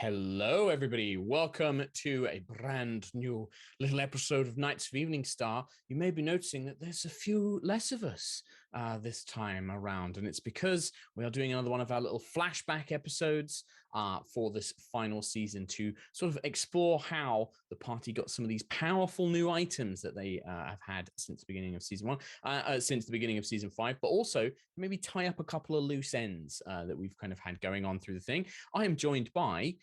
Hello, everybody. Welcome to a brand new little episode of Knights of Eveningstar. You may be noticing that there's a few less of us this time around, and it's because we are doing another one of our little flashback episodes for this final season to sort of explore how the party got some of these powerful new items that they have had since the beginning of season 1, since the beginning of season 5, but also maybe tie up a couple of loose ends that we've kind of had going on through the thing. I am joined by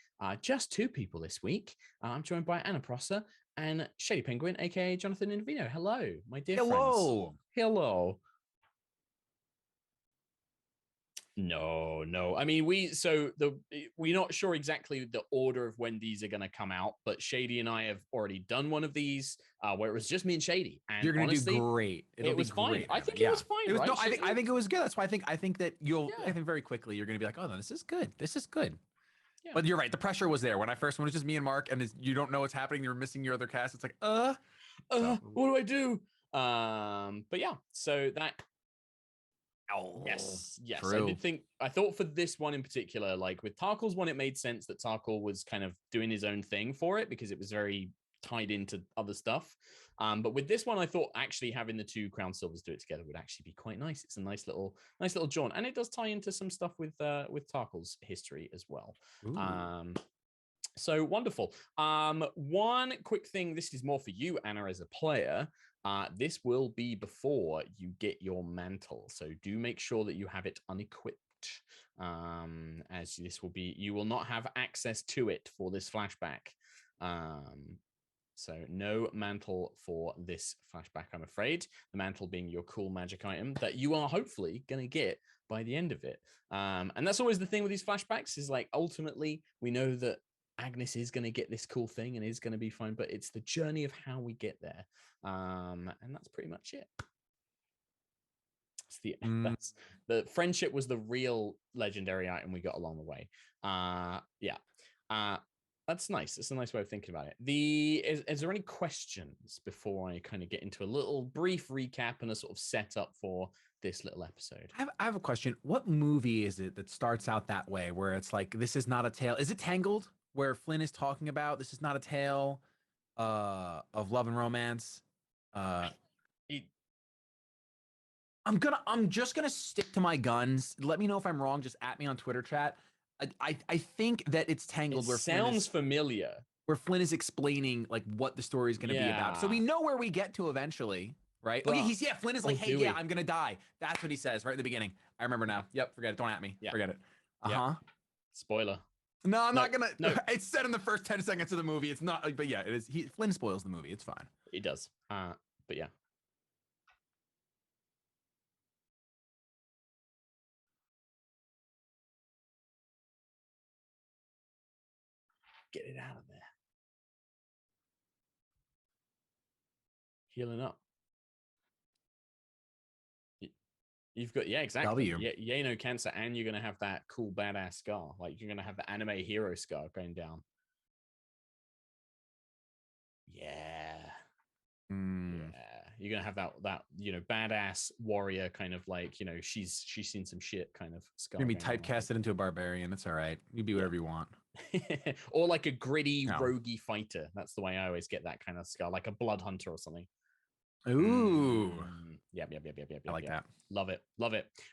just two people this week. I'm joined by Anna Prosser and ShadyPenguinn, aka Jonathan Indovino. Hello, my dear friends. Hello. No. I mean, we're not sure exactly the order of when these are going to come out, but Shady and I have already done one of these where it was just me and Shady. And you're going to do great. It was fine. I think it was fine. Right? No, I think it was good. That's why I think that I think very quickly you're going to be like, oh, no, this is good. This is good. Yeah. But you're right. The pressure was there when it was just me and Mark, and you don't know what's happening. You're missing your other cast. It's like, what do I do? But yeah, so that. Oh, yes. True. I thought for this one in particular, like with Tarkle's one, it made sense that Tarkle was kind of doing his own thing for it because it was very tied into other stuff. But with this one, I thought actually having the two Crownsilvers do it together would actually be quite nice. It's a nice little jaunt, and it does tie into some stuff with Tarkle's history as well. So wonderful. One quick thing. This is more for you, Anna, as a player. This will be before you get your mantle, so do make sure that you have it unequipped, as this will be, you will not have access to it for this flashback. So no mantle for this flashback, I'm afraid. The mantle being your cool magic item that you are hopefully going to get by the end of it. And that's always the thing with these flashbacks is like, ultimately, we know that Agnes is going to get this cool thing and is going to be fine, but it's the journey of how we get there. And that's pretty much it. That's the friendship was the real legendary item we got along the way. That's nice. It's a nice way of thinking about it. Is there any questions before I kind of get into a little brief recap and a sort of setup for this little episode? I have a question. What movie is it that starts out that way, where it's like, this is not a tale? Is it Tangled, where Flynn is talking about this is not a tale of love and romance? I'm just gonna stick to my guns. Let me know if I'm wrong. Just at me on Twitter chat. I think that it's Tangled. It sounds familiar. Where Flynn is explaining like what the story is going to be about. So we know where we get to eventually, right? But, Flynn is like, hey, I'm going to die. That's what he says right at the beginning. I remember now. Yep, forget it. Don't at me. Yeah. Forget it. Spoiler. No, I'm not gonna. No. It's said in the first 10 seconds of the movie. It's not. But yeah, it is. Flynn spoils the movie. It's fine. He does. But yeah. Get it out of there. Healing up. You've got, exactly. Yeah, no cancer, and you're gonna have that cool badass scar. Like you're gonna have the anime hero scar going down. Yeah. You're gonna have that badass warrior kind of like, she's seen some shit kind of scar. You're gonna be typecasted into a barbarian. It's all right. You be whatever you want. Or like a gritty roguey fighter. That's the way I always get that kind of scar, like a blood hunter or something. Ooh. Yeah. I like that. Love it.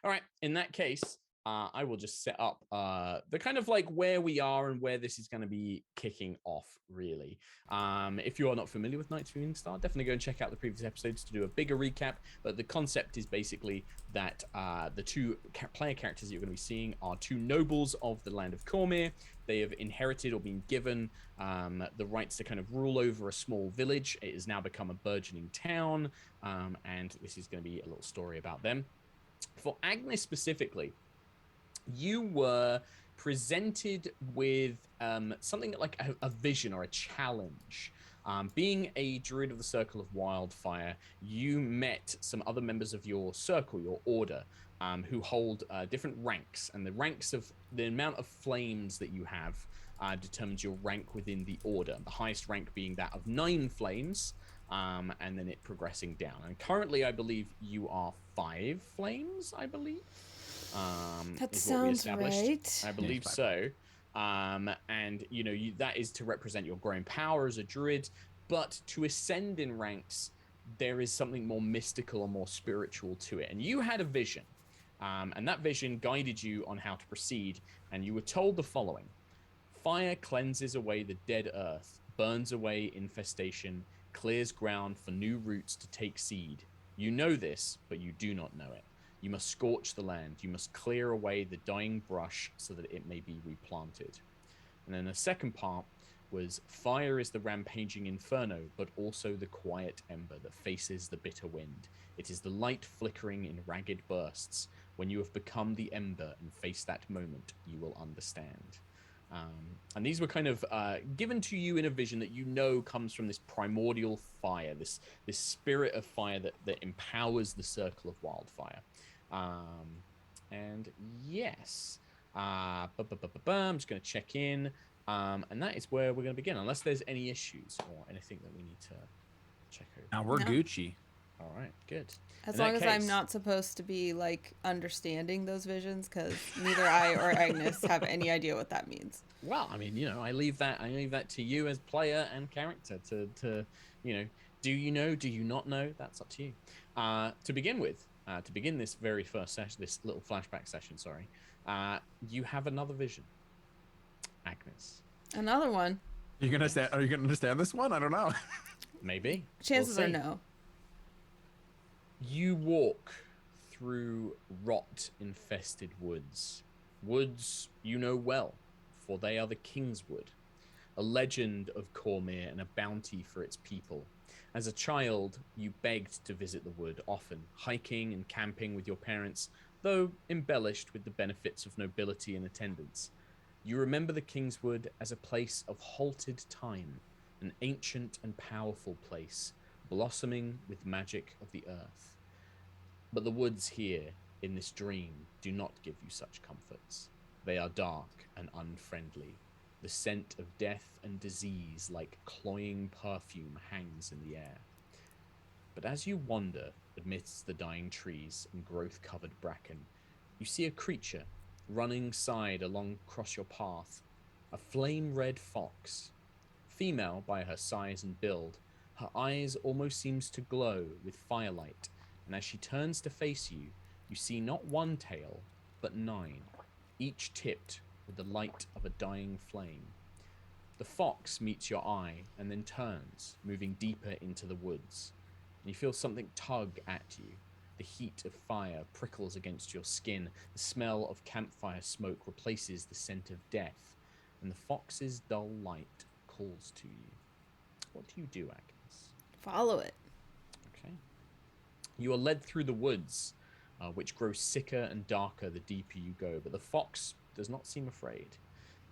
All right. In that case, I will just set up the kind of like where we are and where this is going to be kicking off, really. If you are not familiar with Knights of Eveningstar, definitely go and check out the previous episodes to do a bigger recap. But the concept is basically that the two player characters that you're going to be seeing are two nobles of the land of Cormyr. They have inherited or been given the rights to kind of rule over a small village. It has now become a burgeoning town, and this is going to be a little story about them. For Agnes specifically, you were presented with something like a vision or a challenge. Being a druid of the Circle of Wildfire, you met some other members of your circle, your order, who hold different ranks, and the ranks of the amount of flames that you have determines your rank within the order. The highest rank being that of 9 flames, and then it progressing down. And currently, I believe you are 5 flames, I believe. That sounds right. I believe so. And that is to represent your growing power as a druid. But to ascend in ranks, there is something more mystical or more spiritual to it. And you had a vision, and that vision guided you on how to proceed. And you were told the following: fire cleanses away the dead earth, burns away infestation, clears ground for new roots to take seed. You know this, but you do not know it. You must scorch the land. You must clear away the dying brush so that it may be replanted. And then the second part was fire is the rampaging inferno, but also the quiet ember that faces the bitter wind. It is the light flickering in ragged bursts. When you have become the ember and face that moment, you will understand. And these were kind of given to you in a vision that comes from this primordial fire, this spirit of fire that empowers the circle of wildfire. And yes, I'm just going to check in. And that is where we're going to begin, unless there's any issues or anything that we need to check over. Now we're Gucci. All right, good. As long as I'm not supposed to be like understanding those visions, because neither I or Agnes have any idea what that means. Well, I mean, I leave that to you as player and character to do you know, do you not know? That's up to you. To begin with, to begin this very first session, this little flashback session, sorry, you have another vision, Agnes. Another one. Are you gonna understand this one? I don't know. Maybe. Chances are no. You walk through rot-infested woods. Woods you know well, for they are the Kingswood, a legend of Cormyr and a bounty for its people. As a child, you begged to visit the wood often, hiking and camping with your parents, though embellished with the benefits of nobility and attendance. You remember the Kingswood as a place of halted time, an ancient and powerful place, blossoming with magic of the earth. But the woods here, in this dream, do not give you such comforts. They are dark and unfriendly. The scent of death and disease, like cloying perfume, hangs in the air. But as you wander amidst the dying trees and growth-covered bracken, you see a creature running along across your path, a flame-red fox. Female by her size and build, her eyes almost seems to glow with firelight, and as she turns to face you, you see not one tail, but 9, each tipped with the light of a dying flame. The fox meets your eye and then turns, moving deeper into the woods. And you feel something tug at you. The heat of fire prickles against your skin. The smell of campfire smoke replaces the scent of death, and the fox's dull light calls to you. What do you do, Agnes? Follow it. Okay. You are led through the woods, which grow sicker and darker the deeper you go, but the fox does not seem afraid.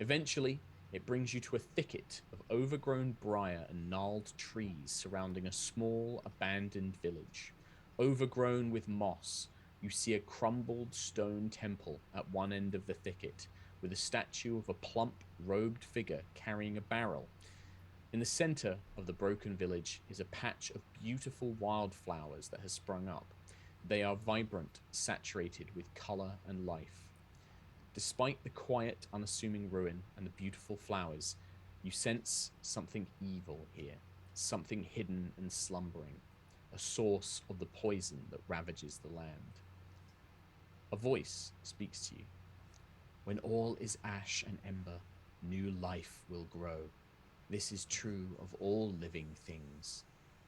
Eventually, it brings you to a thicket of overgrown briar and gnarled trees surrounding a small, abandoned village. Overgrown with moss, you see a crumbled stone temple at one end of the thicket, with a statue of a plump, robed figure carrying a barrel. In the center of the broken village is a patch of beautiful wildflowers that has sprung up. They are vibrant, saturated with color and life. Despite the quiet, unassuming ruin and the beautiful flowers, you sense something evil here, something hidden and slumbering, a source of the poison that ravages the land. A voice speaks to you. When all is ash and ember, new life will grow. This is true of all living things,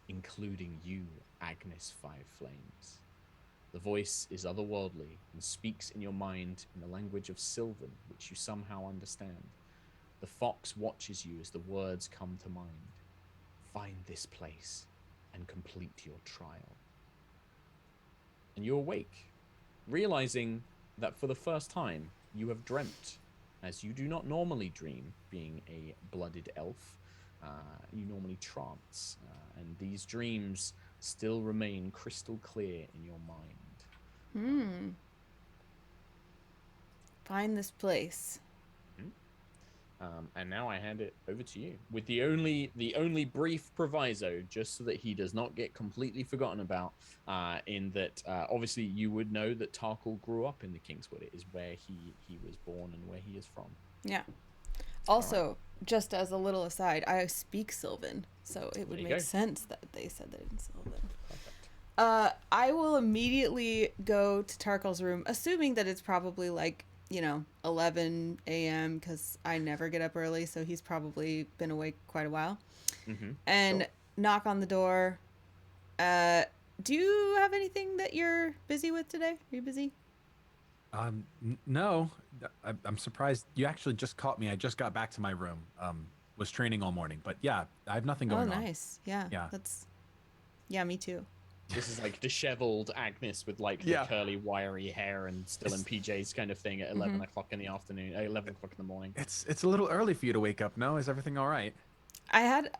including you, Agnes Five Flames. The voice is otherworldly and speaks in your mind in the language of Sylvan, which you somehow understand. The fox watches you as the words come to mind. Find this place and complete your trial. And you awake, realizing that for the first time you have dreamt, as you do not normally dream, being a blooded elf. You normally trance, and these dreams still remain crystal clear in your mind. Find this place. And now I hand it over to you with the only brief proviso, just so that he does not get completely forgotten about. In that, obviously, you would know that Tarkle grew up in the Kingswood. It is where he was born and where he is from. Yeah. Also, just as a little aside, I speak Sylvan, so it would There you make go. sense that they said that in Sylvan. Perfect. I will immediately go to Tarkle's room, assuming that it's probably like, 11 a.m. because I never get up early, so he's probably been awake quite a while. Mm-hmm. And Sure. knock on the door. Do you have anything that you're busy with today? Are you busy? No, I'm surprised. You actually just caught me. I just got back to my room. Was training all morning, but yeah, I have nothing going on. Nice. Yeah. Yeah. Yeah, me too. This is like disheveled Agnes with like the curly, wiry hair and still in PJs kind of thing at 11 o'clock in the afternoon, 11 o'clock in the morning. It's a little early for you to wake up. No, is everything all right? I had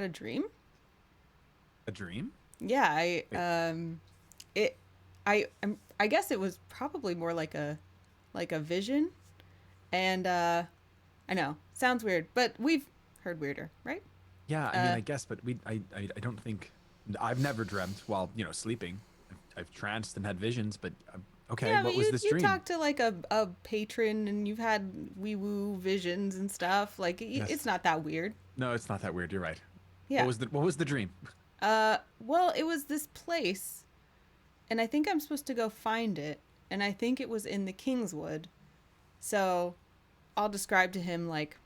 a dream. A dream? Yeah, I guess it was probably more like a vision. And I know, sounds weird, but we've heard weirder, right? Yeah, I mean, I guess, but I don't think I've never dreamt while sleeping. I've tranced and had visions, but okay, Yeah, what but was this dream? You talked to like a patron, and you've had wee woo visions and stuff. Like it's not that weird. No, it's not that weird. You're right. Yeah. What was the dream? Well, it was this place, and I think I'm supposed to go find it, and I think it was in the Kingswood. So, I'll describe to him like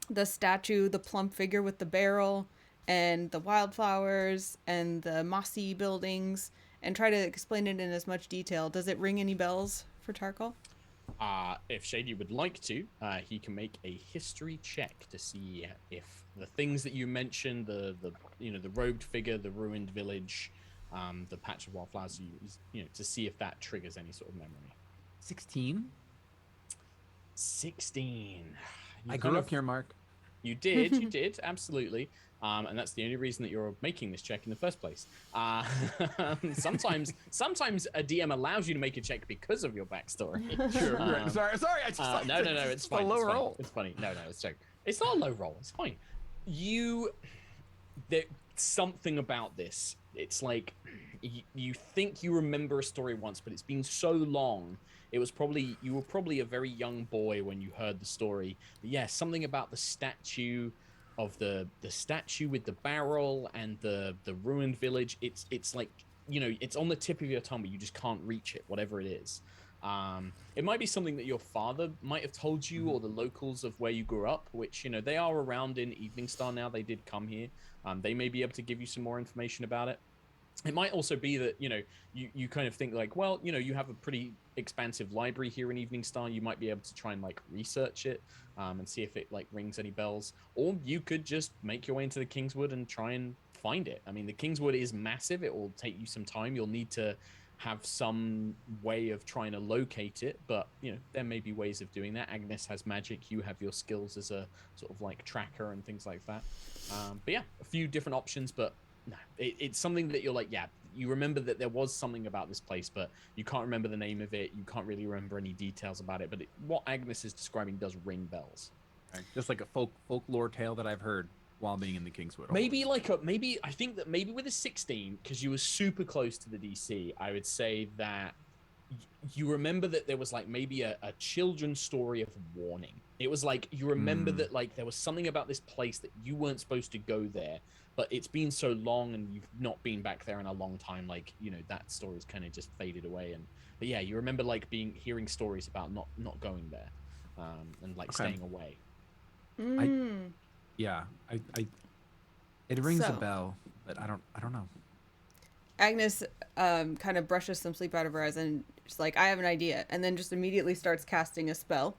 the statue, the plump figure with the barrel, and the wildflowers and the mossy buildings, and try to explain it in as much detail. Does it ring any bells for Tarkle? If Shady would like to, he can make a history check to see if the things that you mentioned, the robed figure, the ruined village, the patch of wildflowers, to see if that triggers any sort of memory. 16. 16. I grew up here, Mark. You did, absolutely. And that's the only reason that you're making this check in the first place. Sometimes a DM allows you to make a check because of your backstory. Sure. Sorry. I just no. It's fine. A low roll. It's funny. No. It's not a low roll. It's fine. There's something about this. It's like you think you remember a story once, but it's been so long. You were probably a very young boy when you heard the story. But yeah, something about the statue of the statue with the barrel and the ruined village. It's like, it's on the tip of your tongue, but you just can't reach it, whatever it is. It might be something that your father might have told you, or the locals of where you grew up, which, they are around in Eveningstar now. They did come here. They may be able to give you some more information about it. It might also be that, you kind of think like, well, you have a pretty expansive library here in Eveningstar. You might be able to try and like research it and see if it like rings any bells. Or you could just make your way into the Kingswood and try and find it. I mean, the Kingswood is massive. It will take you some time. You'll need to have some way of trying to locate it, but there may be ways of doing that. Agnes has magic. You have your skills as a sort of like tracker and things like that. But yeah, a few different options, but no, it's something that you're like, yeah, you remember that there was something about this place, but you can't remember the name of it. You can't really remember any details about it, but what Agnes is describing does ring bells. Right. Just like a folklore tale that I've heard while being in the Kingswood. Maybe I think that maybe with a 16, because you were super close to the DC, I would say that you remember that there was like maybe a children's story of warning. It was like, you remember that like there was something about this place that you weren't supposed to go there, but it's been so long and you've not been back there in a long time. Like, that story's kind of just faded away. But yeah, you remember like hearing stories about not going there and like staying away. It rings a bell, but I don't know. Agnes kind of brushes some sleep out of her eyes and she's like, I have an idea, and then just immediately starts casting a spell.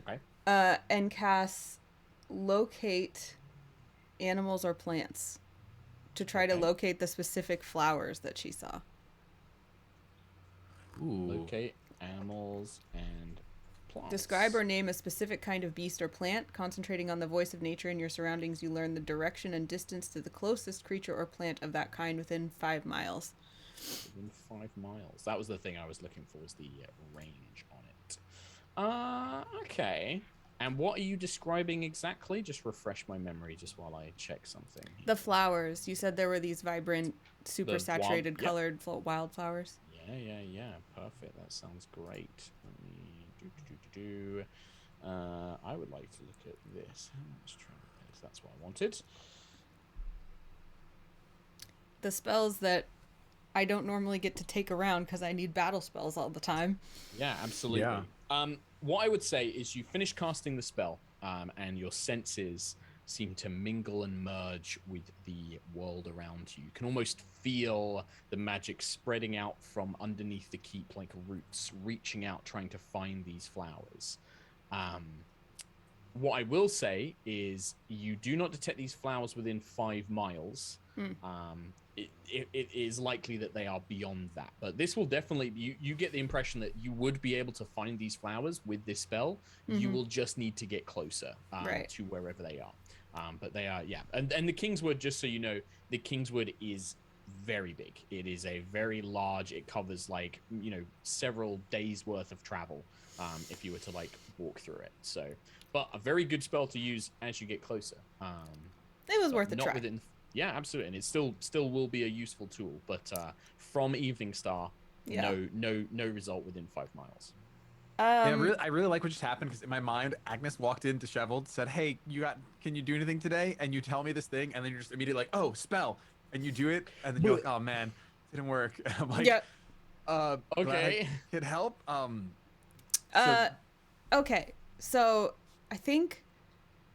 Okay. And casts locate animals or plants to try to locate the specific flowers that she saw. Ooh. Locate animals and plants. Describe or name a specific kind of beast or plant. Concentrating on the voice of nature in your surroundings, you learn the direction and distance to the closest creature or plant of that kind within 5 miles. Within 5 miles. That was the thing I was looking for, was the range on it. Okay. And what are you describing exactly? Just refresh my memory just while I check something. The flowers. You said there were these vibrant, super saturated colored wildflowers. Yeah. Perfect. That sounds great. Let me I would like to look at this. How much travel is? That's what I wanted. The spells that I don't normally get to take around because I need battle spells all the time. Yeah, absolutely. Yeah. What I would say is you finish casting the spell, and your senses seem to mingle and merge with the world around you. You can almost feel the magic spreading out from underneath the keep like roots, reaching out, trying to find these flowers. What I will say is you do not detect these flowers within 5 miles. It is likely that they are beyond that, but this will definitely, you get the impression that you would be able to find these flowers with this spell. You will just need to get closer to wherever they are. But they are, yeah. And the Kingswood, just so you know, the Kingswood is very big. It is a very large, it covers like, several days worth of travel if you were to like walk through it. So, but a very good spell to use as you get closer. It was worth a try. Yeah, absolutely, and it still will be a useful tool. But from Eveningstar, no result within 5 miles. I really like what just happened, because in my mind, Agnes walked in disheveled, said, "Hey, can you do anything today?" And you tell me this thing, and then you're just immediately like, "Oh, spell," and you do it, and then you're like, "Oh man, it didn't work." I'm like, okay, could help. Okay, so I think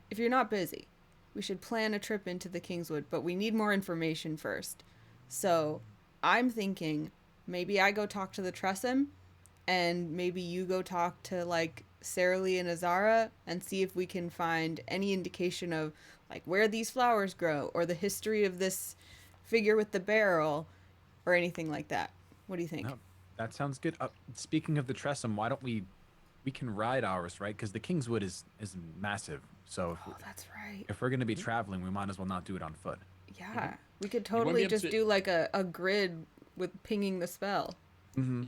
if you're not busy, we should plan a trip into the Kingswood, but we need more information first. So I'm thinking maybe I go talk to the Tressym, and maybe you go talk to like Sarah Lee and Azara and see if we can find any indication of like where these flowers grow or the history of this figure with the barrel or anything like that. What do you think? No, that sounds good. Speaking of the Tressym, why don't we can ride ours, right? Because the Kingswood is massive. So that's right. If we're going to be traveling, we might as well not do it on foot. Yeah, we could totally just do like a grid with pinging the spell.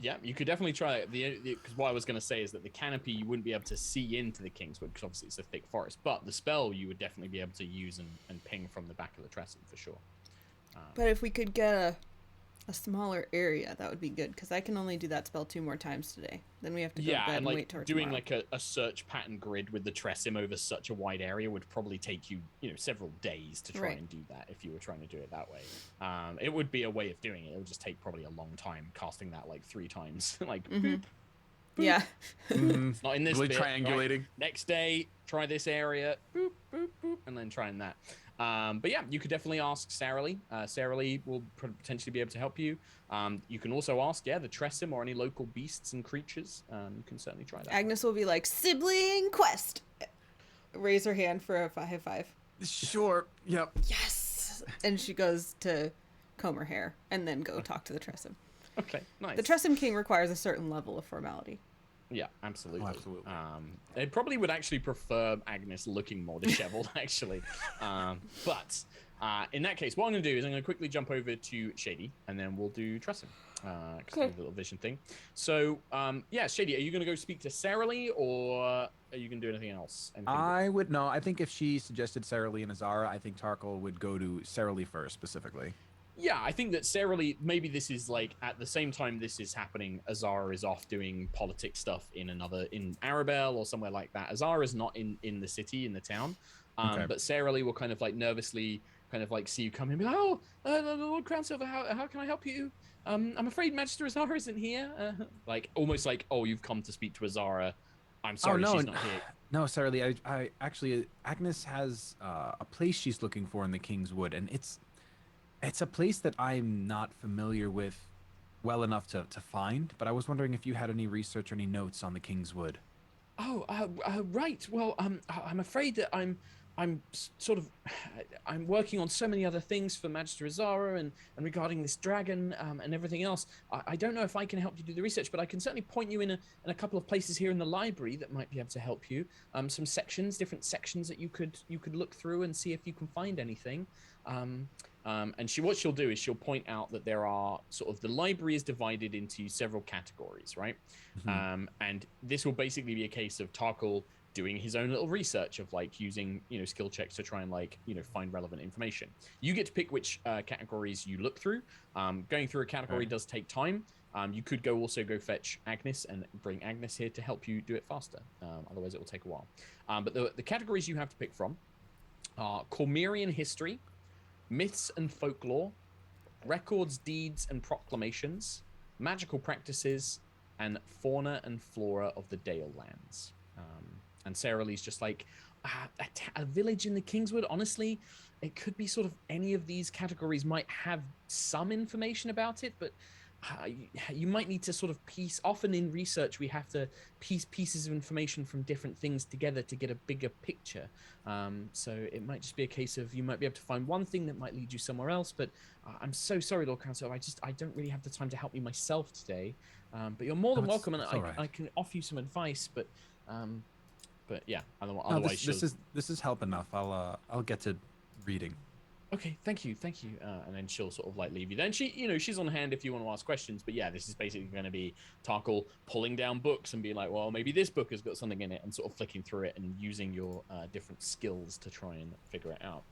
Yeah, you could definitely try it. Because what I was going to say is that the canopy, you wouldn't be able to see into the Kingswood because obviously it's a thick forest. But the spell, you would definitely be able to use and ping from the back of the Tressym for sure. But if we could get a smaller area, that would be good, because I can only do that spell 2 more times today. Then we have to go to bed and wait till doing tomorrow. like a search pattern grid with the Tressym over such a wide area would probably take you, several days to try and do that if you were trying to do it that way. It would be a way of doing it. It would just take probably a long time casting that like 3 times. Like, boop, boop. Yeah. It's not in this really bit, triangulating. Right? Next day, try this area, boop, boop, boop, and then trying that. But yeah, you could definitely ask Sarah Lee. Sarah Lee will potentially be able to help you. You can also ask, the Tressym or any local beasts and creatures. You can certainly try that. Agnes will be like, sibling quest. Raise her hand for a high five. Sure. Yep. Yes. And she goes to comb her hair and then go talk to the Tressym. Okay, nice. The Tressym King requires a certain level of formality. Yeah, absolutely. Oh, absolutely. They probably would actually prefer Agnes looking more disheveled, actually. But in that case, what I'm going to do is I'm going to quickly jump over to Shady, and then we'll do Tressym. Because of the little vision thing. So, Shady, are you going to go speak to Sarah Lee, or are you going to do anything else? I think if she suggested Sarah Lee and Azara, I think Tarkle would go to Sarah Lee first, specifically. Yeah, I think that Sarah Lee, maybe this is like at the same time this is happening, Azara is off doing politics stuff in Arabelle or somewhere like that. Azara is not in the city, in the town. But Sarah Lee will kind of like nervously kind of like see you come in and be like, "Oh, Lord Crownsilver, how can I help you? I'm afraid Magister Azara isn't here." Like almost like, "Oh, you've come to speak to Azara. I'm sorry, she's not here." No, Sarah Lee, I actually, Agnes has a place she's looking for in the Kingswood, and it's a place that I'm not familiar with well enough to find, but I was wondering if you had any research or any notes on the Kingswood. Oh, right. Well, I'm afraid that I'm working on so many other things for Magister Azara and regarding this dragon and everything else. I don't know if I can help you do the research, but I can certainly point you in a couple of places here in the library that might be able to help you. Some different sections that you could look through and see if you can find anything. And what she'll do is she'll point out that there are the library is divided into several categories, right? Mm-hmm. And this will basically be a case of Tarkle doing his own little research of like using, skill checks to try and find relevant information. You get to pick which categories you look through. Going through a category does take time. You could also go fetch Agnes and bring Agnes here to help you do it faster. Otherwise, it will take a while. But the categories you have to pick from are Cormyrean history, myths and folklore, records, deeds, and proclamations, magical practices, and fauna and flora of the Dale lands. And Sarah Lee's just like, a village in the Kingswood. Honestly, it could be sort of any of these categories might have some information about it, but you might need to sort of piece. Often in research, we have to piece pieces of information from different things together to get a bigger picture. So it might just be a case of you might be able to find one thing that might lead you somewhere else. But I'm so sorry, Lord Crownsilver. I don't really have the time to help you myself today. But you're more than welcome, and I can offer you some advice. But yeah, otherwise this is help enough. I'll get to reading. Okay, thank you. And then she'll sort of like leave you. Then she's on hand if you want to ask questions. But yeah, this is basically going to be Tarkle pulling down books and being like, well, maybe this book has got something in it, and sort of flicking through it and using your different skills to try and figure it out.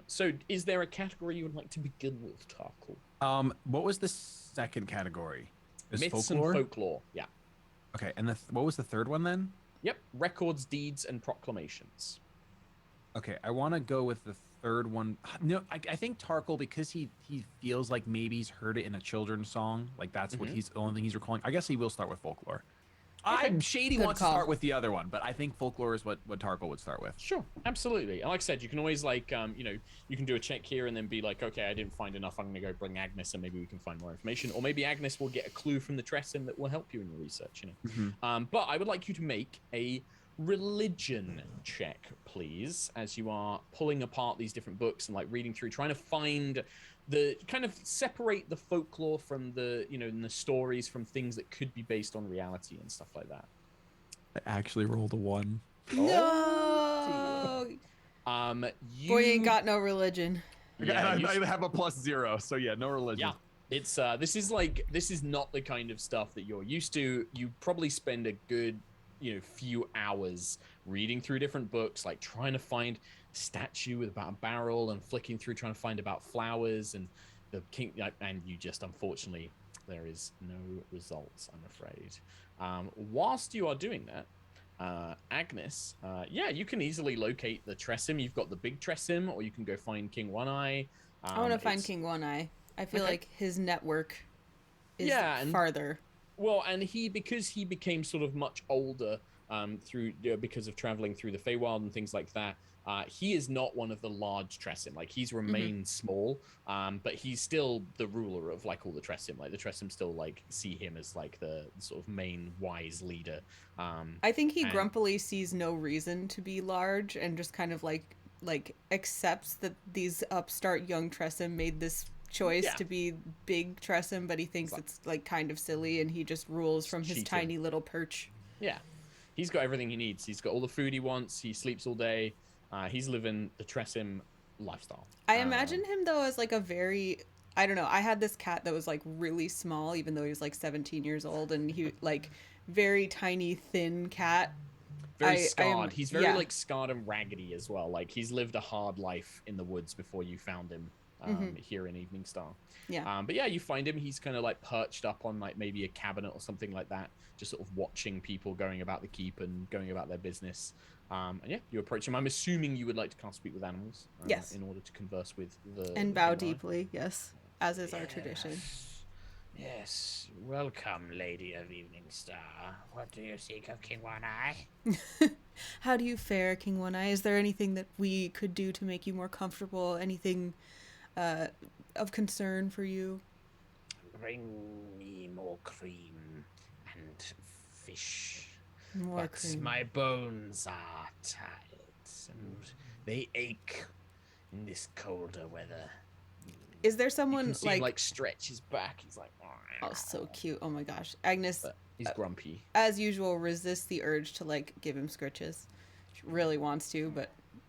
So is there a category you would like to begin with, Tarkle? What was the second category? Myths folklore? And folklore. Yeah. Okay, and what was the third one then? Yep, records, deeds, and proclamations. Okay, I want to go with the third one. No, I think Tarkle, because he feels like maybe he's heard it in a children's song. Like that's what the only thing he's recalling. I guess he will start with folklore. Okay. Shady Good wants call. to start with the other one, but I think folklore is what Tarkle would start with. Sure, absolutely. And like I said, you can always like, you can do a check here and then be like, okay, I didn't find enough. I'm going to go bring Agnes and maybe we can find more information. Or maybe Agnes will get a clue from the Tressim that will help you in your research, But I would like you to make a religion check, please, as you are pulling apart these different books and like reading through, trying to find the kind of separate the folklore from the, and the stories from things that could be based on reality and stuff like that. I actually rolled a 1. No. Boy ain't got no religion. Yeah, I have a +0, so yeah, no religion. Yeah. It's this is not the kind of stuff that you're used to. You probably spend a good few hours reading through different books, like trying to find a statue with about a barrel and flicking through trying to find about flowers and the king, and you just, unfortunately, there is no results, I'm afraid. Whilst you are doing that, Agnes, you can easily locate the Tressim. You've got the big Tressim, or you can go find King One Eye. I want to find King One Eye. I feel like his network is farther. Well, and because he became sort of much older because of traveling through the Feywild and things like that, he is not one of the large Tressim. Like, he's remained small, but he's still the ruler of like all the Tressim. Like, the Tressim still like see him as like the sort of main wise leader. I think he grumpily sees no reason to be large and just kind of like accepts that these upstart young Tressim made this choice to be big Tressim, but he thinks it's like kind of silly, and he just rules from his tiny little perch. Yeah, he's got everything he needs. He's got all the food he wants. He sleeps all day. He's living the Tressim lifestyle. I imagine him though as like a very, I don't know. I had this cat that was like really small, even though he was like 17 years old, and he like very tiny, thin cat. Very scarred. He's very like scarred and raggedy as well. Like, he's lived a hard life in the woods before you found him. Here in Eveningstar. But yeah, you find him. He's kind of like perched up on like maybe a cabinet or something like that, just sort of watching people going about the keep and going about their business. And yeah, you approach him. I'm assuming you would like to kind of speak with animals, in order to converse with and bow deeply. Yes, as is our tradition. Yes, welcome, Lady of Eveningstar. What do you seek of King One Eye? How do you fare, King One Eye? Is there anything that we could do to make you more comfortable? Anything of concern for you? Bring me more cream and fish. More cream. My bones are tired and they ache in this colder weather. Is there someone you can see him, like stretch his back? He's like, oh, so cute. Oh my gosh, Agnes. But he's grumpy as usual. Resists the urge to like give him scritches. She really wants to, but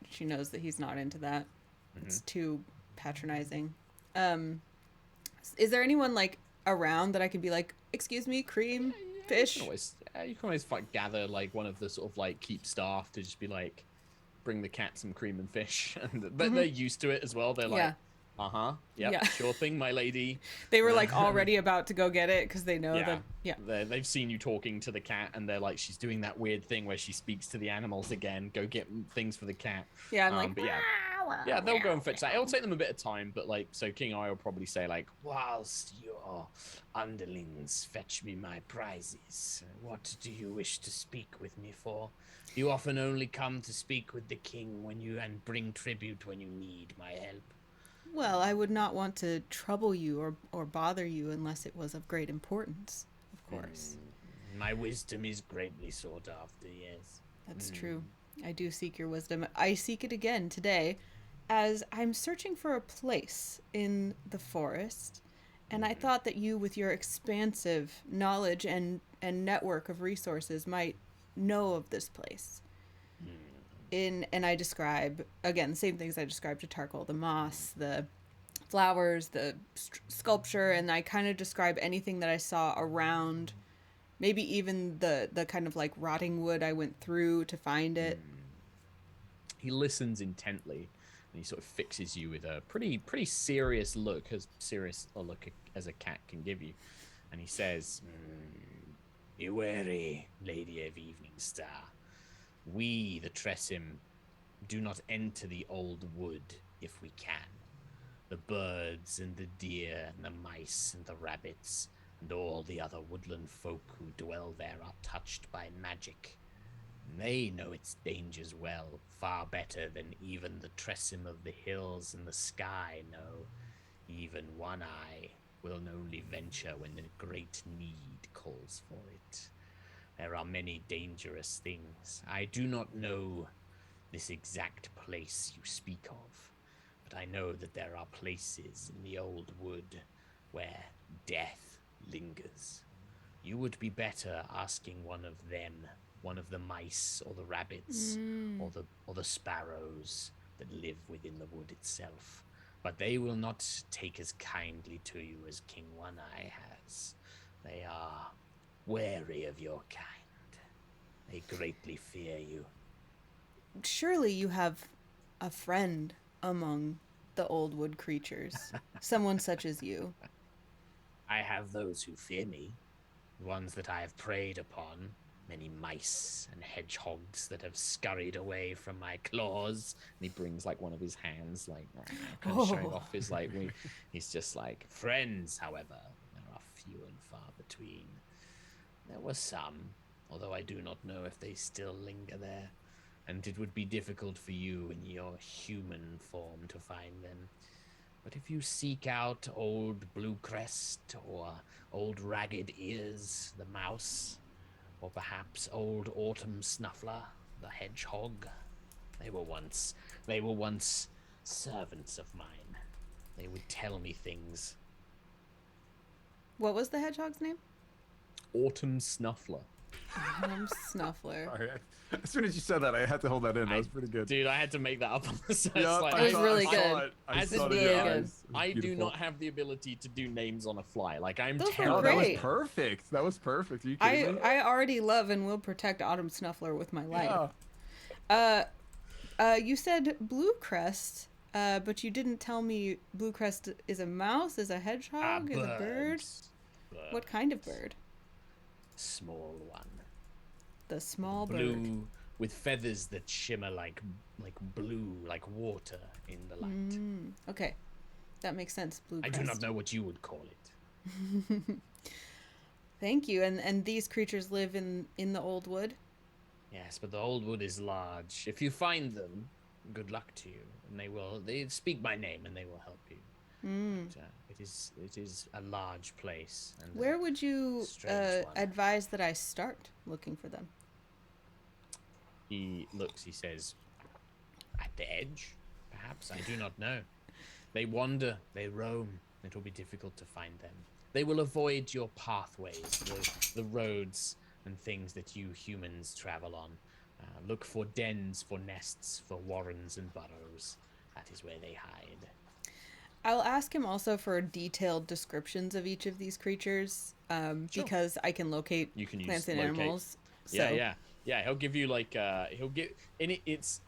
she knows that he's not into that. It's too patronizing. Is there anyone like around that I could be like, excuse me, cream, fish? You can always like gather like one of the sort of like keep staff to just be like, bring the cat some cream and fish, but they're used to it as well. They're like, Uh-huh. Yep. Yeah. Sure thing, my lady. They were like already about to go get it because they know that. Yeah. They've seen you talking to the cat, and they're like, she's doing that weird thing where she speaks to the animals again. Go get things for the cat. Yeah, I'm like, but yeah, they'll go and fetch that. It'll take them a bit of time, but like, so King Eye will probably say like, Whilst your underlings fetch me my prizes, what do you wish to speak with me for? You often only come to speak with the king and bring tribute when you need my help. well, I would not want to trouble you or bother you unless it was of great importance, of course. My wisdom is greatly sought after, yes. That's true. I do seek your wisdom. I seek it again today as I'm searching for a place in the forest. And I thought that you, with your expansive knowledge and network of resources, might know of this place. And I describe, again, the same things I described to Tarkle, the moss, the flowers, the sculpture, and I kind of describe anything that I saw around, maybe even the kind of like rotting wood I went through to find it. he listens intently, and he sort of fixes you with a pretty serious look, as serious a look as a cat can give you. And he says, Be wary, Lady of Eveningstar. We, the Tressim, do not enter the old wood if we can. The birds and the deer and the mice and the rabbits and all the other woodland folk who dwell there are touched by magic. They know its dangers well, far better than even the Tressim of the hills and the sky know. Even One Eye will only venture when a great need calls for it. There are many dangerous things. I do not know this exact place you speak of, but I know that there are places in the old wood where death lingers. You would be better asking one of them, one of the mice or the rabbits or the sparrows that live within the wood itself. But they will not take as kindly to you as King One Eye has. They are wary of your kind. They greatly fear you. Surely you have a friend among the old wood creatures, someone such as you. I have those who fear me, ones that I have preyed upon, many mice and hedgehogs that have scurried away from my claws. and he brings like one of his hands, like kind of showing off his like wing. He's just like, Friends, however, there are few and far between. There were some, although I do not know if they still linger there, and it would be difficult for you in your human form to find them. But if you seek out old Bluecrest or old Ragged Ears, the mouse, or perhaps old Autumn Snuffler, the hedgehog, they were once servants of mine. They would tell me things. What was the hedgehog's name? Autumn Snuffler. Snuffler. Sorry, as soon as you said that, I had to hold that in. That was pretty good. Dude, I had to make that up on the side. Yeah, Like, It was really good. As saw a it in your DM, eyes. It was I do beautiful. not have the ability to do names on a fly. Like, I'm Those were terrible. Oh, that was Great. perfect. That was perfect. Are you kidding me? I already love and will protect Autumn Snuffler with my life. Yeah. You said Bluecrest, but you didn't tell me Bluecrest is a mouse, is a hedgehog, is a bird. Birds. What kind of bird? Small one. The small bird. Blue, with feathers that shimmer like blue, like water in the light. Okay, that makes sense. Bluecrest. I do not know what you would call it. Thank you. And these creatures live in the old wood. Yes, but the old wood is large. If you find them, good luck to you. And they speak my name and they will help you. But, it is a large place. And Where would you strange one. advise that I start looking for them? He looks, he says, at the edge, perhaps, I do not know. They wander, they roam. It will be difficult to find them. They will avoid your pathways, the roads and things that you humans travel on. Look for dens, for nests, for warrens and burrows. That is where they hide. I'll ask him also for detailed descriptions of each of these creatures, because I can locate You can use plants and locate. animals. So. Yeah. He'll give you like it's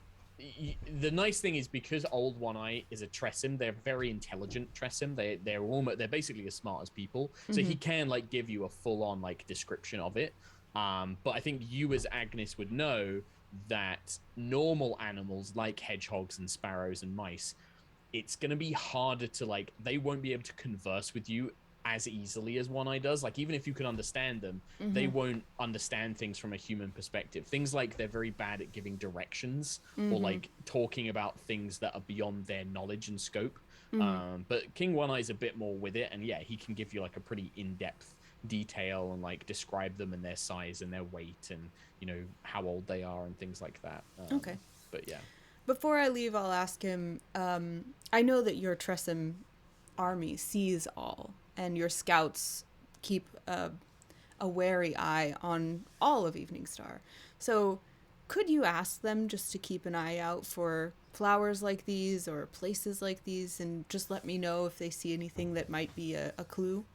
the nice thing is because Old One Eye is a Tressim, they're very intelligent Tressim. They're basically as smart as people, so he can like give you a full on like description of it. But I think you as Agnes would know that normal animals like hedgehogs and sparrows and mice, it's going to be harder to like, they won't be able to converse with you as easily as One Eye does. Like, even if you can understand them, they won't understand things from a human perspective. Things like they're very bad at giving directions or like talking about things that are beyond their knowledge and scope. But King One Eye is a bit more with it, and yeah, he can give you like a pretty in-depth detail and like describe them and their size and their weight and, you know, how old they are and things like that. Okay. But yeah. Before I leave, I'll ask him, I know that your Tressim army sees all, and your scouts keep a wary eye on all of Eveningstar. So could you ask them just to keep an eye out for flowers like these or places like these, and just let me know if they see anything that might be a clue?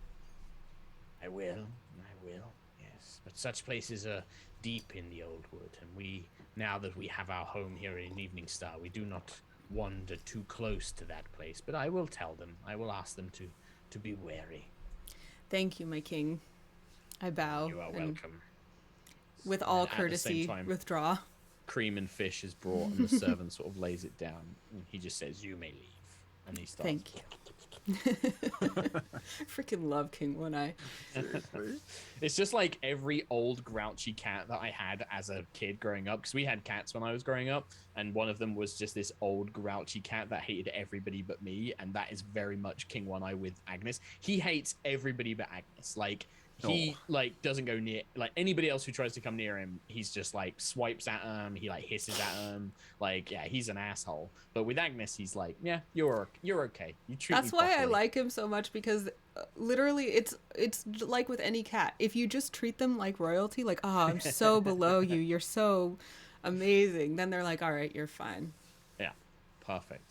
I will, yes. But such places are deep in the old wood, and now that we have our home here in Eveningstar, we do not wander too close to that place. But I will tell them. I will ask them to be wary. Thank you, my king. I bow. You are welcome. With all And at the courtesy, same time, withdraw. cream and fish is brought, and the servant sort of lays it down. And he just says, "You may leave," and he starts. Thank you. Freaking love King One Eye. It's just like every old grouchy cat that I had as a kid growing up, because we had cats when I was growing up, and one of them was just this old grouchy cat that hated everybody but me, and that is very much King One Eye with Agnes. He hates everybody but Agnes. Like, he like doesn't go near like anybody else who tries to come near him. He's just like swipes at him. He like hisses at him. Like, yeah, he's an asshole. But with Agnes, he's like, yeah, you're okay. You treat That's me why I properly. like him so much, because literally it's like with any cat. If you just treat them like royalty, like, oh, I'm so below you, you're so amazing, then they're like, all right, you're fine. Yeah, perfect.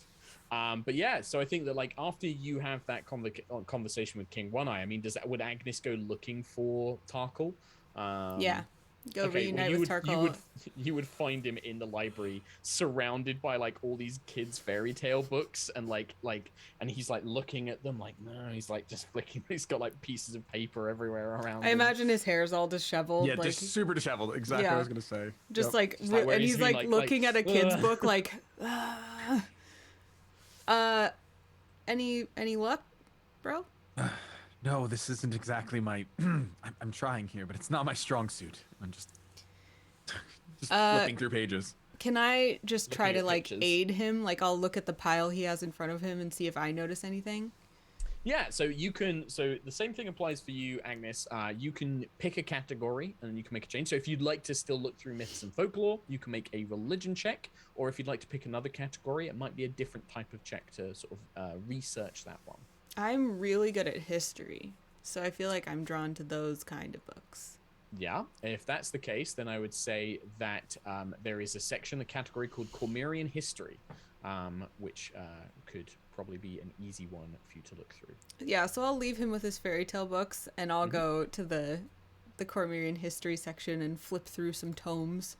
But yeah, so I think that like after you have that conversation with King One Eye, I mean, would Agnes go looking for Tarkle? Yeah, go reunite with Tarkle. You would find him in the library, surrounded by like all these kids' fairy tale books, and and he's like looking at them, like, no, he's like just flicking. He's got like pieces of paper everywhere around. I imagine his hair's all disheveled. Yeah, like, just super disheveled. Exactly what I was gonna say. Just Yep. like, Just like where and he's he's been, like like looking at a kid's book, like, any luck, bro? No, this isn't exactly my. I'm trying here, but it's not my strong suit. I'm just flipping through pages. Can I just try Looking to at like pictures. aid him? Like, I'll look at the pile he has in front of him and see if I notice anything. Yeah, so you can. So the same thing applies for you, Agnes. You can pick a category and you can make a change. So if you'd like to still look through myths and folklore, you can make a religion check. Or if you'd like to pick another category, it might be a different type of check to sort of research that one. I'm really good at history, so I feel like I'm drawn to those kind of books. Yeah, if that's the case, then I would say that there is a section, a category called Cormyrean History, which could probably be an easy one for you to look through. Yeah, so I'll leave him with his fairy tale books, and I'll go to the Cormyrean History section and flip through some tomes.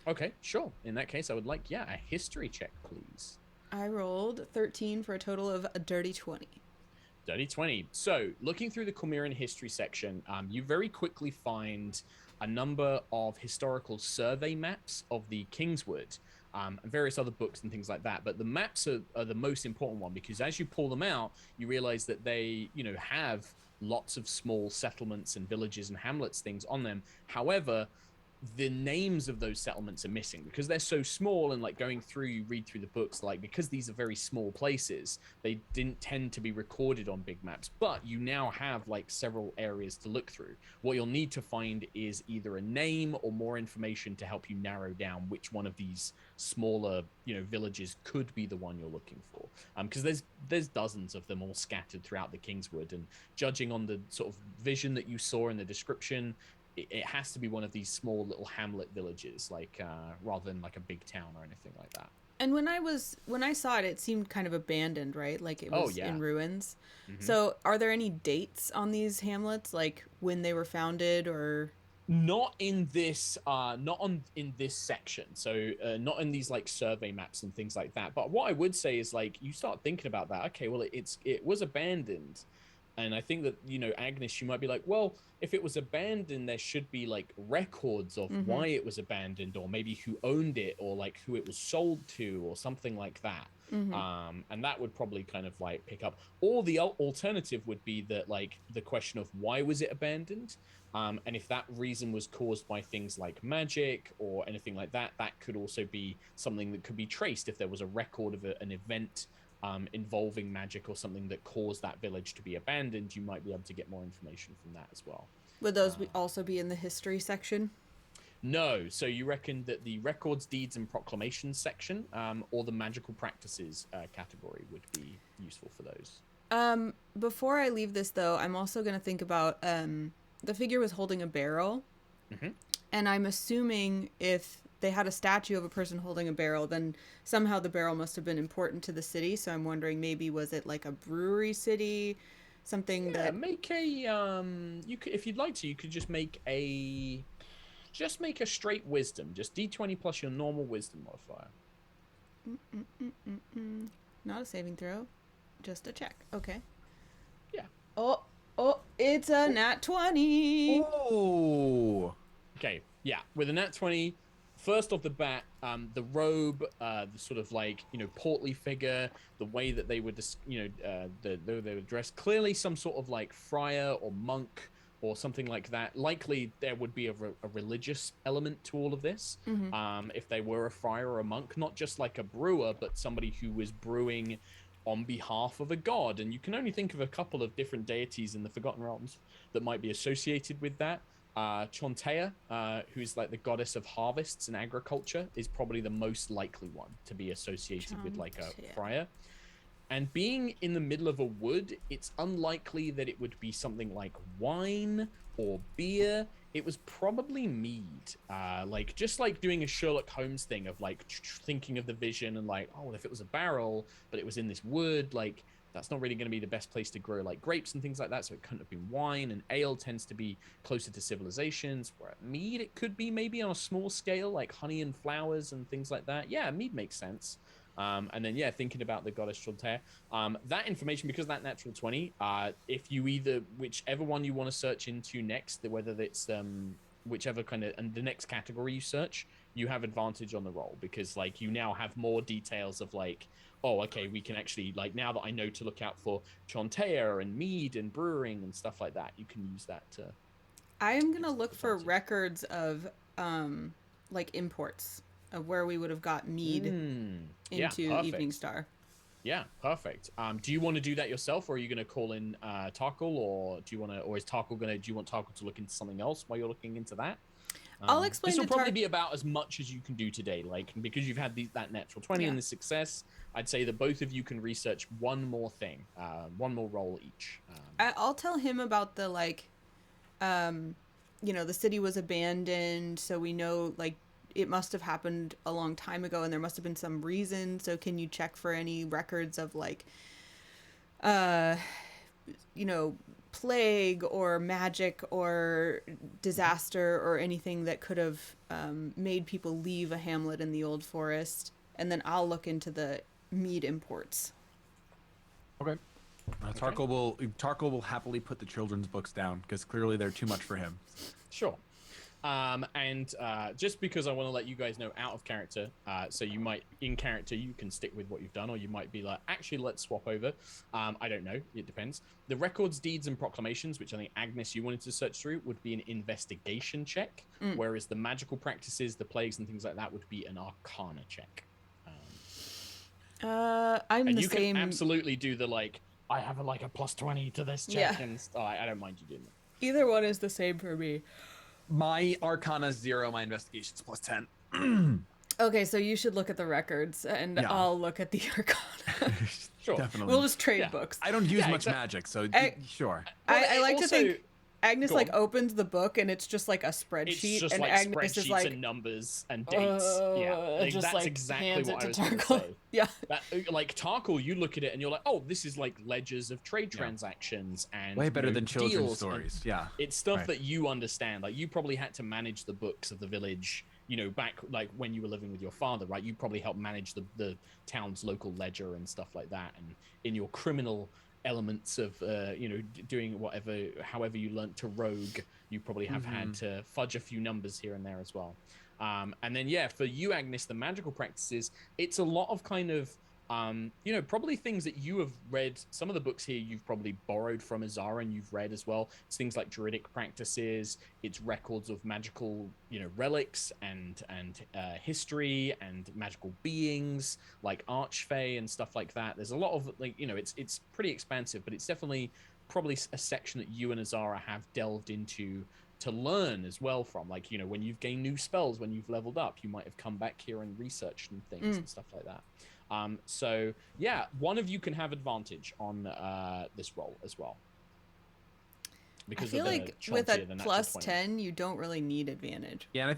Okay, sure. In that case, I would like, a history check, please. I rolled 13 for a total of a dirty 20. Dirty 20. So, looking through the Cormyrean history section, you very quickly find a number of historical survey maps of the Kingswood, and various other books and things like that. But the maps are the most important one, because as you pull them out, you realize that they, have lots of small settlements and villages and hamlets things on them. However, the names of those settlements are missing because they're so small, and like going through, you read through the books, like because these are very small places, they didn't tend to be recorded on big maps. But you now have like several areas to look through. What you'll need to find is either a name or more information to help you narrow down which one of these smaller, villages could be the one you're looking for. Because there's dozens of them all scattered throughout the Kingswood, and judging on the sort of vision that you saw in the description, it has to be one of these small little hamlet villages, like rather than like a big town or anything like that. And when I saw it, it seemed kind of abandoned, right? Like it was in ruins. Mm-hmm. So are there any dates on these hamlets, like when they were founded or? Not in this, in this section. So not in these like survey maps and things like that. But what I would say is like you start thinking about that. Okay, well it was abandoned, and I think that Agnes, you might be like, well, if it was abandoned, there should be like records of why it was abandoned, or maybe who owned it, or like who it was sold to, or something like that. And that would probably kind of like pick up. Or the alternative would be that like the question of why was it abandoned. And if that reason was caused by things like magic or anything like that, that could also be something that could be traced if there was a record of an event involving magic or something that caused that village to be abandoned. You might be able to get more information from that as well. Would those also be in the history section? No. So you reckon that the records, deeds, and proclamations section or the magical practices category would be useful for those? Before I leave this, though, I'm also going to think about... the figure was holding a barrel, and I'm assuming if they had a statue of a person holding a barrel, then somehow the barrel must have been important to the city. So I'm wondering, maybe was it like a brewery city, something that... make a you could, if you'd like to, you could just make a straight wisdom, just D20 plus your normal wisdom modifier. Not a saving throw, just a check. Okay. Yeah. Oh, it's a nat 20. Oh. Okay, yeah. With a nat 20, first off the bat, the robe, the sort of like, portly figure, the way that they were, they were dressed, clearly some sort of like friar or monk or something like that. Likely there would be a religious element to all of this. If they were a friar or a monk, not just like a brewer, but somebody who was brewing on behalf of a god. And you can only think of a couple of different deities in the Forgotten Realms that might be associated with that. Chontea, who's like the goddess of harvests and agriculture, is probably the most likely one to be associated with like a friar. And being in the middle of a wood, it's unlikely that it would be something like wine or beer. It was probably mead. Like just like doing a Sherlock Holmes thing of like thinking of the vision and like, oh, well, if it was a barrel, but it was in this wood, like that's not really going to be the best place to grow like grapes and things like that. So it couldn't have been wine, and ale tends to be closer to civilizations, where mead, it could be maybe on a small scale, like honey and flowers and things like that. Yeah, mead makes sense. And then, yeah, thinking about the goddess Chontea, that information, because that natural 20, if you whichever one you want to search into next, whether it's whichever kind of, and the next category you search, you have advantage on the roll, because like you now have more details of like, oh, okay, we can actually, like, now that I know to look out for Chontea and mead and brewing and stuff like that, you can use that to... I am going to look for records of, like, imports of where we would have got mead into Eveningstar. Yeah, perfect. Do you want to do that yourself, or are you going to call in Tarkle, or do you want to, or is Tarkle going to, do you want Tarkle to look into something else while you're looking into that? I'll explain. This will probably be about as much as you can do today, like, because you've had that natural 20 and the success. I'd say that both of you can research one more thing, one more role each. I'll tell him about the, like, the city was abandoned, so we know, like, it must have happened a long time ago, and there must have been some reason. So can you check for any records of, like, plague or magic or disaster or anything that could have made people leave a hamlet in the Old Forest? And then I'll look into the mead imports. Okay. Tarkle will happily put the children's books down, because clearly they're too much for him. Sure. And just because I want to let you guys know out of character, so you might, in character, you can stick with what you've done, or you might be like, actually, let's swap over. I don't know. It depends. The records, deeds, and proclamations, which I think, Agnes, you wanted to search through, would be an investigation check, whereas the magical practices, the plagues, and things like that would be an arcana check. And you can absolutely do the, like, I have a plus 20 to this check, and I don't mind you doing that. Either one is the same for me. My Arcana's 0, my investigation's +10. Okay, so you should look at the records, and I'll look at the Arcana. Sure. Definitely. We'll just trade books. I don't use much magic, so sure. I like also, to think... Agnes Go like on. opens the book and it's just like a spreadsheet, It's just and like Agnes is spreadsheets like, and numbers and dates. Yeah, like, just that's like exactly hands what it I was to going to Tarkle. say. Yeah. That, like Tarkle, you look at it and you're like, oh, this is like ledgers of trade transactions and Way better than children's deals, stories. Yeah, it's stuff right. that you understand. Like you probably had to manage the books of the village, back like when you were living with your father, right? You probably helped manage the town's local ledger and stuff like that. And in your criminal elements of doing however you learnt to rogue, you probably have had to fudge a few numbers here and there as well. And then for you, Agnes, the magical practices, it's a lot of kind of probably things that you have read. Some of the books here you've probably borrowed from Azara and you've read as well. It's things like druidic practices, it's records of magical relics and history and magical beings like archfey and stuff like that. There's a lot of it's pretty expansive, but it's definitely probably a section that you and Azara have delved into to learn as well from, like when you've gained new spells, when you've leveled up, you might have come back here and researched and things and stuff like that. So yeah, one of you can have advantage on this roll as well. I feel like with a plus 10, you don't really need advantage. Yeah, and I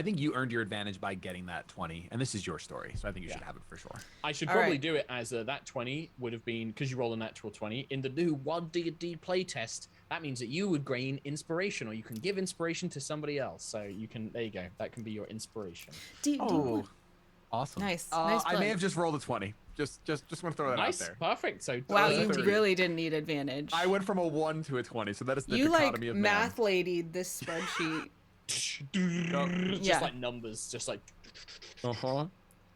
think you earned your advantage by getting that 20, and this is your story, so I think you should have it for sure. I should probably do it as that 20 would have been, because you roll a natural 20 in the new 1D playtest. That means that you would gain inspiration, or you can give inspiration to somebody else. So you can, there you go. That can be your inspiration. Awesome. Nice. I may have just rolled a 20. Just want to throw that out there. Perfect. So wow, you really didn't need advantage. I went from a 1 to a 20, so that is the you dichotomy of math lady'd this spreadsheet. Just like numbers, just like. Wow.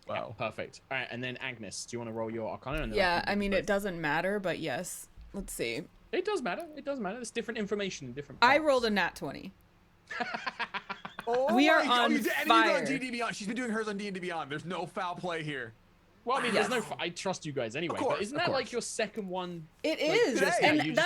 Yeah, perfect. All right, and then Agnes, do you want to roll your Arcana? And yeah, I mean it doesn't matter, but yes. Let's see. It does matter. It does matter. There's different information in different. I rolled a nat 20. Oh we are on fire. On D&D Beyond. She's been doing hers on D&D Beyond. There's no foul play here. Well, I mean, there's no. I trust you guys anyway. But isn't that like your second one? It is, and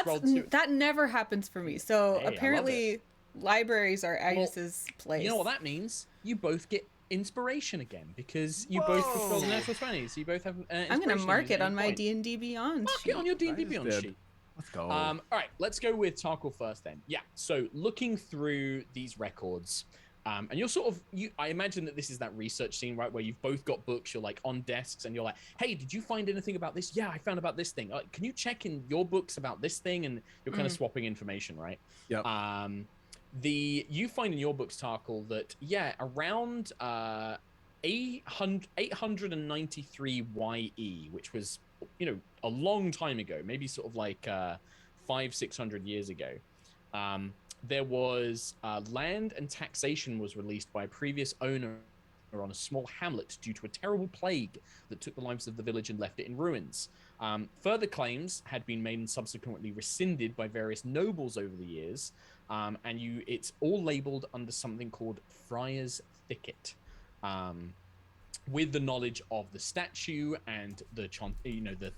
that never happens for me. So apparently, libraries are Agnes's place. You know what that means? You both get inspiration again because you both fulfill the natural 20s. You both have. I'm gonna mark it on my D&D Beyond. Mark it on your D&D Beyond sheet. Let's go. All right, let's go with Tarkle first then. Yeah. So looking through these records. And you're sort of, I imagine that this is that research scene, right, where you've both got books, you're like on desks and you're like, hey, did you find anything about this? Yeah, I found about this thing. Can you check in your books about this thing? And you're kind of swapping information, right? Yeah. You find in your books, Tarkle, that, around 893 YE, which was, a long time ago, maybe sort of like 500-600 years ago, there was land and taxation was released by a previous owner on a small hamlet due to a terrible plague that took the lives of the village and left it in ruins. Further claims had been made and subsequently rescinded by various nobles over the years, and it's all labeled under something called Friar's Thicket. With the knowledge of the statue and the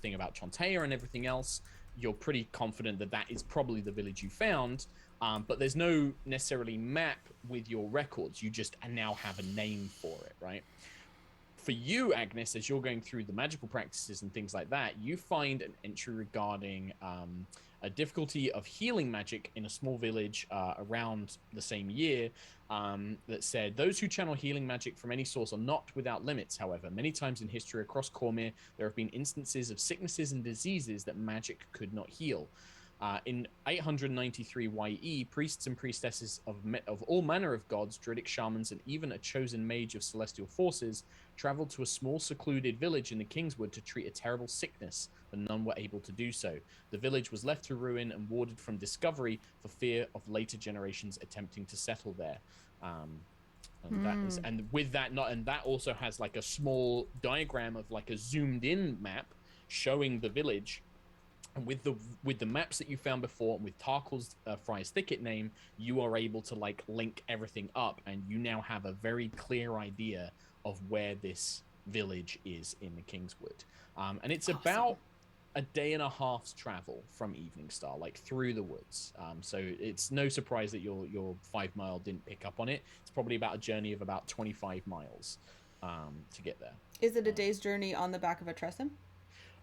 thing about Chontea and everything else, you're pretty confident that that is probably the village you found. But there's no necessarily map with your records. You just now have a name for it, right? For you, Agnes, as you're going through the magical practices and things like that, you find an entry regarding a difficulty of healing magic in a small village around the same year that said, those who channel healing magic from any source are not without limits. However, many times in history across Cormyr, there have been instances of sicknesses and diseases that magic could not heal. In 893 YE, priests and priestesses of all manner of gods, druidic shamans, and even a chosen mage of celestial forces traveled to a small secluded village in the Kingswood to treat a terrible sickness, but none were able to do so. The village was left to ruin and warded from discovery for fear of later generations attempting to settle there. And that also has like a small diagram of like a zoomed in map showing the village. And with the maps that you found before, and with Tarkle's Friar's Thicket name, you are able to like link everything up, and you now have a very clear idea of where this village is in the Kingswood. And it's about a day and a half's travel from Eveningstar, like through the woods. So it's no surprise that your 5 mile didn't pick up on it. It's probably about a journey of about 25 miles to get there. Is it a day's journey on the back of a Tressym?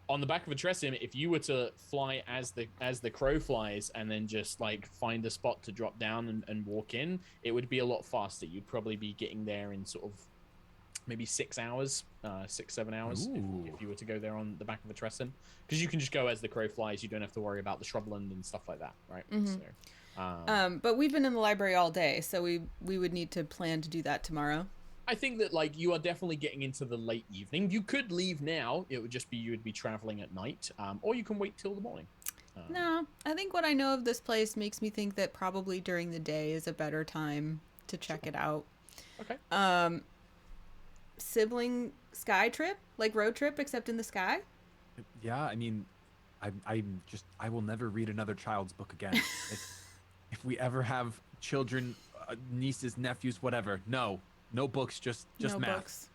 on the back of a Tressim, if you were to fly as the crow flies and then just like find a spot to drop down and walk in, it would be a lot faster. You'd probably be getting there in sort of maybe 6 hours, 6-7 hours if you were to go there on the back of a Tressim, because you can just go as the crow flies. You don't have to worry about the shrubland and stuff like that, right? So, but we've been in the library all day, so we would need to plan to do that tomorrow. I think that like you are definitely getting into the late evening. You could leave now. It would just be you would be traveling at night, or you can wait till the morning. No, I think what I know of this place makes me think that probably during the day is a better time to check it out. Okay. Sibling sky trip, like road trip, except in the sky. Yeah, I mean, I will never read another child's book again. If we ever have children, nieces, nephews, whatever, no books, just no math.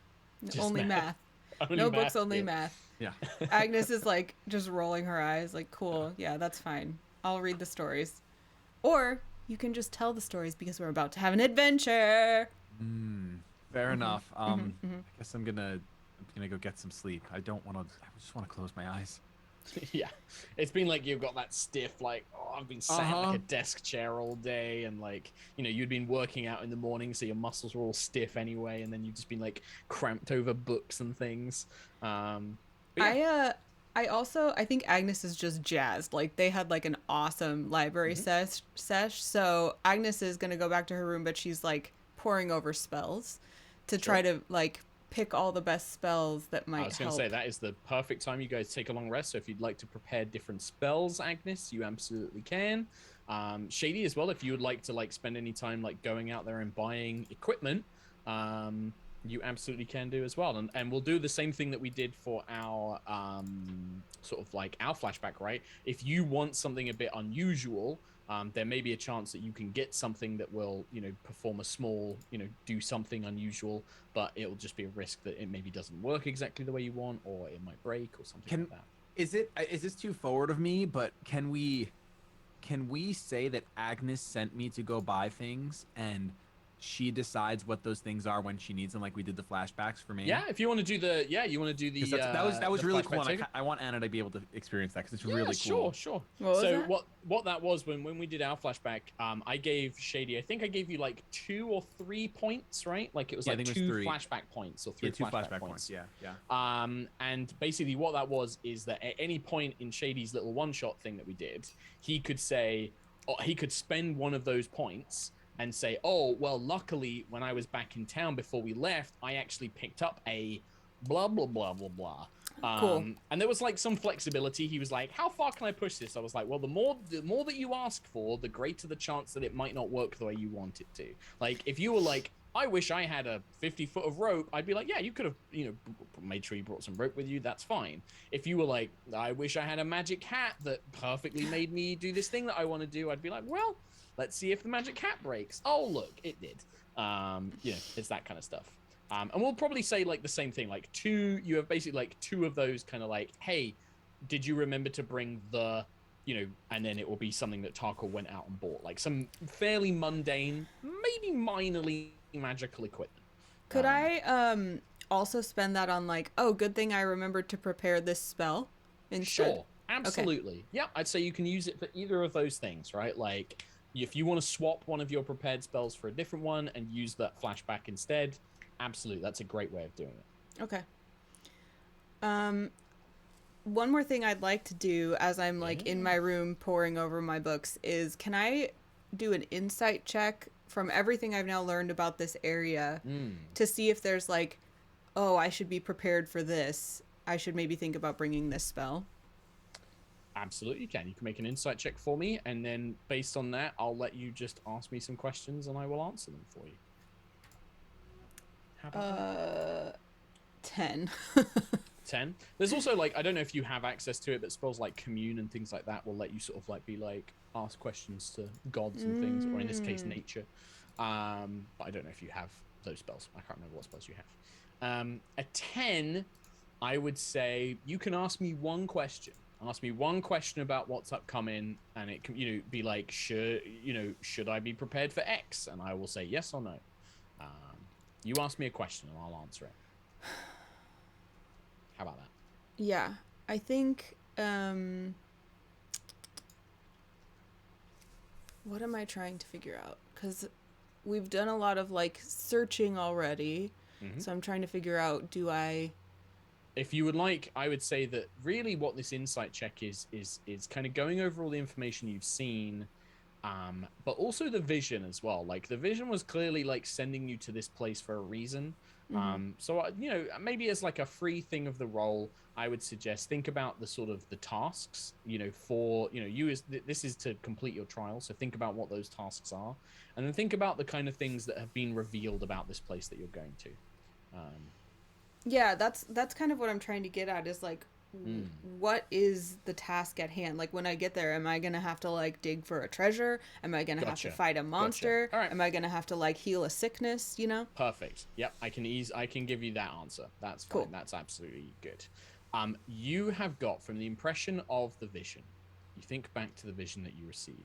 Books. Only math. Only no math, books, only math. Yeah. Agnes is like just rolling her eyes, like, cool, yeah, that's fine. I'll read the stories. Or you can just tell the stories because we're about to have an adventure. Fair enough. I guess I'm gonna go get some sleep. I just want to close my eyes. Yeah, it's been like you've got that stiff, like, oh, I've been sat in like a desk chair all day, and like, you know, you'd been working out in the morning, so your muscles were all stiff anyway, and then you've just been like cramped over books and things. Yeah. I think Agnes is just jazzed. Like, they had like an awesome library sesh, so Agnes is gonna go back to her room, but she's like poring over spells to try to like pick all the best spells that might help. I was going to say, that is the perfect time you guys take a long rest. So if you'd like to prepare different spells, Agnes, you absolutely can. Shady as well, if you would like to like spend any time like going out there and buying equipment, you absolutely can do as well. And we'll do the same thing that we did for our sort of like our flashback, right? If you want something a bit unusual, there may be a chance that you can get something that will, you know, perform a small, you know, do something unusual, but it'll just be a risk that it maybe doesn't work exactly the way you want, or it might break or something like that. Is this too forward of me? But can we say that Agnes sent me to go buy things and she decides what those things are when she needs them, like we did the flashbacks for me? Yeah, if you want to do the, that was really cool. And I want Anna to be able to experience that because it's really cool. Sure. What was What that was when we did our flashback, I gave Shady, I think I gave you like 2 or 3 points, right? Like it was like 2 flashback points or 3 flashback points. Yeah. And basically what that was is that at any point in Shady's little one-shot thing that we did, he could say, or he could spend one of those points and say, oh, well, luckily, when I was back in town before we left, I actually picked up a blah, blah, blah, blah, blah. Cool. And there was like some flexibility. He was like, how far can I push this? I was like, well, the more that you ask for, the greater the chance that it might not work the way you want it to. Like, if you were like, I wish I had a 50-foot of rope, I'd be like, yeah, you could have, you know, made sure you brought some rope with you. That's fine. If you were like, I wish I had a magic hat that perfectly made me do this thing that I want to do, I'd be like, well, let's see if the magic hat breaks. Oh, look, it did. You know, it's that kind of stuff. And we'll probably say like the same thing, like you have basically like 2 of those kind of like, hey, did you remember to bring the, you know, and then it will be something that Tarkle went out and bought, like some fairly mundane, maybe minorly magical equipment. Could I also spend that on like, oh, good thing I remembered to prepare this spell instead? Sure, absolutely. Okay. Yeah, I'd say you can use it for either of those things, right? Like, if you want to swap one of your prepared spells for a different one and use that flashback instead, absolutely, that's a great way of doing it. Okay. One more thing I'd like to do as I'm like in my room poring over my books is, can I do an insight check from everything I've now learned about this area to see if there's like, oh, I should be prepared for this. I should maybe think about bringing this spell. Absolutely, you can. You can make an insight check for me, and then based on that, I'll let you just ask me some questions, and I will answer them for you. How about that? 10. 10. There's also like, I don't know if you have access to it, but spells like commune and things like that will let you sort of like be like ask questions to gods and things, or in this case, nature. But I don't know if you have those spells. I can't remember what spells you have. A 10, I would say you can ask me one question. Ask me one question about what's upcoming, and it can, you know, be like, should I be prepared for X? And I will say yes or no. You ask me a question and I'll answer it. How about that? Yeah. I think, what am I trying to figure out? Because we've done a lot of, like, searching already. So I'm trying to figure out, if you would like, I would say that really what this insight check is kind of going over all the information you've seen, but also the vision as well. Like, the vision was clearly, like, sending you to this place for a reason. So, you know, maybe as like a free thing of the role, I would suggest think about the sort of the tasks, you know, for, you know, you as this is to complete your trial. So think about what those tasks are, and then think about the kind of things that have been revealed about this place that you're going to. Yeah, that's kind of what I'm trying to get at is, like, what is the task at hand? Like, when I get there, am I going to have to, like, dig for a treasure? Am I going to have to fight a monster? All right. Am I going to have to, like, heal a sickness, you know? Perfect. Yep, I can give you that answer. That's fine. Cool. That's absolutely good. You have got, from the impression of the vision, you think back to the vision that you received.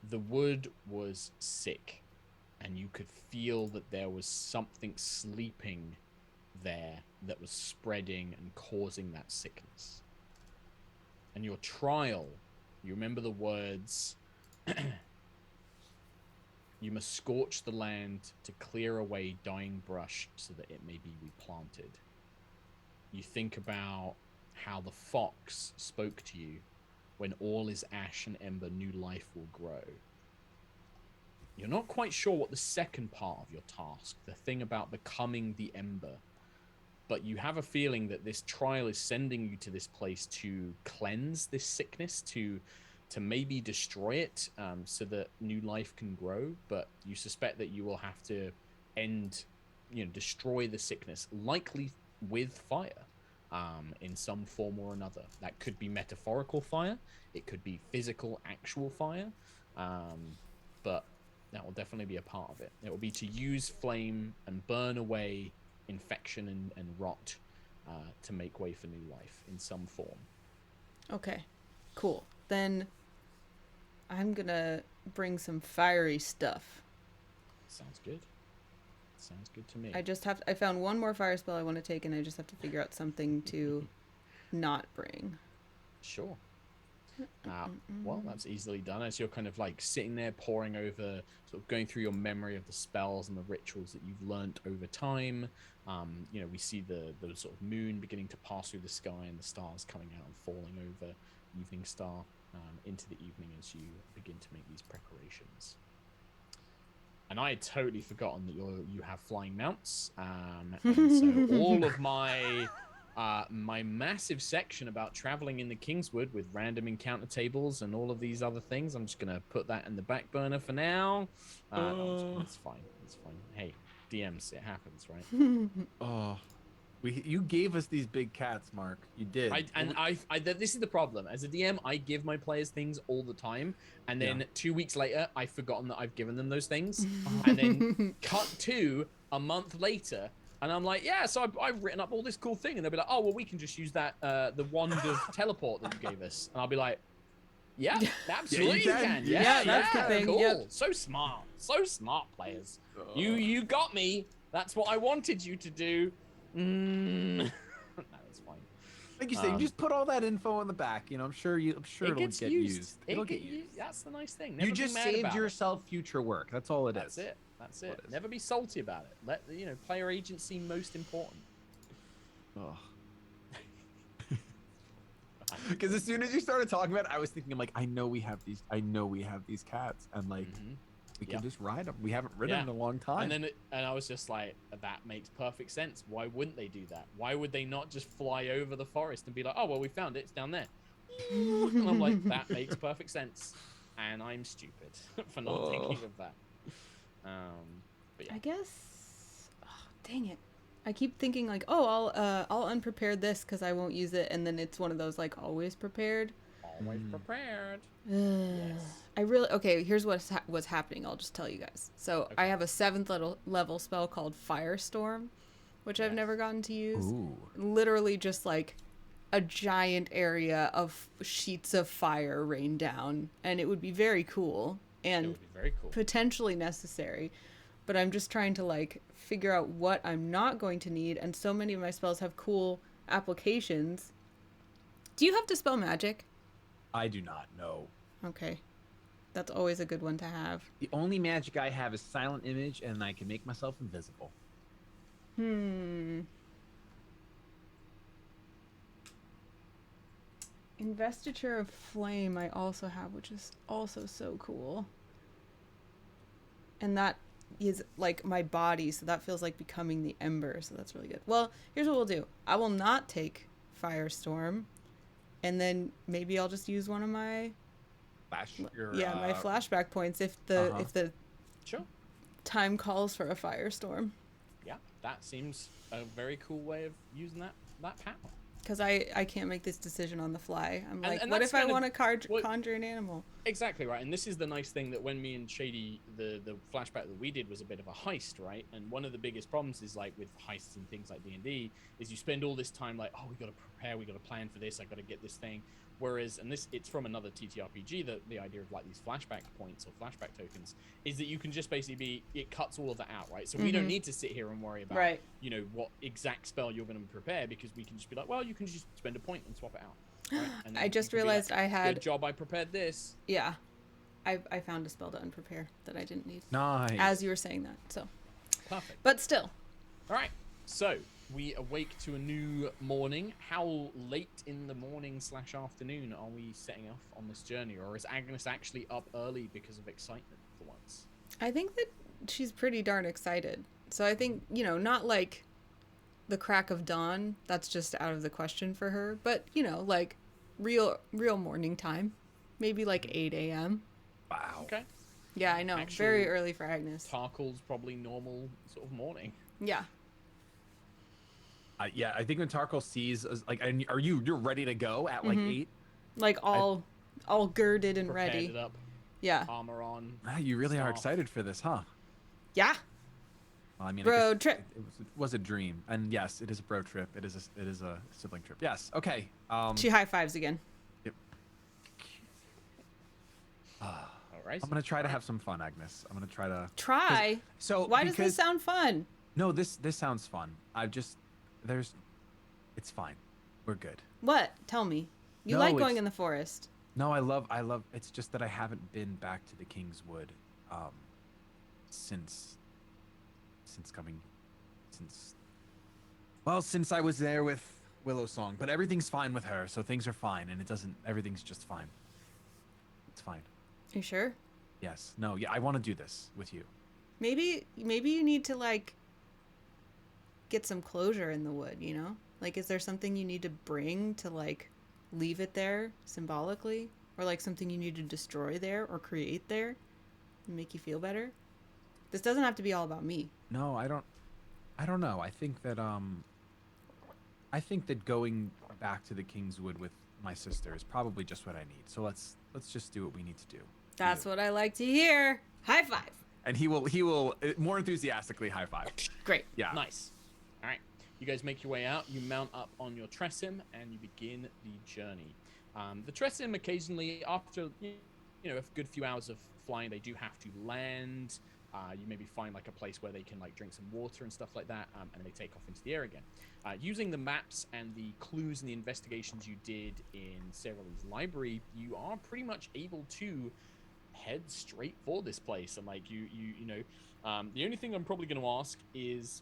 The wood was sick, and you could feel that there was something sleeping there that was spreading and causing that sickness. And your trial, you remember the words, you must scorch the land to clear away dying brush so that it may be replanted. You think about how the fox spoke to you, when all is ash and ember, new life will grow. You're not quite sure what the second part of your task, the thing about becoming the ember, but you have a feeling that this trial is sending you to this place to cleanse this sickness, to maybe destroy it, so that new life can grow. But you suspect that you will have to destroy the sickness, likely with fire, in some form or another. That could be metaphorical fire, it could be physical, actual fire, but that will definitely be a part of it. It will be to use flame and burn away infection and rot, to make way for new life in some form. Okay, cool. Then I'm gonna bring some fiery stuff. Sounds good. Sounds good to me. I found one more fire spell I want to take, and I just have to figure out something to not bring. Sure. Well, that's easily done as you're kind of like sitting there poring over, sort of going through your memory of the spells and the rituals that you've learnt over time. We see the sort of moon beginning to pass through the sky and the stars coming out and falling over Eveningstar into the evening as you begin to make these preparations. And I had totally forgotten that you have flying mounts, and so all of my massive section about traveling in the Kingswood with random encounter tables and all of these other things, I'm just gonna put that in the back burner for now. It's fine. It's fine. Hey, DMs, it happens, right? You gave us these big cats, Mark. You did. This is the problem. As a DM, I give my players things all the time, and then 2 weeks later, I've forgotten that I've given them those things, and then cut to a month later. And I'm like, yeah, so I've written up all this cool thing. And they'll be like, oh, well, we can just use that, the wand of teleport that you gave us. And I'll be like, yeah, absolutely you can. Yeah, that's the thing. Cool. Yep. So smart players. You got me. That's what I wanted you to do. No, that's fine. Like you say, you just put all that info in the back. I'm sure it'll get used. It'll get used. That's the nice thing. Never you just saved yourself future work. That's all it is. That's it. Never be salty about it. Let player agency most important. Oh. Because as soon as you started talking about it, I was thinking, I'm like, I know we have these cats, and like we can just ride them. We haven't ridden them in a long time. And I was just like, that makes perfect sense. Why wouldn't they do that? Why would they not just fly over the forest and be like, oh well, we found it. It's down there. And I'm like, that makes perfect sense. And I'm stupid for not thinking of that. But yeah. I guess. Oh, dang it! I keep thinking like, oh, I'll unprepare this because I won't use it, and then it's one of those like always prepared. Always prepared. Yes. Here's what's happening. I'll just tell you guys. So I have a 7th level spell called Firestorm, which I've never gotten to use. Ooh. Literally just like a giant area of sheets of fire rain down, and it would be very cool and potentially necessary. But I'm just trying to like figure out what I'm not going to need, and so many of my spells have cool applications. Do you have Dispel Magic? I do not know. Okay. That's always a good one to have. The only magic I have is Silent Image, and I can make myself invisible. Investiture of Flame I also have, which is also so cool. And that is like my body, so that feels like becoming the Ember, so that's really good. Well, here's what we'll do. I will not take Firestorm, and then maybe I'll just use one of my my flashback points if the Sure. time calls for a Firestorm. Yeah, that seems a very cool way of using that power. Because I can't make this decision on the fly. I'm like, and what that's if I kind of want to conjure an animal? Exactly right, and this is the nice thing that when me and Shady, the flashback that we did was a bit of a heist, right? And one of the biggest problems is like with heists and things like D&D is you spend all this time like, oh, we got to prepare, we got to plan for this, I got to get this thing. Whereas, and this it's from another TTRPG, the idea of like these flashback points or flashback tokens is that you can just basically it cuts all of that out, right? So we don't need to sit here and worry about you know what exact spell you're going to prepare because we can just be like, well, you can just spend a point and swap it out. Right? And I just realized like, I had good job I prepared this. Yeah, I found a spell to unprepare that I didn't need. Nice. As you were saying that, so Perfect. but still. All right, so we awake to a new morning. How late in the morning / afternoon are we setting off on this journey, or is Agnes actually up early because of excitement for once? I think that she's pretty darn excited. So I think, you know, not like the crack of dawn, that's just out of the question for her, but you know, like real morning time, maybe like 8 a.m. Wow. Okay. Yeah, I know. Actual Very early for Agnes. Tarkle's probably normal sort of morning. Yeah. Yeah, I think when Tarkle sees like, you're ready to go at like 8? Like all girded and Prepared ready. it up, Yeah. armor on. You really are Staff. excited for this, huh? Yeah. Well, I mean, Road trip. It was a dream, and yes, it is a bro trip. It is a sibling trip. Yes. Okay. She high fives again. Yep. All right. I'm gonna try to have some fun, Agnes. I'm gonna try to. Try. So Why does this sound fun? No, this sounds fun. It's fine. We're good. What? Tell me. You No, like going it's- in the forest. No, I love. It's just that I haven't been back to the Kingswood, since I was there with Willow Song. But everything's fine with her, so things are fine, and everything's just fine. It's fine. You sure? Yes. No. Yeah. I want to do this with you. Maybe you need to like get some closure in the wood, you know? Like, is there something you need to bring to like leave it there symbolically, or like something you need to destroy there or create there and make you feel better? This doesn't have to be all about me. No, I don't know. I think that going back to the Kingswood with my sister is probably just what I need. So let's just do what we need to do. That's what I like to hear. High five. And he will more enthusiastically high five. Great. Yeah. Nice. All right. You guys make your way out. You mount up on your Tressim, and you begin the journey. The Tressim occasionally, after you know a good few hours of flying, they do have to land. You maybe find like a place where they can like drink some water and stuff like that, and they take off into the air again. Using the maps and the clues and the investigations you did in Sarah Lee's library, you are pretty much able to head straight for this place. And like you know, the only thing I'm probably going to ask is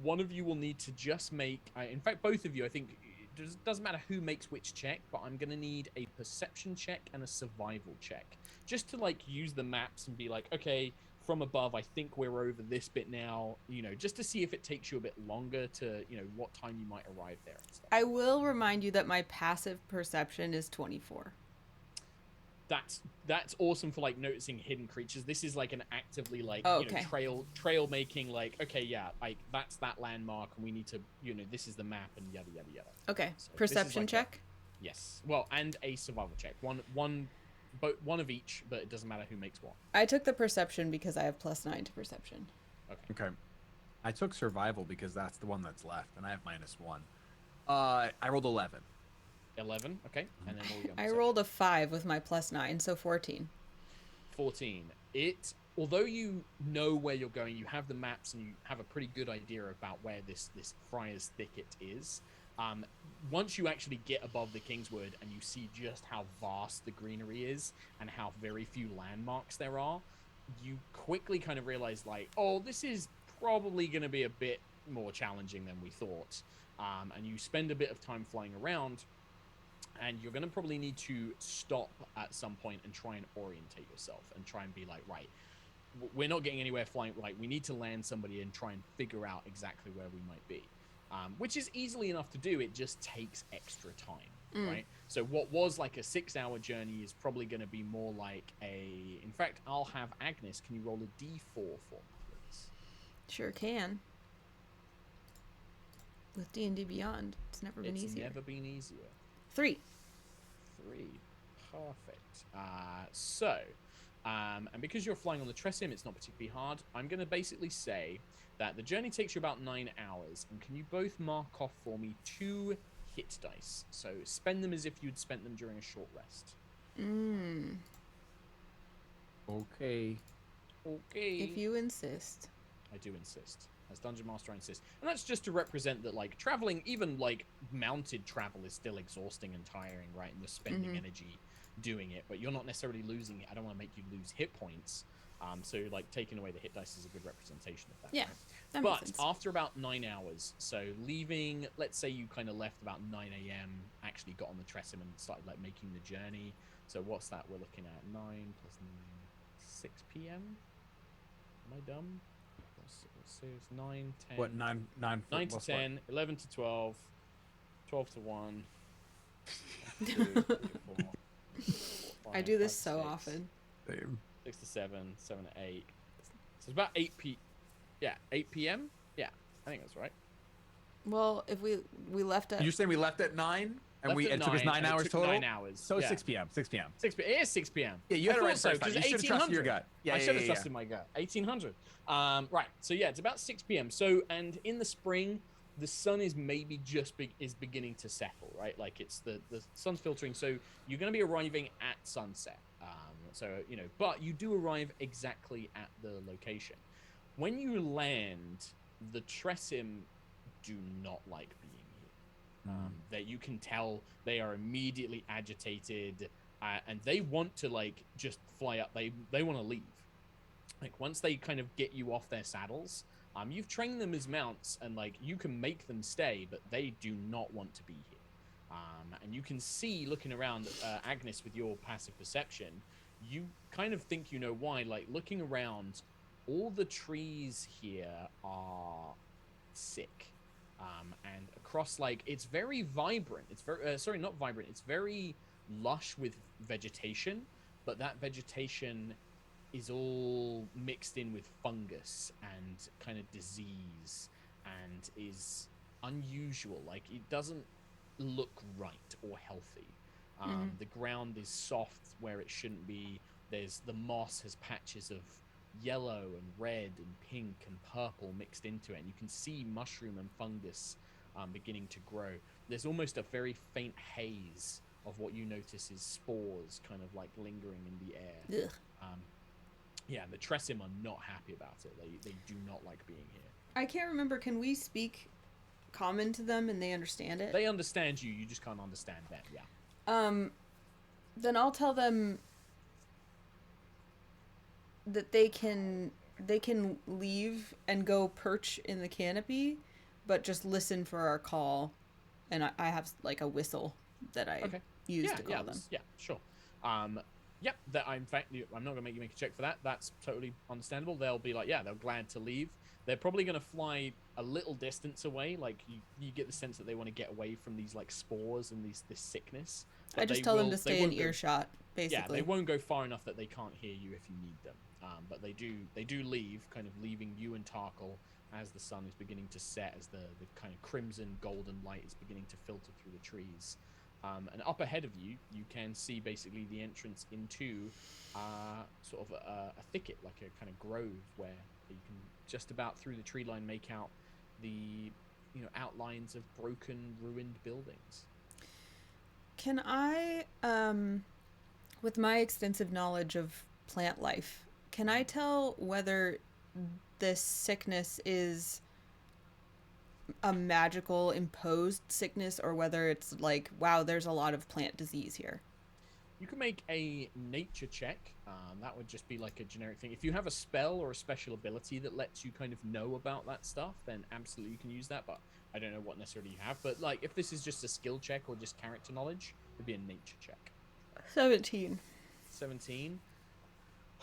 one of you will need to just make, in fact, both of you, I think it doesn't matter who makes which check, but I'm going to need a perception check and a survival check just to like use the maps and be like, okay, from above, I think we're over this bit now, you know, just to see if it takes you a bit longer to, you know, what time you might arrive there and stuff. I will remind you that my passive perception is 24. That's awesome for like noticing hidden creatures. This is like an actively like Oh, you know, okay. trail making, like, okay, yeah, like that's that landmark and we need to, you know, this is the map and yada yada yada. Okay. So this is Perception like check. Yes. Well, and a survival check. One of each, but it doesn't matter who makes what. I took the perception because I have +9 to perception. Okay. I took survival because that's the one that's left, and I have -1. I rolled 11. 11, okay. And then what we got? I rolled a 5 with my +9, so 14. 14. Although you know where you're going, you have the maps and you have a pretty good idea about where this Friar's Thicket is. Once you actually get above the Kingswood and you see just how vast the greenery is and how very few landmarks there are, you quickly kind of realize, like, oh, this is probably going to be a bit more challenging than we thought. And you spend a bit of time flying around, and you're going to probably need to stop at some point and try and orientate yourself and try and be like, right, we're not getting anywhere flying. Like, we need to land somebody and try and figure out exactly where we might be. Which is easily enough to do. It just takes extra time, right? So what was like a 6-hour journey is probably going to be more like a... In fact, I'll have Agnes. Can you roll a D4 for me, please? Sure can. With D&D Beyond, it's never been easier. It's never been easier. 3. 3. Perfect. And because you're flying on the Tressim, it's not particularly hard. I'm going to basically say that the journey takes you about 9 hours. And can you both mark off for me 2 hit dice? So spend them as if you'd spent them during a short rest. Okay. If you insist. I do insist. As Dungeon Master, I insist. And that's just to represent that, like, traveling, even, like, mounted travel is still exhausting and tiring, right? And you're spending energy doing it, but you're not necessarily losing it. I don't want to make you lose hit points. So, like, taking away the hit dice is a good representation of that. Yeah, right? that makes But sense. after about 9 hours, so leaving, let's say you kind of left about 9 a.m., actually got on the Tressim and started, like, making the journey. So what's that we're looking at? 9 plus 9, 6 p.m.? Am I dumb? So it's 9, 10. What, 9 to 10, 11 to 12, 12 to 1. 1, 2, 3, 4, 5, I do this 5, so 6, often. 6 to 7, 7 to 8. So it's about 8 p.m.? Yeah, I think that's right. Well, if we left at... You're saying we left at 9? And Left at it took us 9 and hours it took total? 9 hours. So yeah. 6 p.m. 6 p.m. 6 p.m. It is 6 p.m. Yeah, you had it right so, first time. You should have trusted your gut. Yeah, I should have trusted my gut. 1800. Right. So yeah, it's about 6 p.m. So, and in the spring, the sun is maybe just beginning to settle, right? Like it's the sun's filtering. So you're going to be arriving at sunset. So, you know, but you do arrive exactly at the location. When you land, the Tressim do not like being here. That you can tell they are immediately agitated, and they want to like just fly up. They want to leave. Like once they kind of get you off their saddles, you've trained them as mounts, and like you can make them stay, but they do not want to be here. And you can see looking around, Agnes, with your passive perception, you kind of think you know why. Like looking around, all the trees here are sick. And across, like, it's very vibrant. It's very, sorry, not vibrant. It's very lush with vegetation, but that vegetation is all mixed in with fungus and kind of disease and is unusual. Like, it doesn't look right or healthy. The ground is soft where it shouldn't be. The moss has patches of yellow and red and pink and purple mixed into it, and you can see mushroom and fungus beginning to grow. There's almost a very faint haze of what you notice is spores kind of like lingering in the air. Yeah, the Tressim are not happy about it. They do not like being here. I can't remember, can we speak common to them and they understand it? They understand you just can't understand them. Yeah. Then I'll tell them that they can leave and go perch in the canopy, but just listen for our call. And I have like a whistle that I use to call them. Yeah, sure. Yep. That I'm not gonna make you make a check for that. That's totally understandable. They'll be like, yeah, they're glad to leave. They're probably gonna fly a little distance away. Like you get the sense that they want to get away from these like spores and this sickness. I just tell them to stay in earshot, basically. Yeah, they won't go far enough that they can't hear you if you need them. But they do leave, kind of leaving you and Tarkle as the sun is beginning to set, as the kind of crimson golden light is beginning to filter through the trees. And up ahead of you, you can see basically the entrance into sort of a thicket, like a kind of grove, where you can just about through the tree line make out the outlines of broken, ruined buildings. Can I, with my extensive knowledge of plant life, can I tell whether this sickness is a magical imposed sickness or whether it's like, wow, there's a lot of plant disease here. You can make a nature check. That would just be like a generic thing. If you have a spell or a special ability that lets you kind of know about that stuff, then absolutely you can use that. But I don't know what necessarily you have. But like, if this is just a skill check or just character knowledge, it'd be a nature check. 17. 17.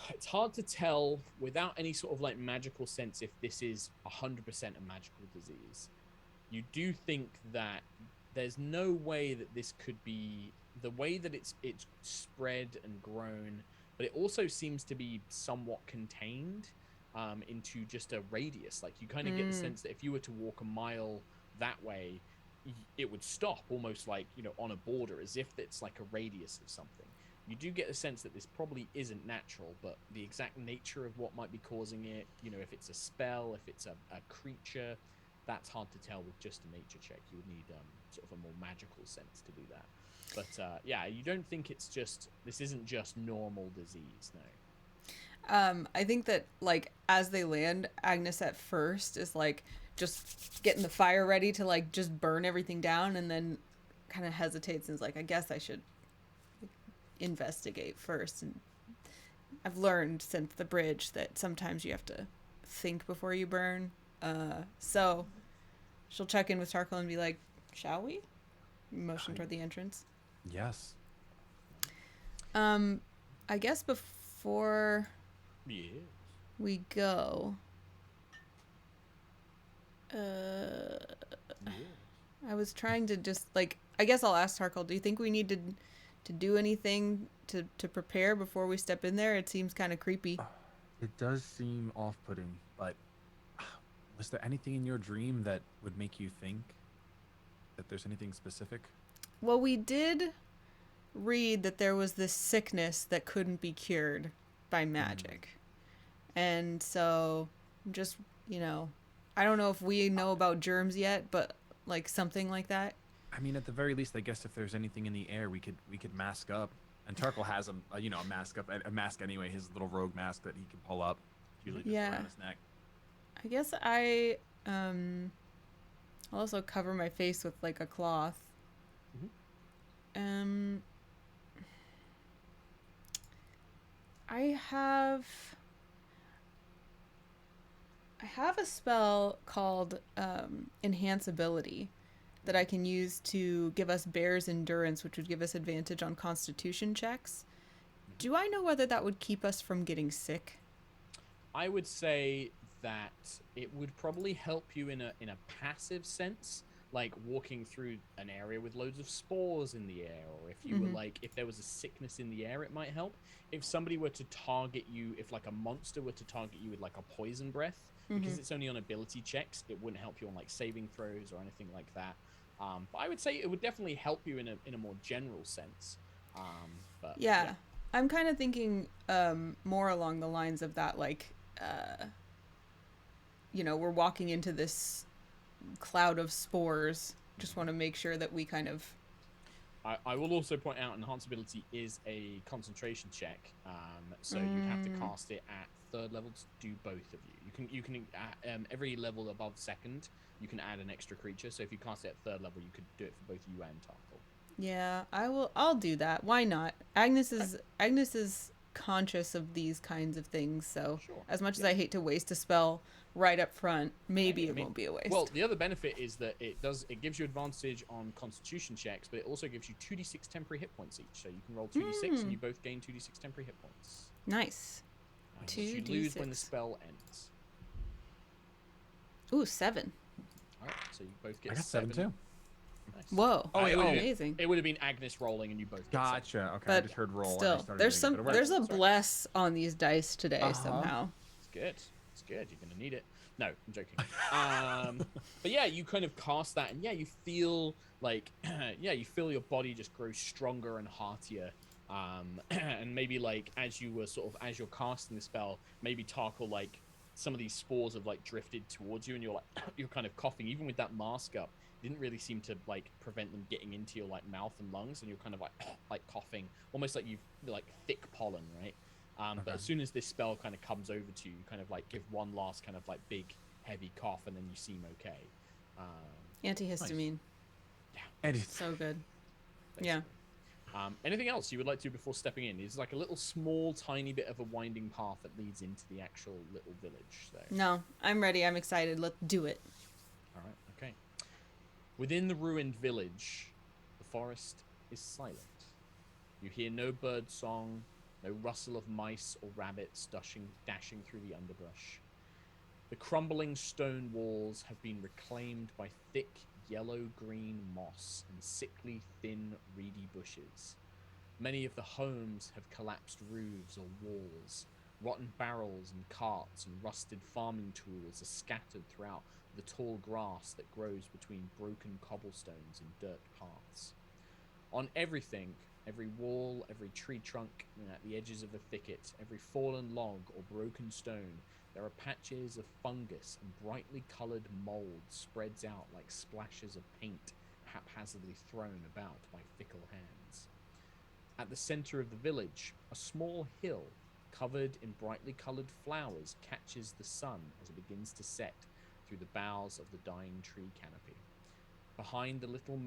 It's hard to tell without any sort of like magical sense if this is 100% a magical disease. You do think that there's no way that this could be the way that it's spread and grown, but it also seems to be somewhat contained into just a radius. Like you kind of get the sense that if you were to walk a mile that way, it would stop almost like, you know, on a border, as if it's like a radius of something. You do get a sense that this probably isn't natural, but the exact nature of what might be causing it, you know, if it's a spell, if it's a creature, that's hard to tell with just a nature check. You would need sort of a more magical sense to do that. But yeah, you don't think it's just, this isn't just normal disease, no. I think that, like, as they land, Agnes at first is, like, just getting the fire ready to, like, just burn everything down, and then kind of hesitates and is like, I guess I should investigate first. And I've learned since the bridge that sometimes you have to think before you burn. So she'll check in with Tarkle and be like, shall we? Motion toward the entrance. Yes. I guess before we go, I was trying to just, like, I guess I'll ask Tarkle, do you think we need to do anything to prepare before we step in there? It seems kind of creepy. It does seem off-putting, but was there anything in your dream that would make you think that there's anything specific? Well, we did read that there was this sickness that couldn't be cured by magic. And so just, you know, I don't know if we know about germs yet, but like something like that. I mean, at the very least, I guess if there's anything in the air, we could mask up. And Tarkle has a mask anyway, his little rogue mask that he can pull up, usually just around his neck. I guess I'll also cover my face with like a cloth. I have a spell called Enhance Ability that I can use to give us Bear's Endurance, which would give us advantage on Constitution checks. Do I know whether that would keep us from getting sick? I would say that it would probably help you in a passive sense, like walking through an area with loads of spores in the air, or if you were like, if there was a sickness in the air, it might help. If somebody were to target you, if like a monster were to target you with like a poison breath, because it's only on ability checks, it wouldn't help you on like saving throws or anything like that. But I would say it would definitely help you in a more general sense. But yeah. I'm kind of thinking more along the lines of that, like, you know, we're walking into this cloud of spores. Just want to make sure that we kind of... I will also point out Enhance Ability is a concentration check, so you'd have to cast it at 3rd level to do both of you. You can every level above 2nd, you can add an extra creature. So if you cast it at 3rd level, you could do it for both you and Tarkle. Yeah, I'll do that. Why not? Agnes is conscious of these kinds of things, so as much as I hate to waste a spell right up front, maybe it won't be a waste. Well, the other benefit is that it gives you advantage on Constitution checks, but it also gives you 2d6 temporary hit points each. So you can roll 2d6 and you both gain 2d6 temporary hit points. Nice. 2d6. You lose when the spell ends. Ooh, 7. All right, so you both get I got 7 too. Nice. Whoa! Amazing. It would have been Agnes rolling, and you both get 7. Gotcha. Okay, But I just heard roll. Still, there's a bless on these dice today somehow. It's good. It's good. You're gonna need it. No, I'm joking. But yeah, you kind of cast that, and yeah, you feel like, you feel your body just grow stronger and heartier. And maybe like as you're casting the spell, maybe Tarkle, like some of these spores have like drifted towards you, and you're like you're kind of coughing, even with that mask up. Didn't really seem to like prevent them getting into your like mouth and lungs, and you're kind of like coughing, almost like you've like thick pollen, right? But as soon as this spell kind of comes over to you, you kind of like give one last kind of like big heavy cough, and then you seem okay. Antihistamine. Yeah. And it's So good. basically. Yeah. Anything else you would like to before stepping in? It's like a little small, tiny bit of a winding path that leads into the actual little village. So. No, I'm ready. I'm excited. Let's do it. All right. Okay. Within the ruined village, the forest is silent. You hear no bird song, no rustle of mice or rabbits dashing through the underbrush. The crumbling stone walls have been reclaimed by thick yellow-green moss and sickly, thin, reedy bushes. Many of the homes have collapsed roofs or walls. Rotten barrels and carts and rusted farming tools are scattered throughout the tall grass that grows between broken cobblestones and dirt paths. On everything, every wall, every tree trunk, and at the edges of the thicket, every fallen log or broken stone, there are patches of fungus and brightly coloured mould spreads out like splashes of paint haphazardly thrown about by fickle hands. At the centre of the village, a small hill covered in brightly coloured flowers catches the sun as it begins to set through the boughs of the dying tree canopy. Behind the little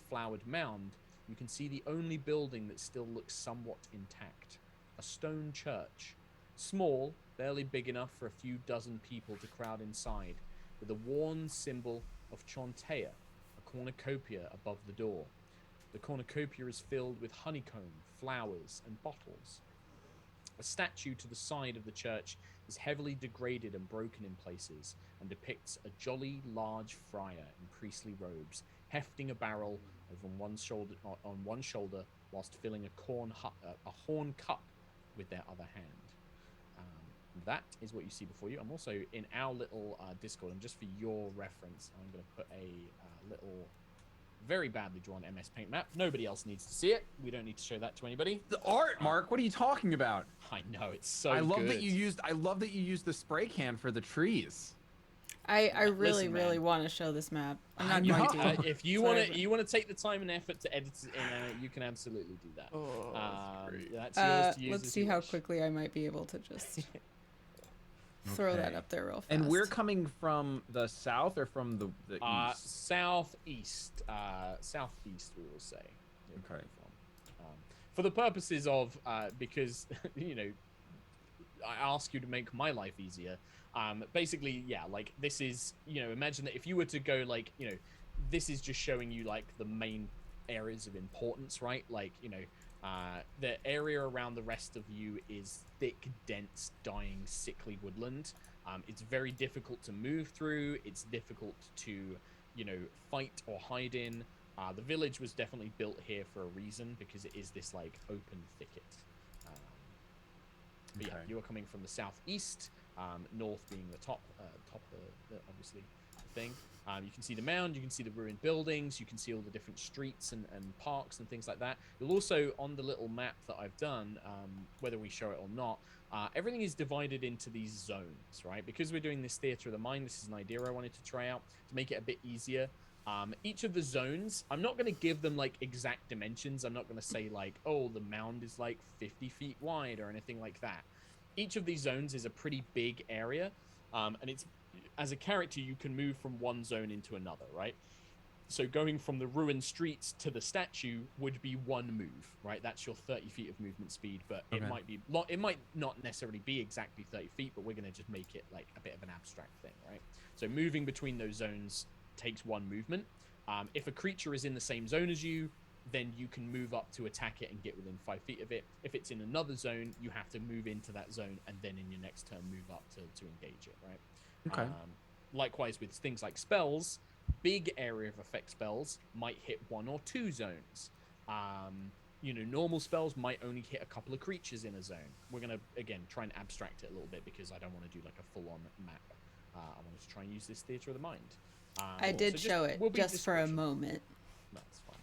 flowered mound, you can see the only building that still looks somewhat intact, a stone church. Small, barely big enough for a few dozen people to crowd inside, with a worn symbol of Chontea, a cornucopia above the door. The cornucopia is filled with honeycomb, flowers, and bottles. A statue to the side of the church is heavily degraded and broken in places, and depicts a jolly large friar in priestly robes, hefting a barrel over on one shoulder whilst filling a horn cup with their other hand. That is what you see before you. I'm also in our little Discord, and just for your reference, I'm going to put a little, very badly drawn MS Paint map. Nobody else needs to see it. We don't need to show that to anybody. the art, Mark. What are you talking about? I know, it's so I love good. that you used. I love that you used the spray can for the trees. I really, Listen, really man. want to show this map. I'm not I going know. to. If you want to take the time and effort to edit it in, you can absolutely do that. Oh, that's great. That's yours to use. Let's as see you how wish. quickly I might be able to just throw that Okay. up there real fast. And we're coming from the south or from the east? Southeast. Southeast, we will say. You're Okay. coming from. For the purposes of, because, you know, I ask you to make my life easier. Basically, yeah, like, this is, you know, imagine that if you were to go, like, you know, this is just showing you, like, the main areas of importance, right? Like, you know, the area around the rest of you is thick, dense, dying, sickly woodland. It's very difficult to move through. It's difficult to, you know, fight or hide in. The village was definitely built here for a reason, because it is this, like, open thicket. But yeah, Okay. you are coming from the southeast, north being the top of the obviously the thing. You can see the mound, you can see the ruined buildings, you can see all the different streets and parks and things like that. You'll also, on the little map that I've done, whether we show it or not, everything is divided into these zones, right? Because we're doing this theater of the mind, this is an idea I wanted to try out to make it a bit easier. Each of the zones, I'm not going to give them, like, exact dimensions. I'm not going to say, like, oh, the mound is, like, 50 feet wide or anything like that. Each of these zones is a pretty big area, and it's, as a character, you can move from one zone into another, right? So going from the ruined streets to the statue would be one move, right? That's your 30 feet of movement speed, but Okay. it might not necessarily be exactly 30 feet, but we're going to just make it, like, a bit of an abstract thing, right? So moving between those zones takes one movement. If a creature is in the same zone as you, then you can move up to attack it and get within 5 feet of it. If it's in another zone, you have to move into that zone and then in your next turn move up to engage it, right? Okay. Likewise with things like spells, big area of effect spells might hit 1 or 2 zones. You know, normal spells might only hit a couple of creatures in a zone. We're going to, again, try and abstract it a little bit because I don't want to do, like, a full-on map. I wanted to try and use this theater of the mind. I did so show it we'll be just for a descriptive. moment. That's fine.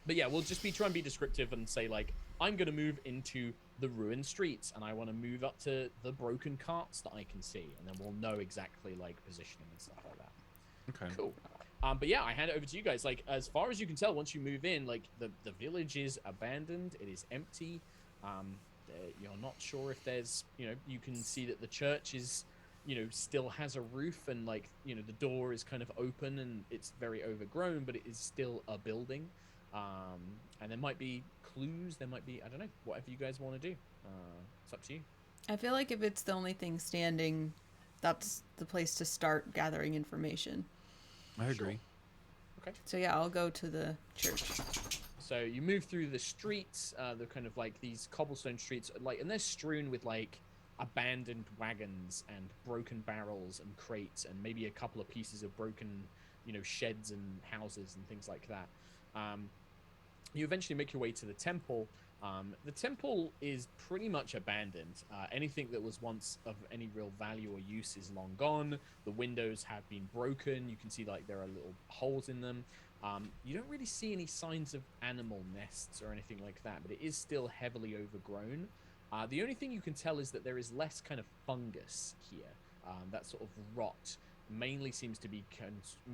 But yeah, we'll just try and be descriptive and say, like, I'm going to move into the ruined streets and I want to move up to the broken carts that I can see. And then we'll know exactly, like, positioning and stuff like that. Okay. Cool. But yeah, I hand it over to you guys. Like, as far as you can tell, once you move in, like, the village is abandoned. It is empty. You're not sure if there's, you know, you can see that the church is you know, still has a roof and like, you know, the door is kind of open and it's very overgrown, but it is still a building. And there might be clues, there might be, I don't know, whatever you guys want to do. It's up to you. I feel like if it's the only thing standing, that's the place to start gathering information. I agree. Okay. So yeah, I'll go to the church. So you move through the streets, the kind of like these cobblestone streets, like, and they're strewn with like abandoned wagons and broken barrels and crates and maybe a couple of pieces of broken, you know, sheds and houses and things like that. You eventually make your way to the temple. The temple is pretty much abandoned. Anything that was once of any real value or use is long gone. The windows have been broken. You can see like there are little holes in them. You don't really see any signs of animal nests or anything like that, but it is still heavily overgrown. The only thing you can tell is that there is less kind of fungus here. That sort of rot mainly seems to be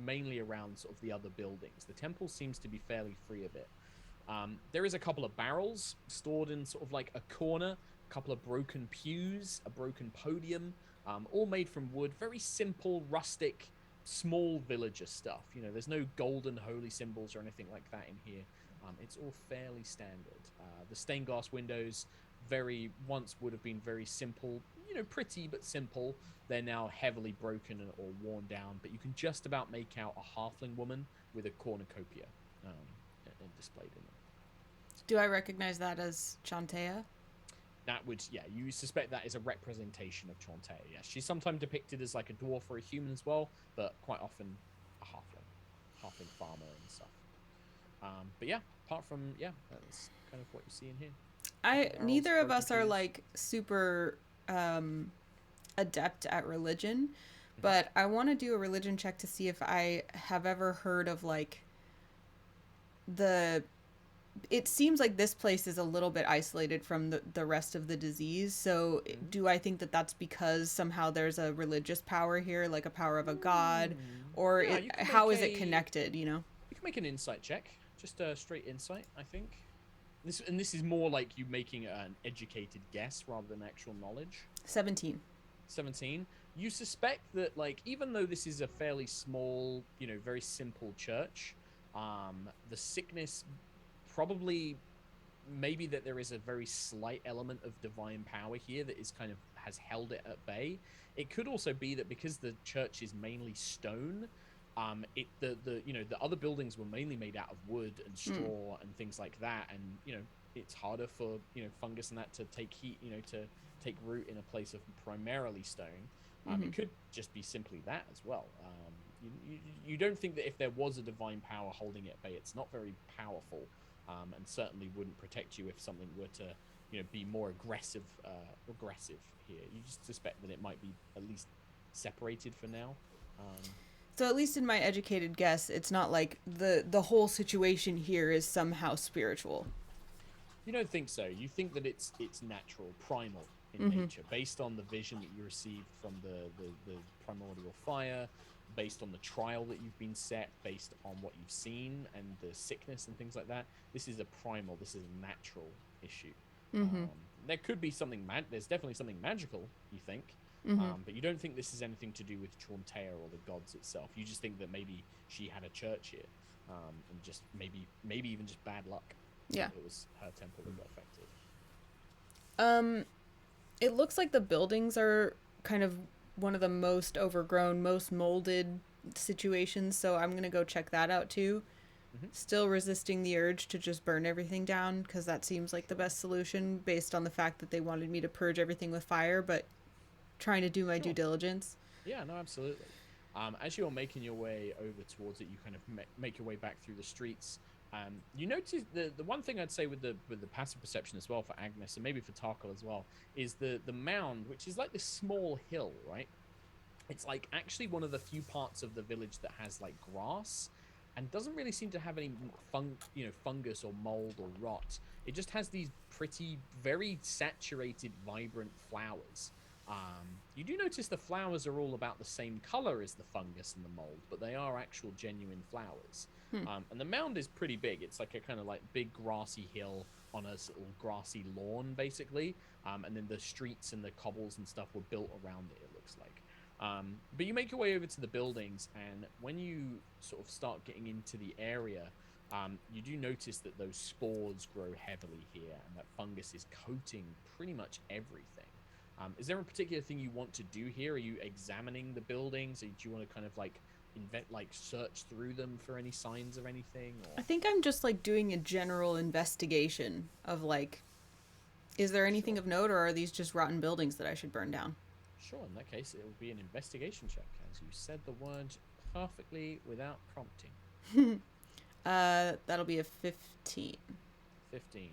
mainly around sort of the other buildings. The temple seems to be fairly free of it. There is a couple of barrels stored in sort of like a corner, a couple of broken pews, a broken podium, all made from wood. Very simple, rustic, small villager stuff. You know, there's no golden holy symbols or anything like that in here. It's all fairly standard. The stained glass windows once would have been very simple, you know, pretty but simple. They're now heavily broken or worn down, but you can just about make out a halfling woman with a cornucopia displayed in them. Do I recognize that as Chantea? That would, yeah, you suspect that is a representation of Chantea, yes. She's sometimes depicted as like a dwarf or a human as well, but quite often a halfling farmer and stuff. But yeah, apart from, yeah, that's kind of what you see in here. Neither of us are like super adept at religion, but I want to do a religion check to see if I have ever heard of like it seems like this place is a little bit isolated from the rest of the disease. So do I think that that's because somehow there's a religious power here, like a power of a god, or Yeah, how is it connected, you know? You can make an insight check, just a straight insight, I think. This is more like you making an educated guess rather than actual knowledge. 17. You suspect that, like, even though this is a fairly small, you know, very simple church, the sickness probably, maybe that there is a very slight element of divine power here that is kind of has held it at bay. It could also be that because the church is mainly stone, the other buildings were mainly made out of wood and straw and things like that, and you know it's harder for, you know, fungus and that to take heat, you know, to take root in a place of primarily stone. It could just be simply that as well. You don't think that if there was a divine power holding it at bay, it's not very powerful, and certainly wouldn't protect you if something were to, you know, be more aggressive here. You just suspect that it might be at least separated for now. So at least in my educated guess, it's not like the whole situation here is somehow spiritual. You don't think so. You think that it's natural, primal in nature, based on the vision that you received from the primordial fire, based on the trial that you've been set, based on what you've seen and the sickness and things like that. This is a primal, this is a natural issue. There could be something there's definitely something magical, you think, but you don't think this is anything to do with Chantea or the gods itself. You just think that maybe she had a church here, and just maybe even just bad luck. Yeah, it was her temple that got affected. It looks like the buildings are kind of one of the most overgrown, most molded situations, so I'm gonna go check that out too. Still resisting the urge to just burn everything down, because that seems like the best solution based on the fact that they wanted me to purge everything with fire, but trying to do my due diligence. Yeah, no, absolutely. As you're making your way over towards it, you kind of make your way back through the streets. You notice the one thing I'd say with the passive perception as well for Agnes, and maybe for Tarkle as well, is the mound, which is like this small hill, right? It's like actually one of the few parts of the village that has like grass, and doesn't really seem to have any fungus or mold or rot. It just has these pretty, very saturated, vibrant flowers. You do notice the flowers are all about the same color as the fungus and the mold, but they are actual genuine flowers. And the mound is pretty big. It's like a kind of like big grassy hill on a little grassy lawn, basically. And then the streets and the cobbles and stuff were built around it, it looks like. But you make your way over to the buildings, and when you sort of start getting into the area, you do notice that those spores grow heavily here, and that fungus is coating pretty much everything. Is there a particular thing you want to do here? Are you examining the buildings, or do you want to kind of like search through them for any signs of anything? Or... I think I'm just like doing a general investigation of like, is there anything of note, or are these just rotten buildings that I should burn down? Sure, in that case, it will be an investigation check, as you said the word perfectly without prompting. That'll be a 15. 15.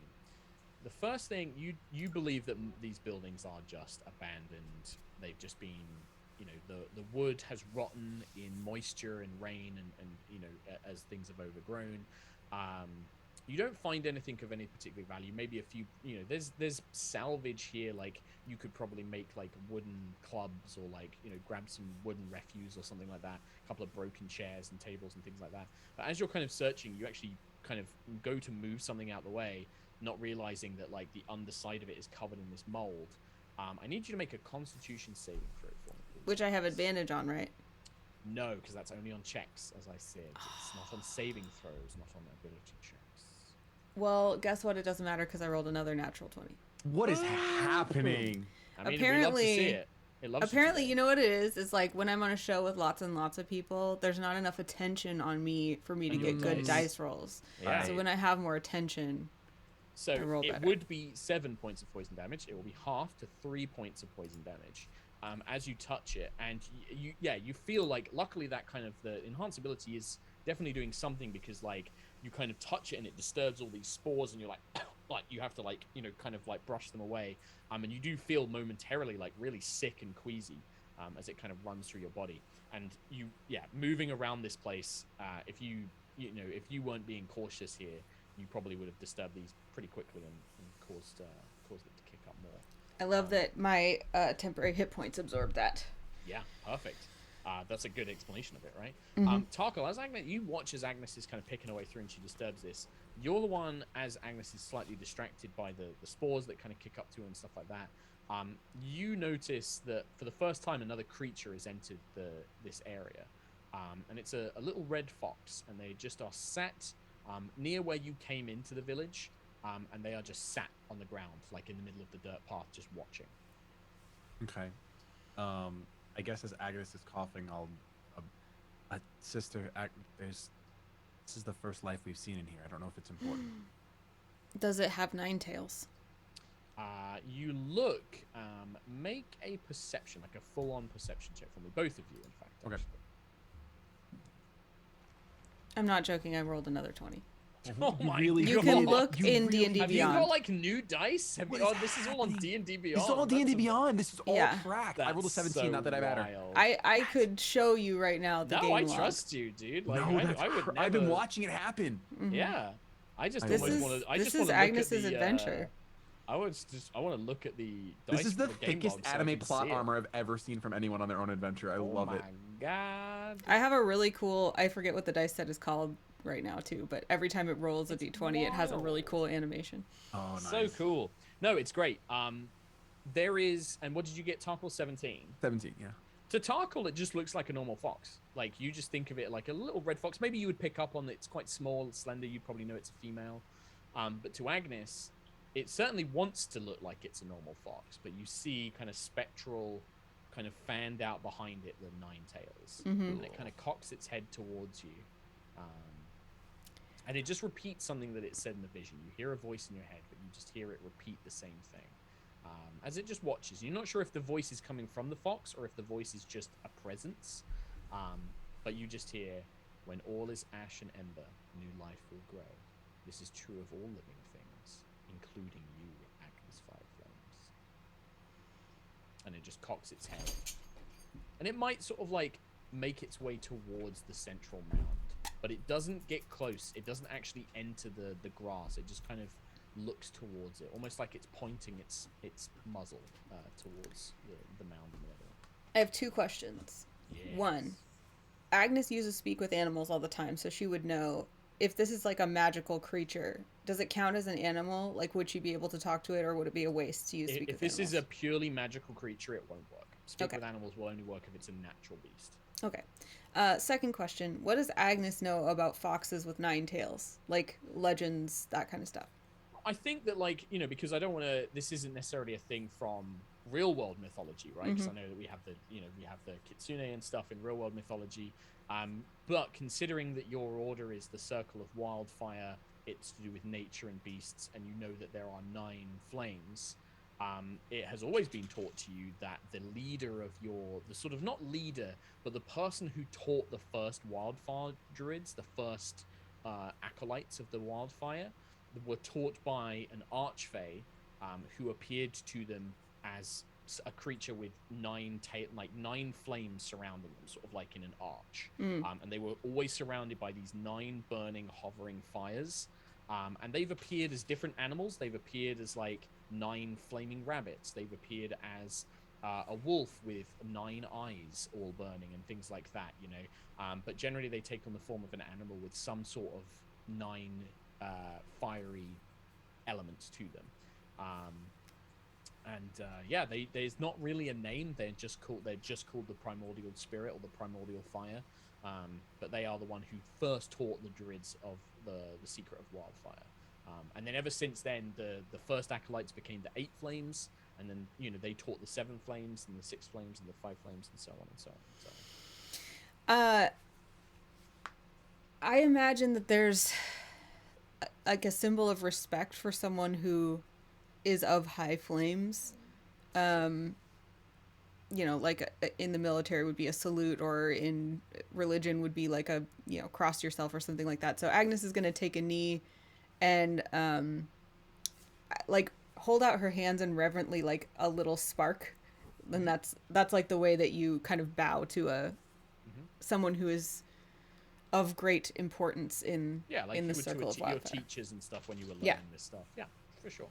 The first thing, you believe that these buildings are just abandoned. They've just been, you know, the wood has rotten in moisture and rain and you know, as things have overgrown. You don't find anything of any particular value. Maybe a few, you know, there's salvage here. Like you could probably make like wooden clubs, or like, you know, grab some wooden refuse or something like that. A couple of broken chairs and tables and things like that. But as you're kind of searching, you actually kind of go to move something out of the way, not realizing that like the underside of it is covered in this mold. I need you to make a Constitution saving throw for me, please. Which I have advantage on, right? No, because that's only on checks, as I said. It's not on saving throws, not on ability checks. Well, guess what? It doesn't matter because I rolled another natural 20. What is happening? I mean, Apparently, we love to see it. It loves apparently, to see you know what it is? It's like when I'm on a show with lots and lots of people, there's not enough attention on me for me to get good dice rolls. Yeah. So when I have more attention, So I roll it better. would be 7 points of poison damage. It will be half to 3 points of poison damage as you touch it. And you feel like, luckily, that kind of the enhanced ability is definitely doing something, because like you kind of touch it and it disturbs all these spores, and you're like, like you have to like, you know, kind of like brush them away. And you do feel momentarily like really sick and queasy as it kind of runs through your body. And moving around this place, if you weren't being cautious here, you probably would have disturbed these pretty quickly and caused it to kick up more. I love that my temporary hit points absorb that. Yeah, perfect. That's a good explanation of it, right? Mm-hmm. Tarkle, as Agnes, you watch as Agnes is kind of picking her way through and she disturbs this. You're the one, as Agnes is slightly distracted by the spores that kind of kick up to her and stuff like that. You notice that for the first time another creature has entered this area. And it's a little red fox, and they just are sat near where you came into the village, and they are just sat on the ground, like in the middle of the dirt path, just watching. Okay. I guess as Agnes is coughing, I'll... sister, this is the first life we've seen in here. I don't know if it's important. Does it have 9 tails? You look, make a perception, like a full-on perception check for me. Both of you, in fact. Okay. Actually. I'm not joking. I rolled another 20. Oh my really You God. can look in really- D&D Have you Beyond. got like new dice? This is all on happening? D&D Beyond. This is all D&D That's Beyond. This is all Yeah. cracked. I rolled a That's 17, so not that I matter. wild. I could show you right now the No, game I log. trust you, dude. Like, No, that's I would never... I've been watching it happen. Mhm. Yeah, I just This almost is want to. I this just is want to look Agnes's at the, adventure. I want to look at the. Dice This is the for game thickest log so I anime can plot see it. armor I've ever seen from anyone on their own adventure. I love it. Oh my god! I have a really cool. I forget what the dice set is called right now too, but every time it rolls a It's d20, it has a really wild. cool animation. Oh, nice. So cool. No, it's great. There is, and what did you get? Tarkle 17. 17, yeah. To Tarkle, it just looks like a normal fox. Like you just think of it like a little red fox. Maybe you would pick up on that. It's quite small, slender. You probably know it's a female. But to Agnes, it certainly wants to look like it's a normal fox. But you see kind of spectral, kind of fanned out behind it, the 9 tails, and it kind of cocks its head towards you. And it just repeats something that it said in the vision. You hear a voice in your head, but you just hear it repeat the same thing. As it just watches. You're not sure if the voice is coming from the fox or if the voice is just a presence. But you just hear, when all is ash and ember, new life will grow. This is true of all living things, including you, Agnes Fireflames. And it just cocks its head. And it might sort of like make its way towards the central mound. But it doesn't get close. It doesn't actually enter the grass. It just kind of looks towards it, almost like it's pointing its muzzle towards the mound in the middle. I have 2 questions. Yes. 1, Agnes uses speak with animals all the time, so she would know if this is like a magical creature, does it count as an animal? Like, would you be able to talk to it, or would it be a waste to use speak If with this animals? is a purely magical creature, it won't work. Speak Okay. with animals will only work if it's a natural beast. Okay. Second question. What does Agnes know about foxes with 9 tails? Like legends, that kind of stuff. I think that, like, you know, because I don't want to, this isn't necessarily a thing from real world mythology, right? Because I know that we have the kitsune and stuff in real world mythology. But considering that your order is the Circle of Wildfire, it's to do with nature and beasts, and you know that there are 9 flames, it has always been taught to you that the leader of the sort of, not leader, but the person who taught the first Wildfire druids, the first acolytes of the Wildfire, were taught by an archfey who appeared to them as a creature with 9 flames surrounding them, sort of like in an arch. And they were always surrounded by these 9 burning, hovering fires. And they've appeared as different animals. They've appeared as like 9 flaming rabbits. They've appeared as a wolf with 9 eyes all burning and things like that, you know. But generally they take on the form of an animal with some sort of 9 fiery elements to them. Yeah, there's not really a name. They're just called the primordial spirit or the primordial fire. But they are the one who first taught the druids of the secret of Wildfire. And then ever since then, the first acolytes became the 8 flames, and then, you know, they taught the 7 flames and the 6 flames and the 5 flames and so on and so on and so on. I imagine that there's like a symbol of respect for someone who is of high flames. You know, like in the military would be a salute, or in religion would be like a, you know, cross yourself or something like that. So Agnes is going to take a knee and like hold out her hands and reverently, like a little spark. And that's like the way that you kind of bow to someone who is of great importance in the circle of Wildfire. Your teachers and stuff when you were learning this stuff. Yeah, for sure.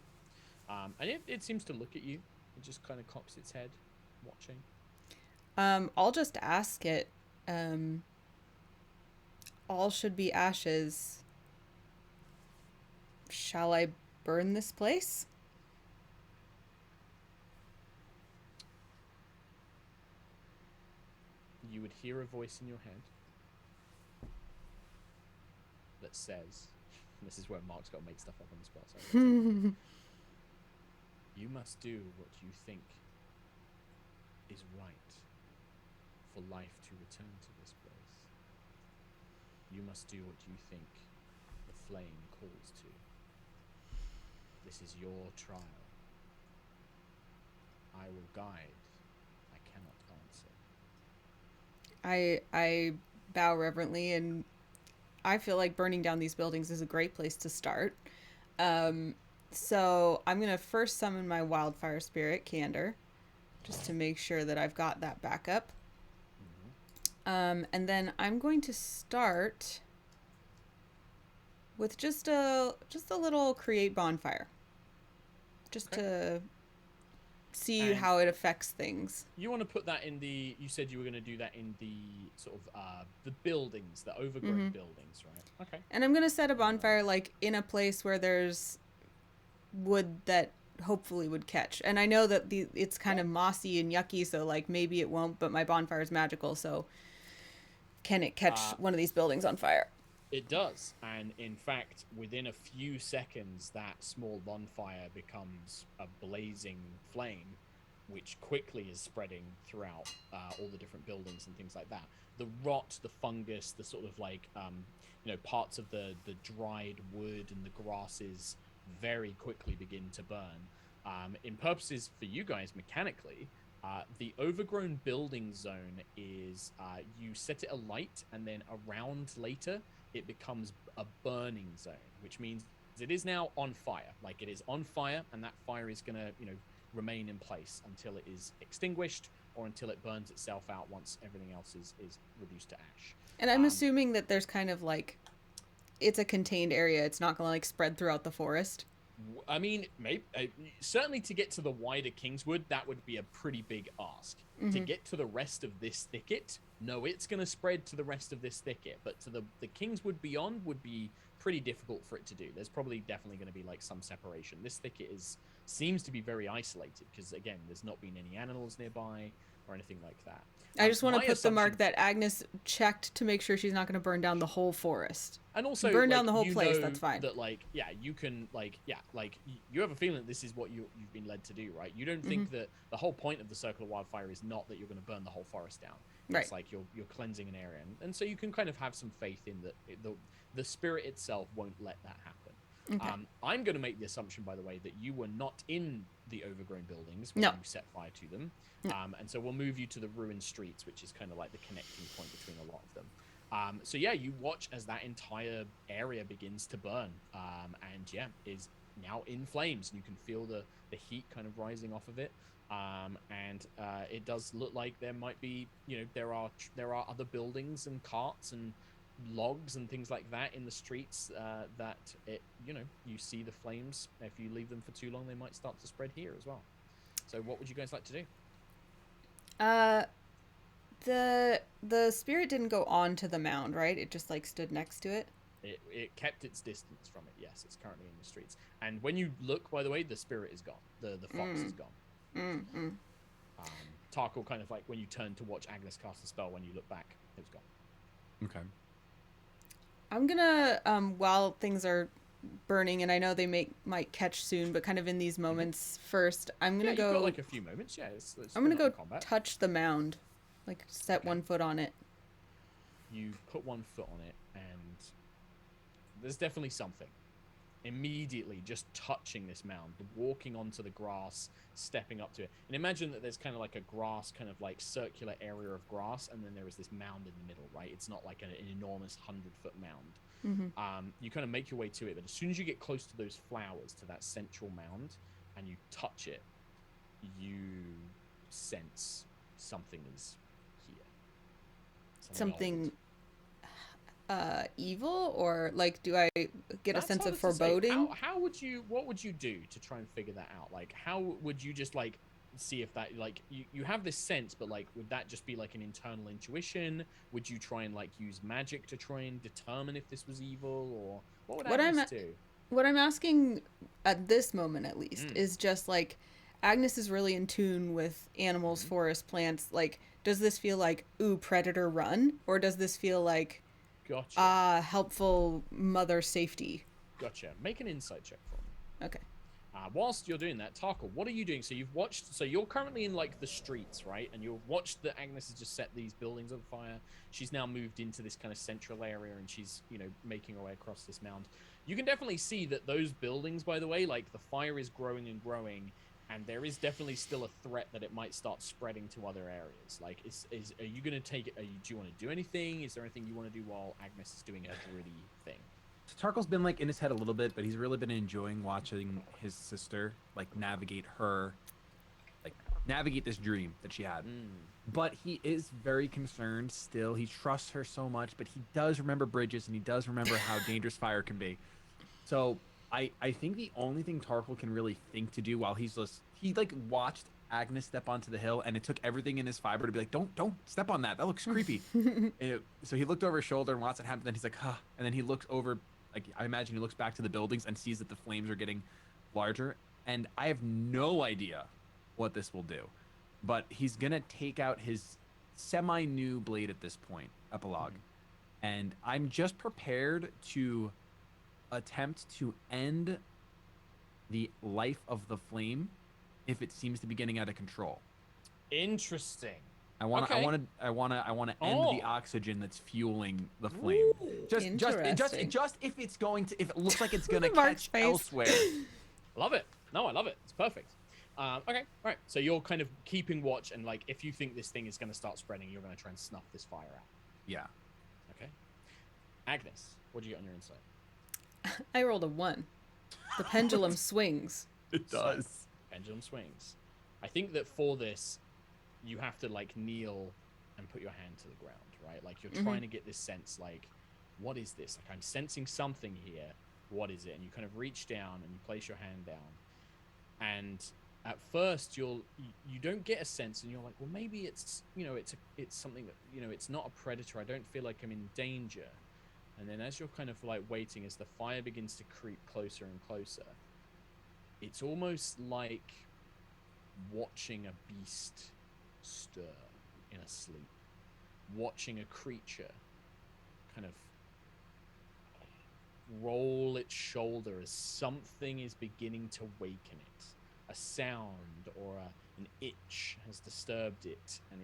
And it seems to look at you. It just kind of cocks its head, watching. I'll just ask it. All should be ashes. Shall I burn this place? You would hear a voice in your head that says, this is where Mark's got to make stuff up on the spot. So you must do what you think is right for life to return to this place. You must do what you think the flame calls to. This is your trial. I will guide. I cannot answer. I bow reverently, and I feel like burning down these buildings is a great place to start. So I'm going to first summon my Wildfire Spirit, Candor, just to make sure that I've got that backup. And then I'm going to start with just a little create bonfire, just to see how it affects things. You want to put that in the, you said you were going to do that in the sort of the buildings, the overgrown buildings, right? Okay. And I'm going to set a bonfire like in a place where there's wood that hopefully would catch. And I know that it's kind of mossy and yucky, so like maybe it won't, but my bonfire is magical, so can it catch one of these buildings on fire? It does. And in fact, within a few seconds, that small bonfire becomes a blazing flame, which quickly is spreading throughout all the different buildings and things like that. The rot, the fungus, the sort of like, parts of the dried wood and the grasses very quickly begin to burn. In purposes for you guys mechanically, the overgrown building zone is you set it alight, and then around later it becomes a burning zone, which means it is now on fire. Like, it is on fire, and that fire is gonna remain in place until it is extinguished or until it burns itself out once everything else is reduced to ash. And I'm assuming that there's kind of like, it's a contained area. It's not gonna like spread throughout the forest. I mean, maybe certainly to get to the wider Kingswood, that would be a pretty big ask. To get to the rest of this thicket, no, it's going to spread to the rest of this thicket, but to the Kingswood beyond would be pretty difficult for it to do. There's probably definitely going to be like some separation. This thicket seems to be very isolated because again, there's not been any animals nearby or anything like that. I just want to put the mark that Agnes checked to make sure she's not going to burn down the whole forest. And also burn down the whole place. That's fine. That you can you have a feeling that this is what you've been led to do, right? You don't think that the whole point of the Circle of Wildfire is not that you're going to burn the whole forest down. Right. It's like you're cleansing an area, and so you can kind of have some faith in that the spirit itself won't let that happen. Okay. I'm going to make the assumption, by the way, that you were not in the overgrown buildings when you set fire to them. No. And so we'll move you to the ruined streets, which is kind of like the connecting point between a lot of them. So yeah, you watch as that entire area begins to burn, and is now in flames. You can feel the heat kind of rising off of it. And it does look like there might be, there are other buildings and carts and logs and things like that in the streets that you see the flames. If you leave them for too long, they might start to spread here as well. So what would you guys like to do? The spirit didn't go onto the mound, right? It just like stood next to it. It kept its distance from it. Yes, it's currently in the streets. And when you look, by the way, the spirit is gone. The fox is gone. Tarkle kind of like when you turn to watch Agnes cast a spell, when you look back, it was gone. Okay. I'm gonna while things are burning, and I know they might catch soon, but kind of in these moments first, I'm gonna go. You've got like a few moments, yeah. I'm gonna go touch the mound, like set one foot on it. You put 1 foot on it, and there's definitely something. Immediately, just touching this mound, walking onto the grass, stepping up to it, and imagine that there's kind of like a grass, kind of like circular area of grass, and then there is this mound in the middle, right? It's not like an enormous 100-foot mound. You kind of make your way to it, but as soon as you get close to those flowers, to that central mound, and you touch it, you sense something is here. Something evil, or like, do I get a sense of foreboding? What would you do to try and figure that out? Like, how would you just like see if that, like, you have this sense, but like, would that just be like an internal intuition? Would you try and like use magic to try and determine if this was evil, or what would Agnes do? What I'm asking at this moment, at least, is just like, Agnes is really in tune with animals, forests, plants. Like, does this feel like, ooh, predator run? Or does this feel like, gotcha, helpful mother safety? Gotcha. Make an insight check for me. Okay. Whilst you're doing that, Tarkle, what are you doing? So you're currently in like the streets, right? And you've watched that Agnes has just set these buildings on fire. She's now moved into this kind of central area, and she's, making her way across this mound. You can definitely see that those buildings, by the way, like the fire is growing and growing, and there is definitely still a threat that it might start spreading to other areas. Like, are you going to take it? Do you want to do anything? Is there anything you want to do while Agnes is doing her druidy thing? So Tarkle's been like in his head a little bit, but he's really been enjoying watching his sister like navigate this dream that she had. But he is very concerned still. He trusts her so much, but he does remember bridges, and he does remember how dangerous fire can be. So I think the only thing Tarkle can really think to do while he like watched Agnes step onto the hill, and it took everything in his fiber to be like, don't step on that. That looks creepy. So he looked over his shoulder and watched it happen. Then he's like, huh. And then he looks over, like, I imagine he looks back to the buildings and sees that the flames are getting larger. And I have no idea what this will do, but he's gonna take out his semi-new blade at this point, epilogue. And I'm just prepared to attempt to end the life of the flame if it seems to be getting out of control. Interesting. I want to end the oxygen that's fueling the flame. Just if it's going to, if it looks like it's gonna catch elsewhere. Love it. No, I love it. It's perfect. Okay, all right. So you're kind of keeping watch, and like, if you think this thing is going to start spreading, you're going to try and snuff this fire out. Yeah. Okay. Agnes, what do you get on your insight? I rolled a 1. The pendulum swings. It does. So, pendulum swings. I think that for this, you have to like kneel and put your hand to the ground, right? Like, you're trying to get this sense, like, what is this? Like, I'm sensing something here, what is it? And you kind of reach down and you place your hand down. And at first you don't get a sense, and you're like, well, maybe it's, you know, it's something that, you know, it's not a predator. I don't feel like I'm in danger. And then as you're kind of like waiting, as the fire begins to creep closer and closer, it's almost like watching a beast stir in a sleep, watching a creature kind of roll its shoulder as something is beginning to waken it. A sound or an itch has disturbed it, and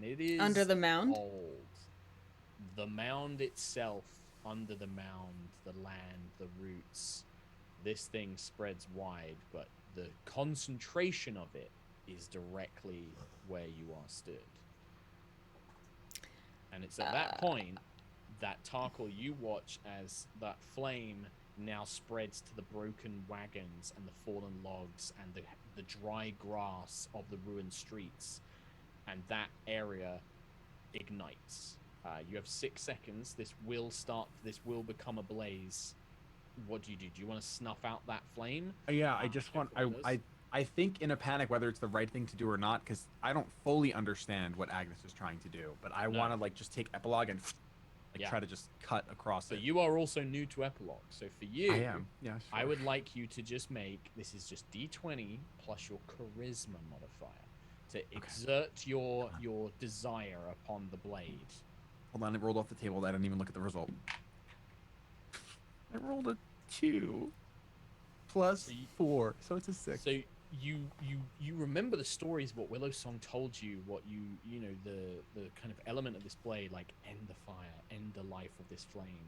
it is Under the mound? old. The mound itself, under the mound, the land, the roots, this thing spreads wide, but the concentration of it is directly where you are stood. And it's at that point that Tarkle, you watch as that flame now spreads to the broken wagons and the fallen logs and the dry grass of the ruined streets, and that area ignites. You have 6 seconds. This will become a blaze. What do? Do you want to snuff out that flame? Yeah, I just want, I think in a panic whether it's the right thing to do or not, because I don't fully understand what Agnes is trying to do, but I want to like just take epilogue and try to just cut across it. But you are also new to epilogue, so for you, I am. Yeah, sure. I would like you to just make, this is just D20 plus your charisma modifier to exert your desire upon the blade. Hold on, it rolled off the table. I didn't even look at the result. I rolled a 2 plus 4, so it's a 6. So you remember the stories what Willow Song told you, what you know, the kind of element of this blade, like end the fire, end the life of this flame,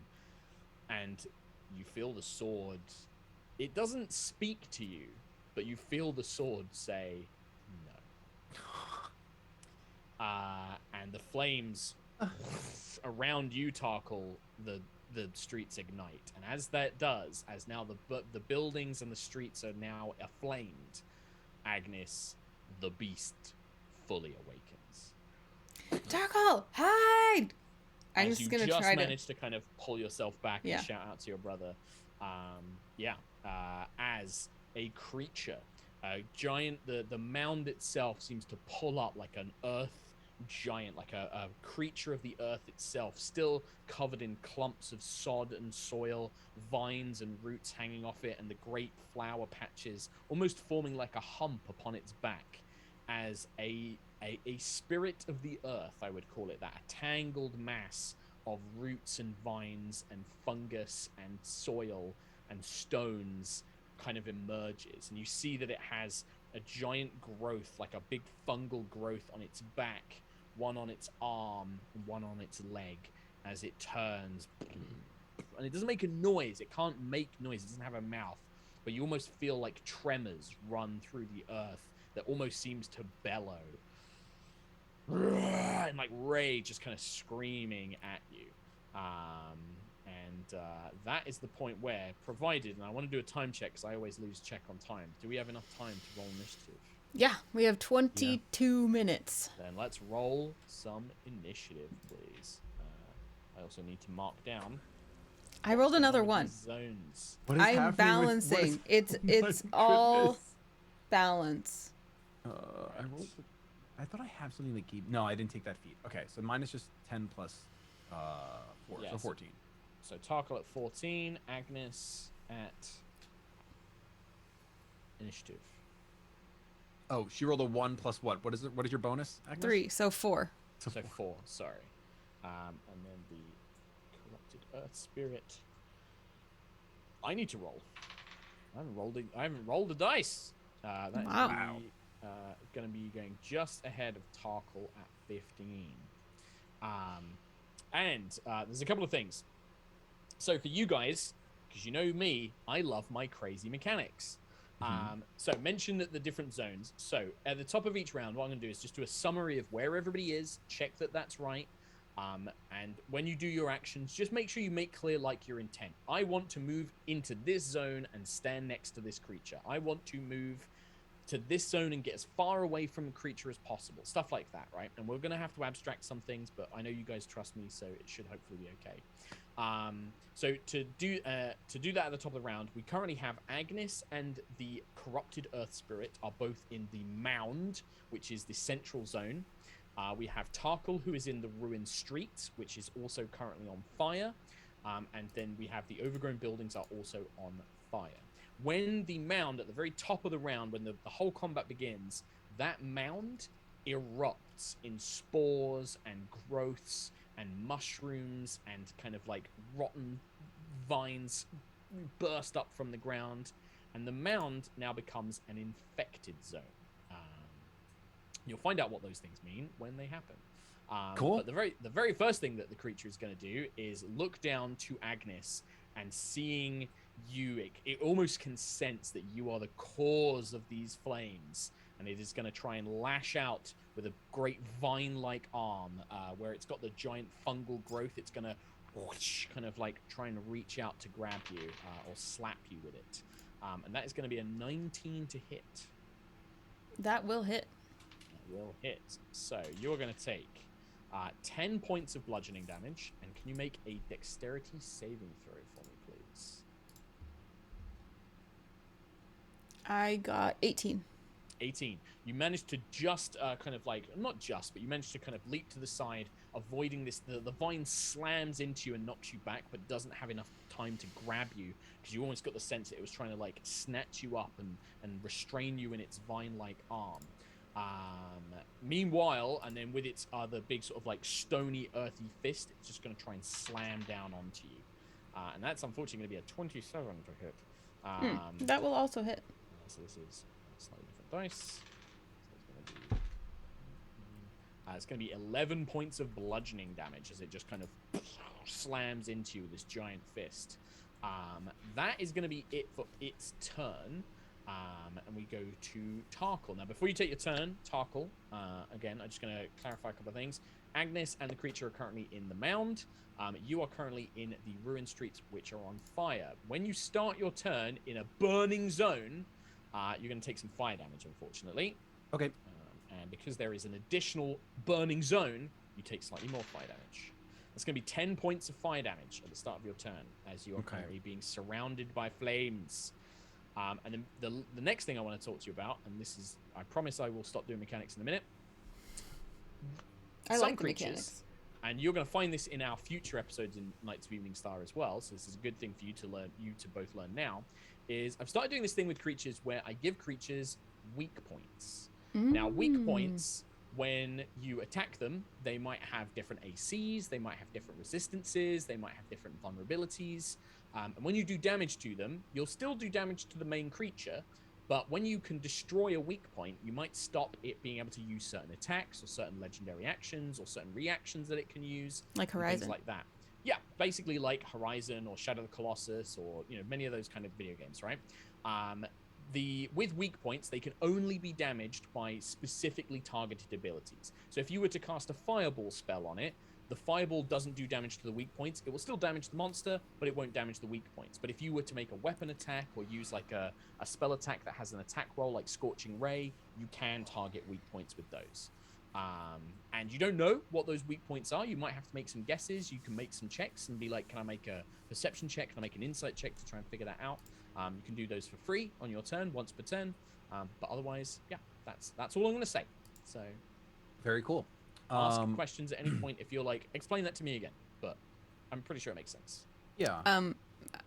and you feel the sword. It doesn't speak to you, but you feel the sword say no. And the flames around you, Tarkle, the streets ignite, and as that does, as now the buildings and the streets are now aflamed, Agnes, the beast, fully awakens. Tarkle, hide! I'm as just you gonna just try manage to kind of pull yourself back Yeah. and shout out to your brother. As a creature, a giant, the mound itself seems to pull up like an earth giant, like a creature of the earth itself, still covered in clumps of sod and soil, vines and roots hanging off it, and the great flower patches almost forming like a hump upon its back, as a spirit of the earth, I would call it that, a tangled mass of roots and vines and fungus and soil and stones kind of emerges, and you see that it has a giant growth, like a big fungal growth on its back, one on its arm and one on its leg, as it turns, and it doesn't make a noise. It can't make noise. It doesn't have a mouth, but you almost feel like tremors run through the earth that almost seems to bellow, and like rage, just kind of screaming at you. That is the point where, provided, and I want to do a time check because I always lose check on time. Do we have enough time to roll initiative? Yeah, we have 22 minutes. Then let's roll some initiative, please. I also need to mark down. I rolled another one. one. Zones. What is I'm happening balancing. with, It's all balance. I thought I have something that keep. No, I didn't take that feat. Okay, so mine is just 10 plus 4, so 14. So Tarkle at 14, Agnes at initiative. Oh, she rolled a 1 plus what? What is it? What is your bonus, Agnes? 3, so 4. So 4, sorry. And then the corrupted earth spirit. I need to roll. I haven't rolled a dice. That is Wow. going to be going just ahead of Tarkle at 15. And there's a couple of things. So for you guys, because you know me, I love my crazy mechanics. So mention that the different zones. So at the top of each round, what I'm going to do is just do a summary of where everybody is, check that that's right. And when you do your actions, just make sure you make clear like your intent. I want to move into this zone and stand next to this creature. I want to move to this zone and get as far away from the creature as possible. Stuff like that, right? And we're going to have to abstract some things, but I know you guys trust me, so it should hopefully be okay. So to do that at the top of the round, we currently have Agnes and the Corrupted Earth Spirit are both in the Mound, which is the central zone. We have Tarkle, who is in the Ruined Street, which is also currently on fire. And then we have the Overgrown Buildings are also on fire. When the Mound, at the very top of the round, when the whole combat begins, that Mound erupts in spores and growths and mushrooms and kind of like rotten vines burst up from the ground. And the Mound now becomes an infected zone. You'll find out what those things mean when they happen. Cool. But the very first thing that the creature is going to do is look down to Agnes, and seeing you, it almost can sense that you are the cause of these flames, and it is going to try and lash out with a great vine-like arm, where it's got the giant fungal growth. It's going to kind of like try and reach out to grab you or slap you with it. And that is going to be a 19 to hit. That will hit. Will hit. So you're going to take 10 points of bludgeoning damage, and can you make a dexterity saving throw for me, please? I got 18. 18. You managed to just kind of like, not just, but you managed to kind of leap to the side, avoiding this. The vine slams into you and knocks you back, but doesn't have enough time to grab you, because you almost got the sense that it was trying to like snatch you up and restrain you in its vine-like arm. Meanwhile, and then with its other big sort of like stony, earthy fist, it's just going to try and slam down onto you. And that's unfortunately going to be a 27 to hit. That will also hit. So this is a slightly different dice. So it's going to be 11 points of bludgeoning damage as it just kind of slams into you with this giant fist. That is going to be it for its turn. And we go to Tarkle. Now, before you take your turn, Tarkle, again, I'm just going to clarify a couple of things. Agnes and the creature are currently in the Mound. You are currently in the Ruined Streets, which are on fire. When you start your turn in a burning zone, you're going to take some fire damage, unfortunately. Okay. And because there is an additional burning zone, you take slightly more fire damage. That's going to be 10 points of fire damage at the start of your turn, as you are currently being surrounded by flames. And then the next thing I want to talk to you about, and this is, I promise I will stop doing mechanics in a minute. I like the mechanics. And you're going to find this in our future episodes in Knights of Eveningstar as well, so this is a good thing for you to learn, you to both learn now, is I've started doing this thing with creatures where I give creatures weak points. Now, weak points, when you attack them, they might have different ACs, they might have different resistances, they might have different vulnerabilities. And when you do damage to them, you'll still do damage to the main creature, but when you can destroy a weak point, you might stop it being able to use certain attacks or certain legendary actions or certain reactions that it can use. Like Horizon. Things like that. Yeah, basically like Horizon or Shadow of the Colossus or, you know, many of those kind of video games, right? With weak points, they can only be damaged by specifically targeted abilities. So if you were to cast a Fireball spell on it, the Fireball doesn't do damage to the weak points. It will still damage the monster, but it won't damage the weak points. But if you were to make a weapon attack or use like a spell attack that has an attack roll like Scorching Ray, you can target weak points with those. And you don't know what those weak points are. You might have to make some guesses. You can make some checks and be like, can I make a perception check? Can I make an insight check to try and figure that out? You can do those for free on your turn, once per turn. But otherwise, yeah, that's all I'm going to say. So, very cool. Ask questions at any point if you're like, explain that to me again. But I'm pretty sure it makes sense. Yeah.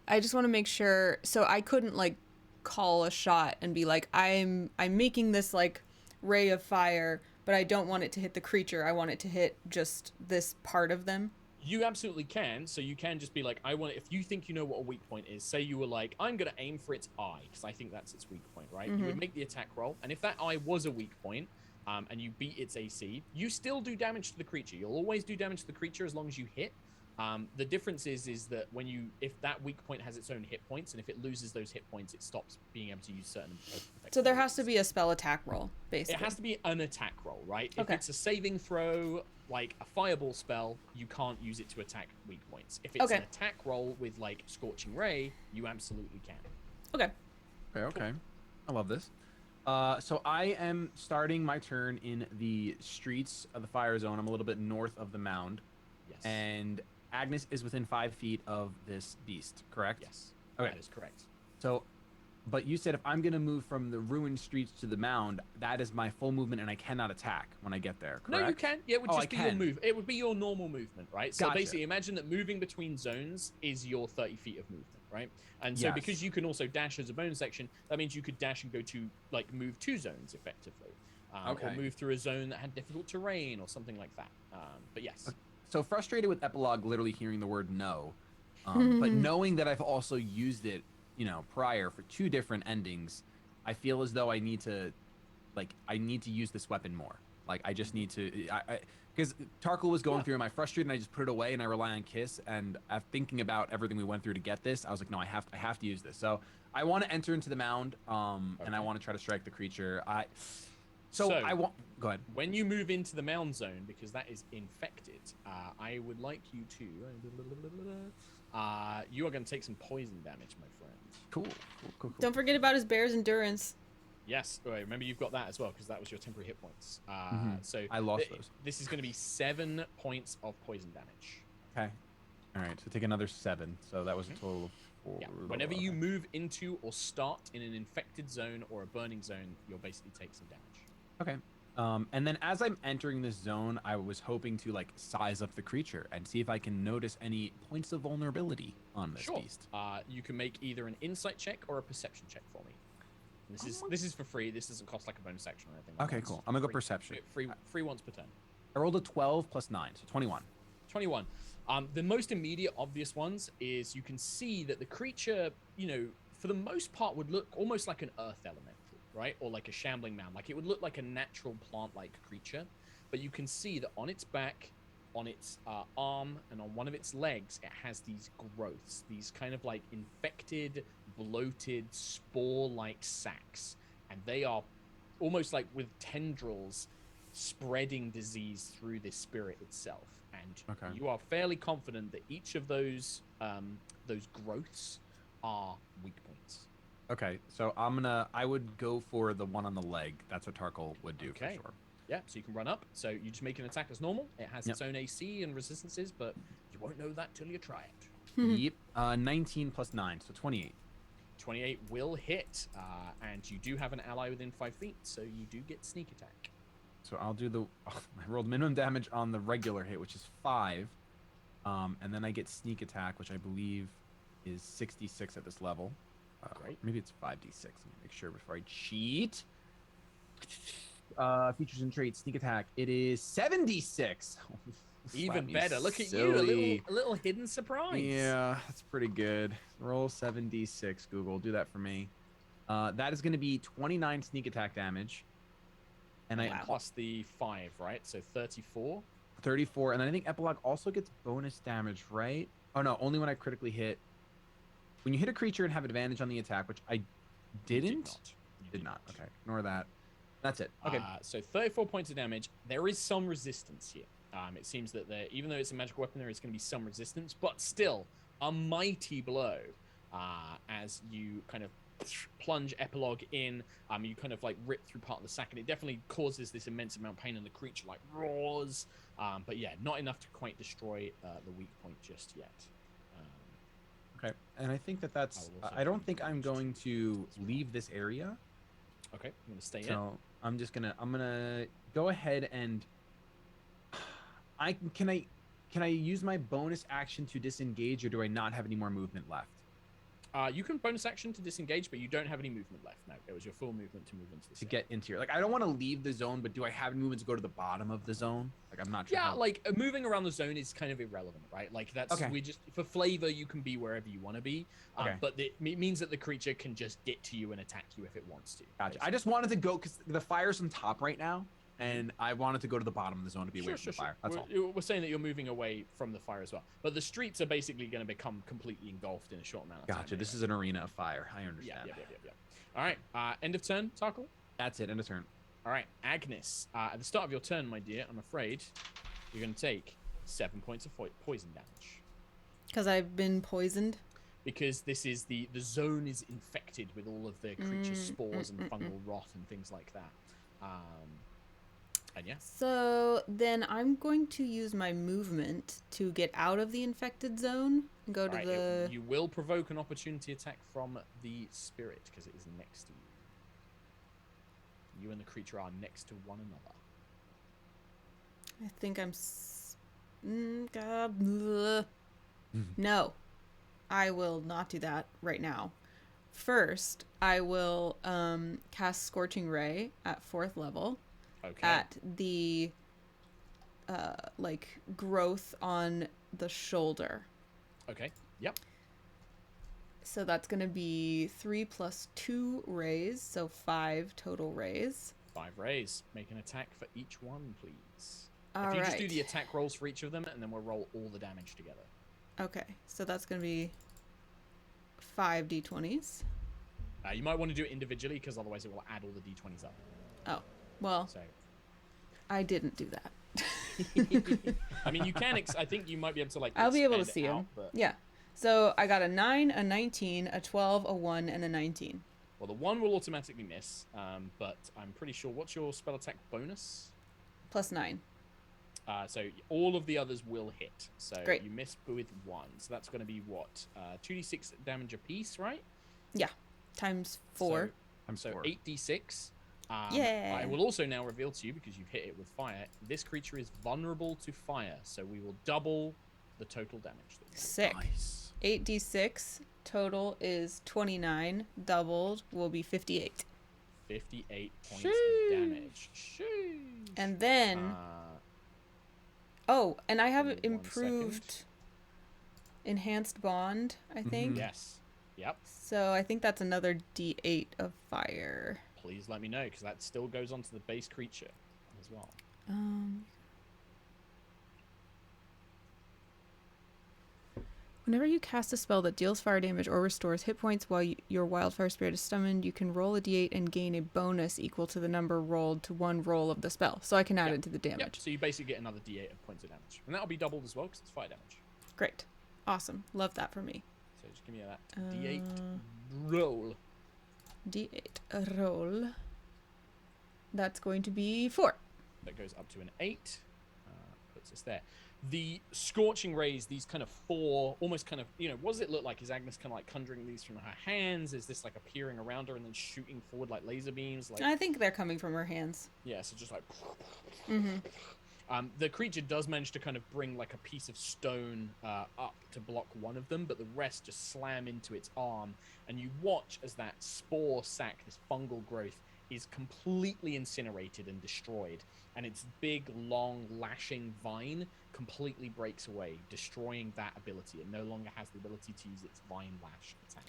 I just want to make sure. So I couldn't like call a shot and be like, I'm making this like ray of fire, but I don't want it to hit the creature. I want it to hit just this part of them. You absolutely can. So you can just be like, if you think you know what a weak point is, say you were like, I'm going to aim for its eye, because I think that's its weak point, right? You would make the attack roll. And if that eye was a weak point, and you beat its AC, you still do damage to the creature. You'll always do damage to the creature as long as you hit. The difference is that if that weak point has its own hit points, and if it loses those hit points, it stops being able to use certain effects. So there has to be a spell attack roll, basically. It has to be an attack roll, right? Okay. If it's a saving throw, like a Fireball spell, you can't use it to attack weak points. If it's an attack roll with like Scorching Ray, you absolutely can. Okay. Okay. I love this. So I am starting my turn in the streets of the fire zone. I'm a little bit north of the mound. Yes. And Agnes is within 5 feet of this beast, correct? Yes. Okay. That is correct. So, but you said if I'm going to move from the ruined streets to the mound, that is my full movement and I cannot attack when I get there, correct? No, you can. Yeah, it would Oh, just be your move. It would be your normal movement, right? So Gotcha. basically, imagine that moving between zones is your 30 feet of movement, right? And so Yes. because you can also dash as a bonus action, that means you could dash and go to, like, move 2 zones effectively. Okay. Or move through a zone that had difficult terrain or something like that. But yes. So frustrated with Epilogue literally hearing the word no, but knowing that I've also used it, you know, prior for 2 different endings, I feel as though I need to use this weapon more. Like, I just need to, because Tarkle was going through, am I frustrated and I just put it away and I rely on Kiss, and after thinking about everything we went through to get this, I was like, no, I have to use this. So I want to enter into the mound, and I want to try to strike the creature. So I want, go ahead. When you move into the mound zone, because that is infected, I would like you to, you are going to take some poison damage, my friend. Cool. Don't forget about his bear's endurance. Yes. All right, remember, you've got that as well, because that was your temporary hit points. So I lost those. This is going to be 7 points of poison damage. Okay. All right. So take another 7. So that was a total of 4. Yeah. Whenever you move into or start in an infected zone or a burning zone, you'll basically take some damage. Okay. And then as I'm entering this zone, I was hoping to like size up the creature and see if I can notice any points of vulnerability on this beast. You can make either an insight check or a perception check for me. And this is for free. This doesn't cost like a bonus action or anything. Okay, cool. I'm gonna go perception. Free once per turn. I rolled a 12 plus 9, so 21. 21. The most immediate obvious ones is you can see that the creature, you know, for the most part would look almost like an earth elemental, right? Or like a shambling mound. Like it would look like a natural plant-like creature. But you can see that on its back, on its arm, and on one of its legs, it has these growths, these kind of like infected, bloated, spore-like sacs. And they are almost like with tendrils spreading disease through this spirit itself. And you are fairly confident that each of those growths are weak points. Okay, so I would go for the one on the leg. That's what Tarkle would do for sure. Yeah, so you can run up. So you just make an attack as normal. It has its own AC and resistances, but you won't know that till you try it. Yep. 19 plus 9, so 28. 28 will hit, and you do have an ally within 5 feet, so you do get sneak attack. So I'll do I rolled minimum damage on the regular hit, which is 5. And then I get sneak attack, which I believe is 66 at this level. Great. Maybe it's 5d6. Let me make sure before I cheat. Features and traits, sneak attack. It is 76. Even better. Look at you, a little hidden surprise. Yeah, that's pretty good. Roll 7d6, Google. Do that for me. That is going to be 29 sneak attack damage. And plus the 5, right? So 34. 34. And then I think Epilogue also gets bonus damage, right? Oh, no. Only when I critically hit. When you hit a creature and have advantage on the attack, which I didn't. Did not. Okay. Ignore that. That's it. Okay. So 34 points of damage. There is some resistance here. It seems that even though it's a magical weapon, there is going to be some resistance, but still a mighty blow as you kind of plunge Epilogue in. You kind of like rip through part of the sack, and it definitely causes this immense amount of pain, and the creature like roars. But yeah, not enough to quite destroy the weak point just yet. Okay, and I think that's. I don't think I'm going to leave this area. Okay, I'm gonna stay in. So I'm gonna go ahead and. Can I use my bonus action to disengage, or do I not have any more movement left? You can bonus action to disengage, but you don't have any movement left. No, it was your full movement to move into the zone. Get into here. Like, I don't want to leave the zone, but do I have movement to go to the bottom of the zone? Like, I'm not sure. Yeah, like moving around the zone is kind of irrelevant, right? Like that's we just for flavor, you can be wherever you want to be. But it means that the creature can just get to you and attack you if it wants to. Gotcha. Basically. I just wanted to go because the fire's on top right now. And I wanted to go to the bottom of the zone to be away from the fire. That's all. We're saying that you're moving away from the fire as well. But the streets are basically going to become completely engulfed in a short amount of time. Gotcha. This is an arena of fire. I understand. Yeah. All right. End of turn, Tarkle? That's it. End of turn. All right. Agnes, at the start of your turn, my dear, I'm afraid you're going to take 7 points of poison damage. Because I've been poisoned? because this is the zone is infected with all of the creature's spores and fungal rot and things like that. And yeah. So then I'm going to use my movement to get out of the infected zone and go to the... You will provoke an opportunity attack from the spirit because it is next to you. You and the creature are next to one another. I think I'm... No. I will not do that right now. First, I will cast Scorching Ray at 4th level. Okay. At the growth on the shoulder. Okay. Yep. So that's going to be 3 plus 2 rays, so 5 total rays. 5 rays. Make an attack for each one, please. All if you right. just do the attack rolls for each of them, and then we'll roll all the damage together. Okay, so that's going to be 5 d20s. You might want to do it individually, because otherwise it will add all the d20s up. Oh, well, So, I didn't do that. I mean, you can. I think you might be able to I'll be able to expand see it them. out, but... Yeah. So I got a 9, a 19, a 12, a 1, and a 19. Well, the 1 will automatically miss, but I'm pretty sure. What's your spell attack bonus? Plus 9. So all of the others will hit. So Great. you miss with 1. So that's going to be what? 2d6 damage apiece, right? Yeah. Times 4. So 8d6. Yeah. I will also now reveal to you, because you've hit it with fire, this creature is vulnerable to fire. So we will double the total damage. Sick. Nice. 8d6. Total is 29. Doubled will be 58. 58 points Sheesh. of damage. Sheesh. And then... and I have give me 1 improved enhanced bond, I think. Yes. Yep. So I think that's another d8 of fire. Please let me know, because that still goes on to the base creature as well. Whenever you cast a spell that deals fire damage or restores hit points while your Wildfire Spirit is summoned, you can roll a d8 and gain a bonus equal to the number rolled to 1 roll of the spell. So I can add it to the damage. Yep. So you basically get another d8 of points of damage. And that'll be doubled as well, because it's fire damage. Great. Awesome. Love that for me. So just give me that d8 roll. D8 roll. That's going to be 4. That goes up to an 8. Puts us there. The scorching rays, these kind of 4, almost kind of, what does it look like? Is Agnes kind of like conjuring these from her hands? Is this like appearing around her and then shooting forward like laser beams? Like, I think they're coming from her hands. yeah, so just like... Mm-hmm. The creature does manage to kind of bring like a piece of stone up to block one of them, but the rest just slam into its arm, and you watch as that spore sac, this fungal growth, is completely incinerated and destroyed, and its big, long, lashing vine completely breaks away, destroying that ability. It no longer has the ability to use its vine lash attack.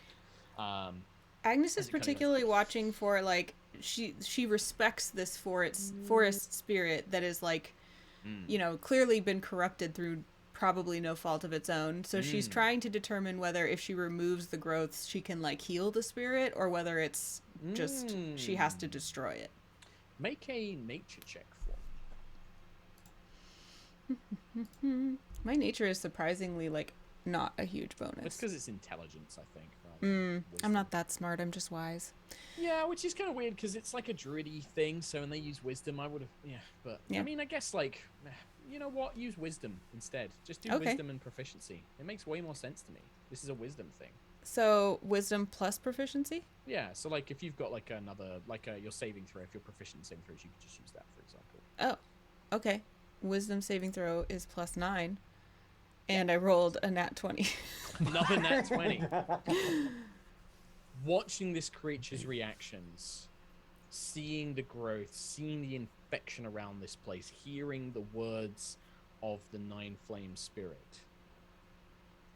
Agnes is particularly watching for, like, she respects this forest spirit that is, like, clearly been corrupted through probably no fault of its own. So she's trying to determine whether if she removes the growths, she can, like, heal the spirit, or whether it's just she has to destroy it. Make a nature check for me. My nature is surprisingly, like, not a huge bonus. It's because it's intelligence, I think. I'm not that smart. I'm just wise. Yeah, which is kind of weird because it's like a druidy thing. So when they use wisdom, I would have. But I mean, I guess like, you know what? Use wisdom instead. Just do wisdom and proficiency. It makes way more sense to me. This is a wisdom thing. So wisdom plus proficiency? Yeah. So like, if you've got like another, like your saving throw, if you're proficient in saving throws, you could just use that, for example. Oh, okay. Wisdom saving throw is plus 9. And I rolled a nat 20. Another nat 20. Watching this creature's reactions, seeing the growth, seeing the infection around this place, hearing the words of the Nine Flame Spirit,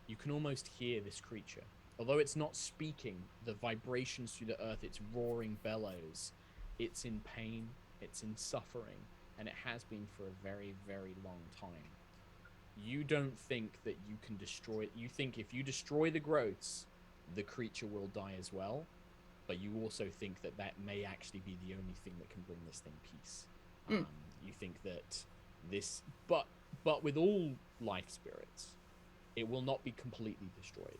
you can almost hear this creature. Although it's not speaking, the vibrations through the earth, its roaring bellows, it's in pain, it's in suffering, and it has been for a very, very long time. You don't think that you can destroy it. You think if you destroy the growths, the creature will die as well. But you also think that that may actually be the only thing that can bring this thing peace. You think that this... But with all life spirits, it will not be completely destroyed.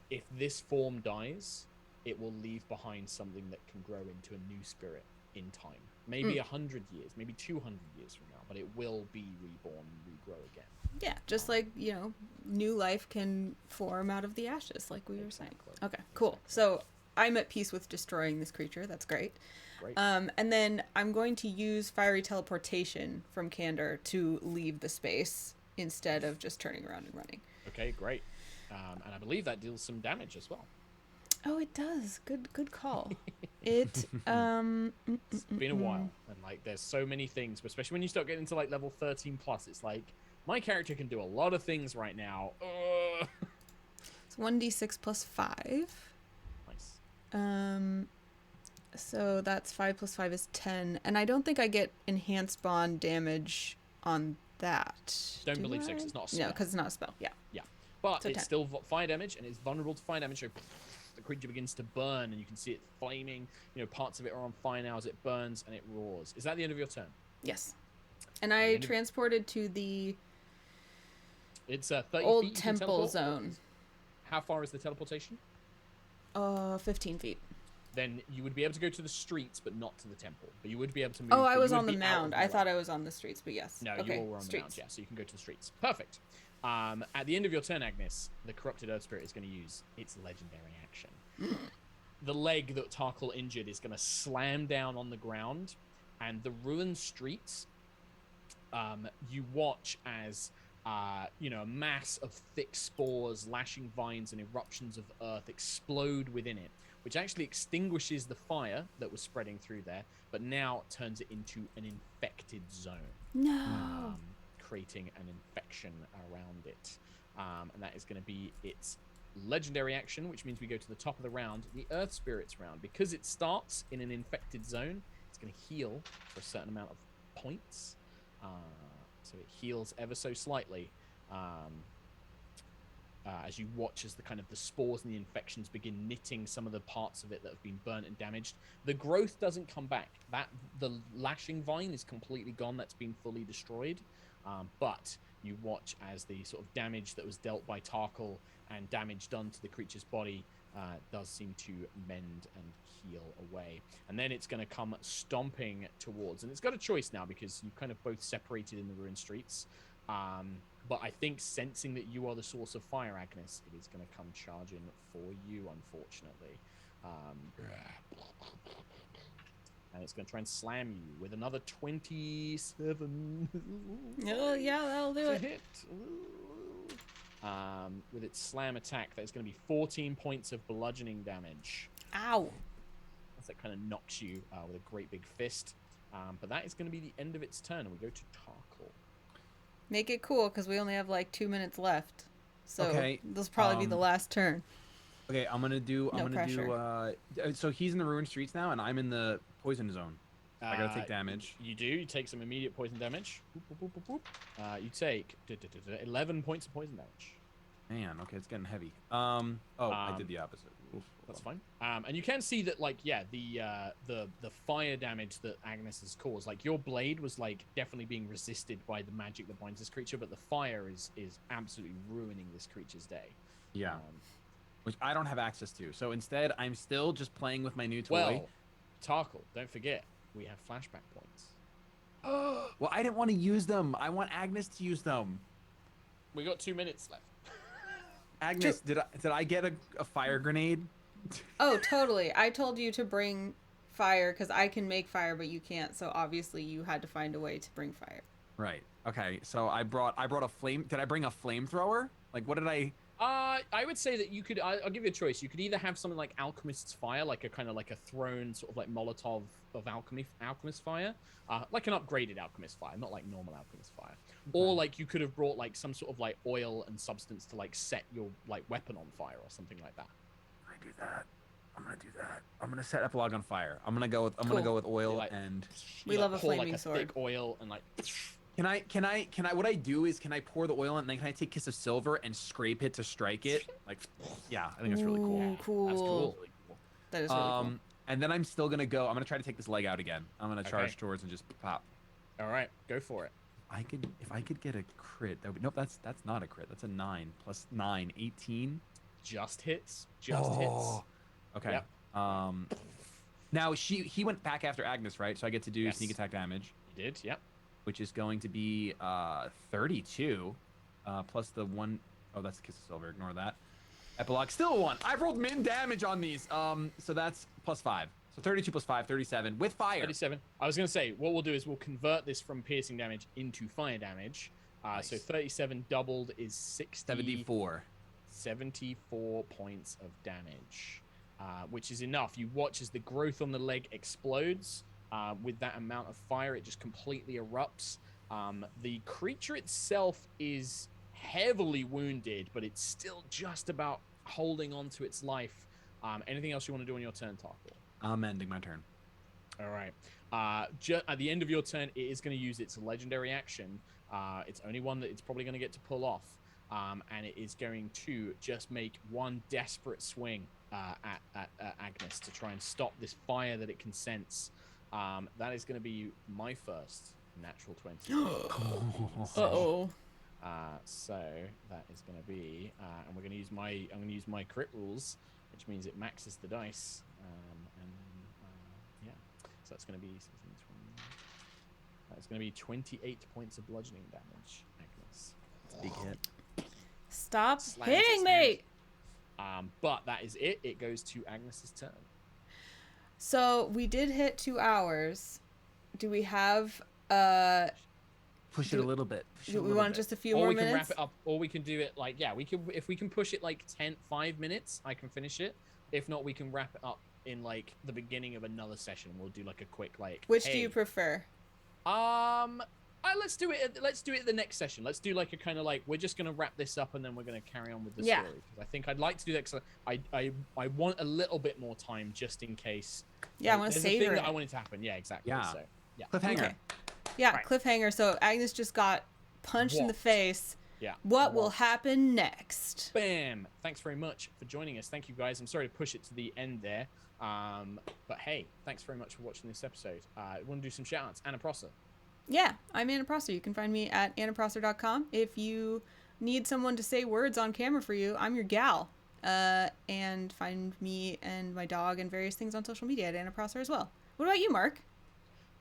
if this form dies, it will leave behind something that can grow into a new spirit in time. Maybe 100 years, maybe 200 years from now, but it will be reborn and regrow again. Yeah, just like, you know, new life can form out of the ashes, like we were saying. Okay, cool. So I'm at peace with destroying this creature. That's great. Great. And then I'm going to use fiery teleportation from Candor to leave the space instead of just turning around and running. Okay, great. And I believe that deals some damage as well. Oh, it does. Good call. It It's been a while, and like there's so many things, especially when you start getting into like level 13 plus. It's like my character can do a lot of things right now. It's 1d6 plus 5. Nice. So that's 5 plus 5 is 10, and I don't think I get enhanced bond damage on that. Don't believe so, 'cause it's not a spell. No, because it's not a spell. Yeah. Yeah, but So it's 10. still fire damage, and it's vulnerable to fire damage. So the creature begins to burn, and you can see it flaming. You know, parts of it are on fire now as it burns and it roars. Is that the end of your turn? Yes. And I transported to the It's 30 feet. old You can temple teleport. zone. How far is the teleportation? 15 feet. Then you would be able to go to the streets, but not to the temple. But you would be able to move. Oh, I but was you would on the be out of mound. the I way. thought I was on the streets, but yes. No, okay. you all were on the streets. mound, yeah, so you can go to the streets. Perfect. At the end of your turn, Agnes, the Corrupted Earth Spirit is going to use its legendary action. The leg that Tarkle injured is going to slam down on the ground, and the ruined streets, you watch as, you know, a mass of thick spores, lashing vines, and eruptions of earth explode within it, which actually extinguishes the fire that was spreading through there, but now turns it into an infected zone. No. Creating an infection around it. And that is going to be its legendary action, which means we go to the top of the round, the Earth Spirits round. Because it starts in an infected zone, it's going to heal for a certain amount of points. So it heals ever so slightly as you watch as the kind of the spores and the infections begin knitting some of the parts of it that have been burnt and damaged. The growth doesn't come back. The lashing vine is completely gone. That's been fully destroyed. But you watch as the sort of damage that was dealt by Tarkle and damage done to the creature's body does seem to mend and heal away. And then it's going to come stomping towards, and it's got a choice now because you've kind of both separated in the ruined streets. But I think sensing that you are the source of fire, Agnes, it is going to come charging for you, unfortunately. And it's going to try and slam you with another 27. Oh, yeah, that'll do it. Hit. With its slam attack, that's going to be 14 points of bludgeoning damage. Ow. As that kind of knocks you with a great big fist. But that is going to be the end of its turn, and we go to Tarkle. Make it cool, because we only have like 2 minutes left. So Okay, this will probably be the last turn. Okay, I'm gonna do. pressure. So he's in the ruined streets now, and I'm in the poison zone. I gotta take damage. You do. You take some immediate poison damage. Boop, boop, boop, boop, boop. You take 11 points of poison damage. Man, okay, it's getting heavy. I did the opposite. Oof, That's fine. And you can see that, like, yeah, the fire damage that Agnes has caused, like, your blade was like definitely being resisted by the magic that binds this creature, but the fire is absolutely ruining this creature's day. Yeah. Which I don't have access to. So instead, I'm still just playing with my new toy. Well, Tarkle, don't forget, we have flashback points. Well, I didn't want to use them. I want Agnes to use them. We got 2 minutes left. Agnes, did I get a fire grenade? Oh, totally. I told you to bring fire because I can make fire, but you can't. So obviously you had to find a way to bring fire. Right. Okay. So I brought a flame. Did I bring a flamethrower? Like, what did I? I would say that you could. I'll give you a choice. You could either have something like Alchemist's Fire, like a kind of like a thrown sort of like Molotov of Alchemist Fire, like an upgraded Alchemist Fire, not like normal Alchemist Fire. Okay. Or like you could have brought like some sort of like oil and substance to like set your like weapon on fire or something like that. I do that. I'm gonna do that. I'm gonna set Epilogue on fire. I'm gonna go with oil like, and. We love a pour flaming like a sword. thick oil and like. Can I? What I do is, can I pour the oil in, and then can I take Kiss of Silver and scrape it to strike it? Like, yeah, I think that's really cool. Ooh, cool. That's cool. Really cool. That is really cool. And then I'm still gonna go. I'm gonna try to take this leg out again. I'm gonna charge towards and just pop. All right, go for it. If I could get a crit, that would, nope, that's not a crit. That's a 9 plus 9, 18. just hits. Just hits. Okay. Yep. Now he went back after Agnes, right? So I get to do Yes. sneak attack damage, You did. Yep. which is going to be 32 plus the one oh that's Kiss of Silver. Ignore that. Epilogue still a 1. I've rolled min damage on these. So that's plus 5. So 32 plus 5, 37 with fire. 37. I was going to say, what we'll do is we'll convert this from piercing damage into fire damage. Nice. So 37 doubled is 74. 74 points of damage, which is enough. You watch as the growth on the leg explodes. With that amount of fire, it just completely erupts. The creature itself is heavily wounded, but it's still just about holding on to its life. Anything else you want to do on your turn, Tarkle? I'm ending my turn. All right. At the end of your turn, it is going to use its legendary action. It's only one that it's probably going to get to pull off. And it is going to just make one desperate swing at Agnes to try and stop this fire that it can sense. That is going to be my first natural 20. Uh-oh. So that is going to be, and we're going to use I'm going to use my crit rules, which means it maxes the dice. Yeah. So that's going to be 16, 20. That's going to be 28 points of bludgeoning damage, Agnes. Big hit. Stop Slams hitting its me! hand. But that is it. It goes to Agnes's turn. So we did hit 2 hours. Do we have Push it a little bit. do we want just a few Or more we can minutes? wrap it up, or we can do it like, yeah, we can, if we can push it like 5 minutes, I can finish it. If not, we can wrap it up in like the beginning of another session. We'll do like a quick like. Which hey, do you prefer? let's do it. Let's do it the next session. Let's do like a kind of like, we're just gonna wrap this up and then we're gonna carry on with the Yeah. story. Because I think I'd like to do that because I want a little bit more time just in case. Yeah, I want to there's a thing savor that I it. wanted to happen. Yeah, exactly. Yeah. So yeah. Cliffhanger. Okay. Yeah, Right. cliffhanger. So Agnes just got punched in the Whopped. face. Yeah. What will Whopped. happen next? Bam! Thanks very much for joining us. Thank you, guys. I'm sorry to push it to the end there. But hey, thanks very much for watching this episode. I want to do some shout-outs. Anna Prosser. Yeah, I'm Anna Prosser. You can find me at annaprosser.com. If you need someone to say words on camera for you, I'm your gal. And find me and my dog and various things on social media at Anna Prosser as well. What about you, Mark?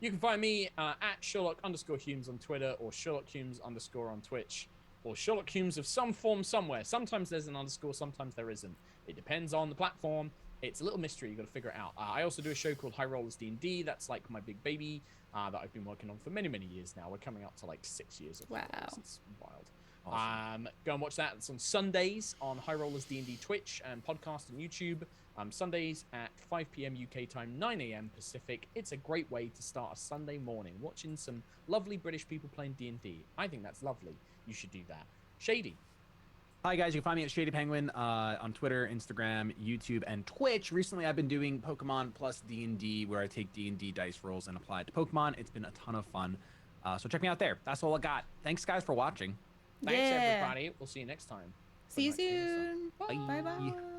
You can find me at Sherlock_Hulmes on Twitter, or SherlockHulmes_ on Twitch, or SherlockHulmes of some form somewhere. Sometimes there's an underscore, sometimes there isn't. It depends on the platform. It's a little mystery. You've got to figure it out. I also do a show called High Rollers D&D. That's like my big baby that I've been working on for many, many years now. We're coming up to like 6 years of Wow. Rollers. It's wild. Awesome. Go and watch that. It's on Sundays on High Rollers D&D Twitch and podcast on YouTube. Sundays at 5 p.m. UK time, 9 a.m. Pacific. It's a great way to start a Sunday morning watching some lovely British people playing D&D. I think that's lovely. You should do that. Shady. Hi guys, you can find me at ShadyPenguinn on Twitter, Instagram, YouTube, and Twitch. Recently, I've been doing Pokemon plus D&D, where I take D&D dice rolls and apply it to Pokemon. It's been a ton of fun. So check me out there. That's all I got. Thanks guys for watching. Thanks, Yeah. everybody. We'll see you next time. See you Good night, soon. Bye. Bye-bye.